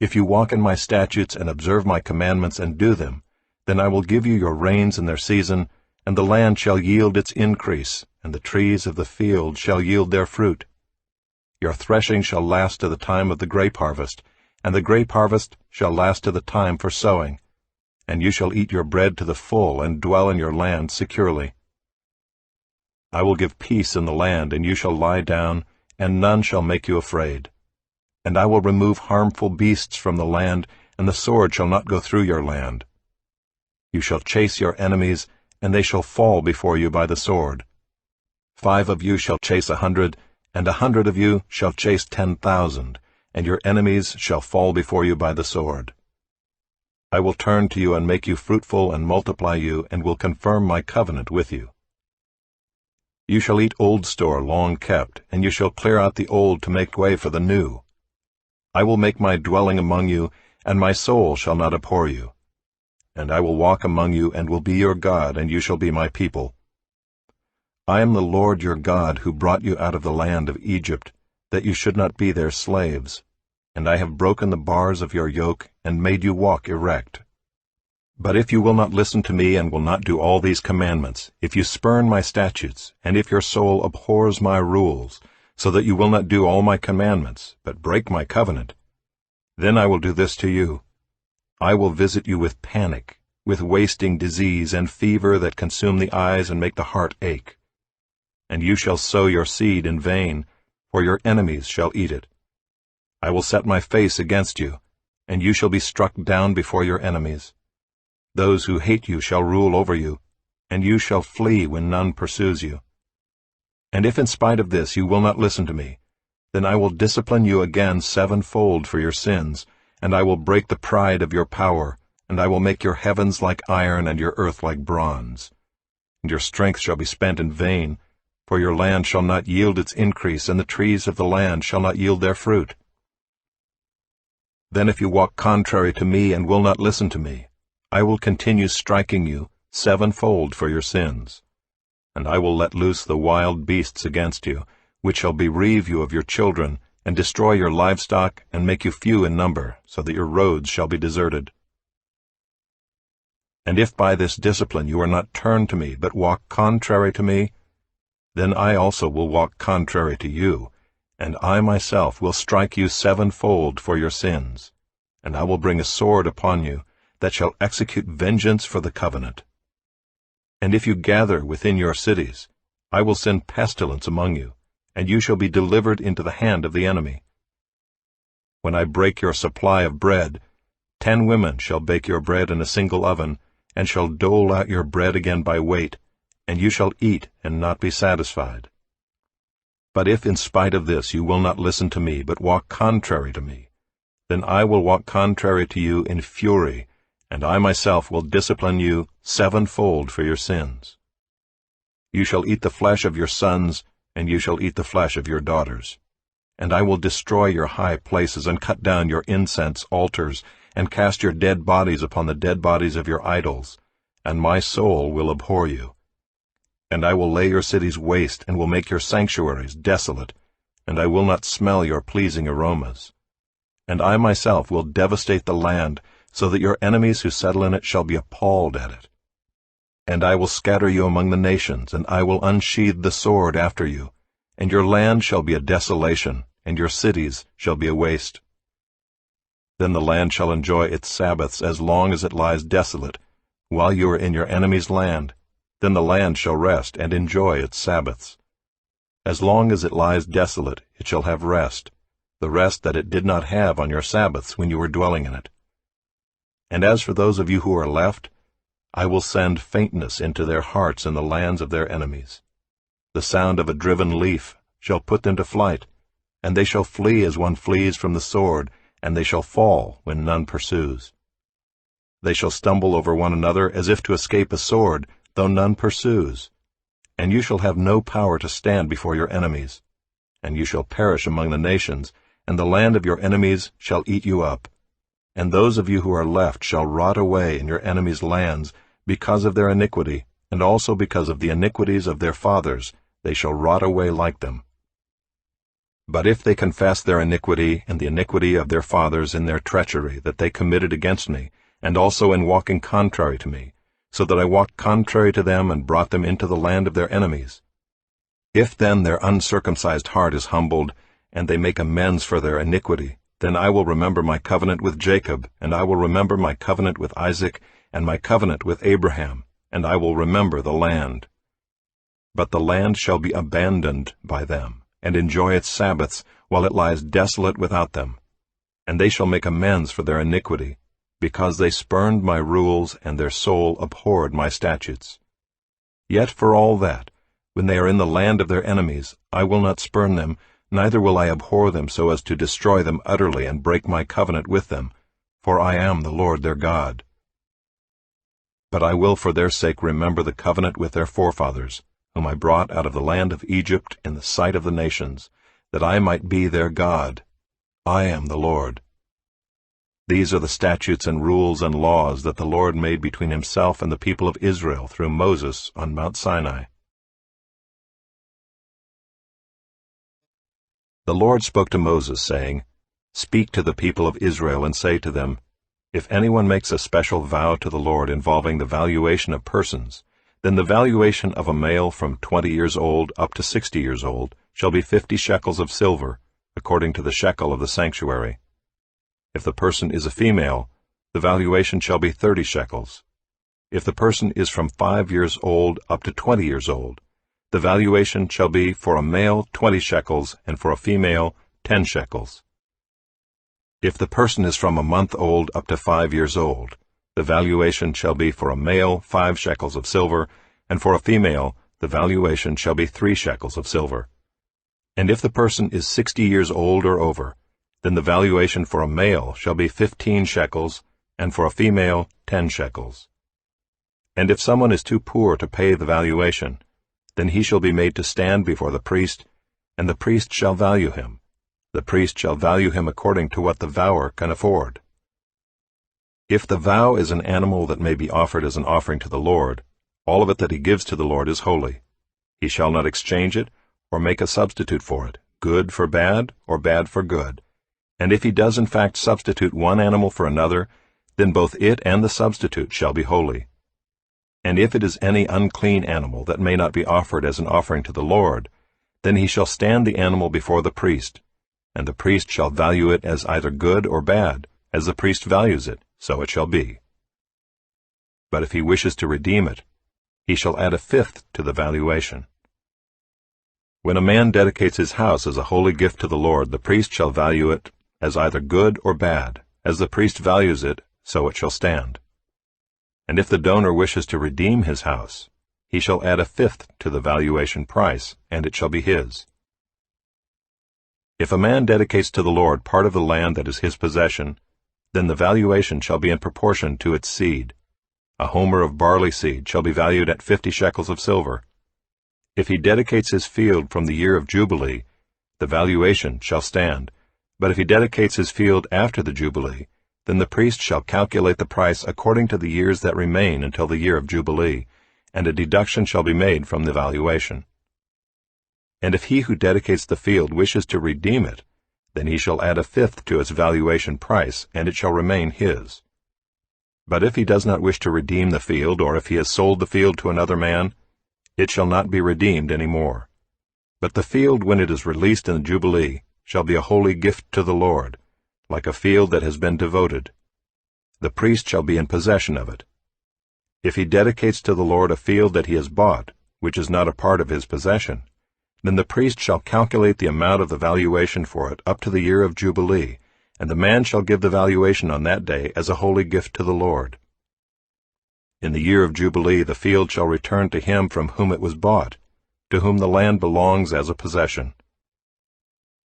If you walk in my statutes and observe my commandments and do them, then I will give you your rains in their season, and the land shall yield its increase, and the trees of the field shall yield their fruit. Your threshing shall last to the time of the grape harvest, and the grape harvest shall last to the time for sowing, and you shall eat your bread to the full and dwell in your land securely. I will give peace in the land, and you shall lie down, and none shall make you afraid. And I will remove harmful beasts from the land, and the sword shall not go through your land. You shall chase your enemies, and they shall fall before you by the sword. 5 of you shall chase 100, and 100 of you shall chase 10,000, and your enemies shall fall before you by the sword. I will turn to you and make you fruitful and multiply you, and will confirm my covenant with you. You shall eat old store long kept, and you shall clear out the old to make way for the new. I will make my dwelling among you, and my soul shall not abhor you. And I will walk among you, and will be your God, and you shall be my people. I am the Lord your God, who brought you out of the land of Egypt, that you should not be their slaves. And I have broken the bars of your yoke, and made you walk erect. But if you will not listen to me, and will not do all these commandments, if you spurn my statutes, and if your soul abhors my rules, so that you will not do all my commandments, but break my covenant, then I will do this to you. I will visit you with panic, with wasting disease and fever that consume the eyes and make the heart ache. And you shall sow your seed in vain, for your enemies shall eat it. I will set my face against you, and you shall be struck down before your enemies. Those who hate you shall rule over you, and you shall flee when none pursues you. And if in spite of this you will not listen to me, then I will discipline you again 7-fold for your sins, and I will break the pride of your power, and I will make your heavens like iron and your earth like bronze. And your strength shall be spent in vain, for your land shall not yield its increase, and the trees of the land shall not yield their fruit. Then if you walk contrary to me and will not listen to me, I will continue striking you 7-fold for your sins. And I will let loose the wild beasts against you, which shall bereave you of your children, and destroy your livestock, and make you few in number, so that your roads shall be deserted. And if by this discipline you are not turned to me, but walk contrary to me, then I also will walk contrary to you, and I myself will strike you 7-fold for your sins, and I will bring a sword upon you, that shall execute vengeance for the covenant. And if you gather within your cities, I will send pestilence among you, and you shall be delivered into the hand of the enemy. When I break your supply of bread, 10 women shall bake your bread in a single oven, and shall dole out your bread again by weight, and you shall eat and not be satisfied. But if in spite of this you will not listen to me, but walk contrary to me, then I will walk contrary to you in fury, and I myself will discipline you 7-fold for your sins. You shall eat the flesh of your sons, and you shall eat the flesh of your daughters. And I will destroy your high places, and cut down your incense altars, and cast your dead bodies upon the dead bodies of your idols, and my soul will abhor you. And I will lay your cities waste, and will make your sanctuaries desolate, and I will not smell your pleasing aromas. And I myself will devastate the land, so that your enemies who settle in it shall be appalled at it. And I will scatter you among the nations, and I will unsheathe the sword after you, and your land shall be a desolation, and your cities shall be a waste. Then the land shall enjoy its Sabbaths as long as it lies desolate, while you are in your enemy's land. Then the land shall rest and enjoy its Sabbaths. As long as it lies desolate, it shall have rest, the rest that it did not have on your Sabbaths when you were dwelling in it. And as for those of you who are left, I will send faintness into their hearts in the lands of their enemies. The sound of a driven leaf shall put them to flight, and they shall flee as one flees from the sword, and they shall fall when none pursues. They shall stumble over one another as if to escape a sword, though none pursues. And you shall have no power to stand before your enemies. And you shall perish among the nations, and the land of your enemies shall eat you up. And those of you who are left shall rot away in your enemies' lands because of their iniquity, and also because of the iniquities of their fathers, they shall rot away like them. But if they confess their iniquity and the iniquity of their fathers in their treachery that they committed against me, and also in walking contrary to me, so that I walked contrary to them and brought them into the land of their enemies, if then their uncircumcised heart is humbled, and they make amends for their iniquity, then I will remember my covenant with Jacob, and I will remember my covenant with Isaac, and my covenant with Abraham, and I will remember the land. But the land shall be abandoned by them, and enjoy its Sabbaths, while it lies desolate without them. And they shall make amends for their iniquity, because they spurned my rules, and their soul abhorred my statutes. Yet for all that, when they are in the land of their enemies, I will not spurn them, neither will I abhor them so as to destroy them utterly and break my covenant with them, for I am the Lord their God. But I will for their sake remember the covenant with their forefathers, whom I brought out of the land of Egypt in the sight of the nations, that I might be their God. I am the Lord. These are the statutes and rules and laws that the Lord made between himself and the people of Israel through Moses on Mount Sinai. The Lord spoke to Moses, saying, Speak to the people of Israel and say to them, If anyone makes a special vow to the Lord involving the valuation of persons, then the valuation of a male from 20 years old up to 60 years old shall be 50 shekels of silver, according to the shekel of the sanctuary. If the person is a female, the valuation shall be 30 shekels. If the person is from 5 years old up to 20 years old, the valuation shall be for a male 20 shekels, and for a female 10 shekels. If the person is from a month old up to 5 years old, the valuation shall be for a male 5 shekels of silver, and for a female the valuation shall be 3 shekels of silver. And if the person is 60 years old or over, then the valuation for a male shall be 15 shekels, and for a female 10 shekels. And if someone is too poor to pay the valuation, then he shall be made to stand before the priest, and the priest shall value him. The priest shall value him according to what the vower can afford. If the vow is an animal that may be offered as an offering to the Lord, all of it that he gives to the Lord is holy. He shall not exchange it, or make a substitute for it, good for bad, or bad for good. And if he does in fact substitute one animal for another, then both it and the substitute shall be holy. And if it is any unclean animal that may not be offered as an offering to the Lord, then he shall stand the animal before the priest, and the priest shall value it as either good or bad, as the priest values it, so it shall be. But if he wishes to redeem it, he shall add a fifth to the valuation. When a man dedicates his house as a holy gift to the Lord, the priest shall value it as either good or bad, as the priest values it, so it shall stand. And if the donor wishes to redeem his house, he shall add a fifth to the valuation price, and it shall be his. If a man dedicates to the Lord part of the land that is his possession, then the valuation shall be in proportion to its seed. A homer of barley seed shall be valued at 50 shekels of silver. If he dedicates his field from the year of Jubilee, the valuation shall stand. But if he dedicates his field after the Jubilee, then the priest shall calculate the price according to the years that remain until the year of Jubilee, and a deduction shall be made from the valuation. And if he who dedicates the field wishes to redeem it, then he shall add a fifth to its valuation price, and it shall remain his. But if he does not wish to redeem the field, or if he has sold the field to another man, it shall not be redeemed any more. But the field, when it is released in the Jubilee, shall be a holy gift to the Lord, like a field that has been devoted. The priest shall be in possession of it. If he dedicates to the Lord a field that he has bought, which is not a part of his possession, then the priest shall calculate the amount of the valuation for it up to the year of Jubilee, and the man shall give the valuation on that day as a holy gift to the Lord. In the year of Jubilee the field shall return to him from whom it was bought, to whom the land belongs as a possession.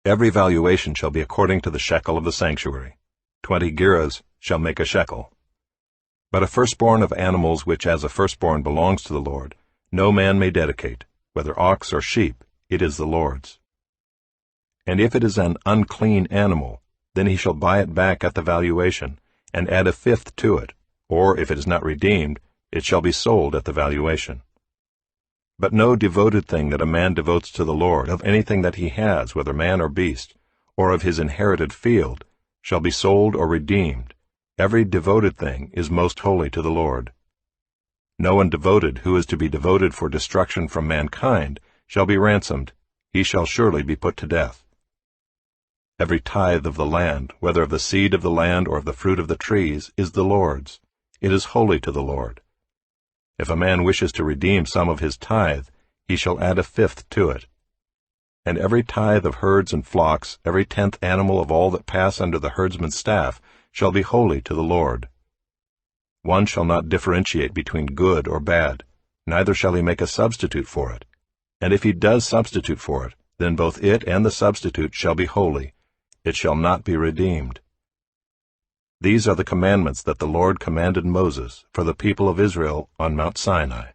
Every valuation shall be according to the shekel of the sanctuary. 20 gerahs shall make a shekel. But a firstborn of animals which as a firstborn belongs to the Lord, no man may dedicate, whether ox or sheep, it is the Lord's. And if it is an unclean animal, then he shall buy it back at the valuation, and add a fifth to it, or if it is not redeemed, it shall be sold at the valuation. But no devoted thing that a man devotes to the Lord, of anything that he has, whether man or beast, or of his inherited field, shall be sold or redeemed. Every devoted thing is most holy to the Lord. No one devoted who is to be devoted for destruction from mankind shall be ransomed, he shall surely be put to death. Every tithe of the land, whether of the seed of the land or of the fruit of the trees, is the Lord's. It is holy to the Lord. If a man wishes to redeem some of his tithe, he shall add a fifth to it. And every tithe of herds and flocks, every 10th animal of all that pass under the herdsman's staff, shall be holy to the Lord. One shall not differentiate between good or bad, neither shall he make a substitute for it. And if he does substitute for it, then both it and the substitute shall be holy. It shall not be redeemed. These are the commandments that the Lord commanded Moses for the people of Israel on Mount Sinai.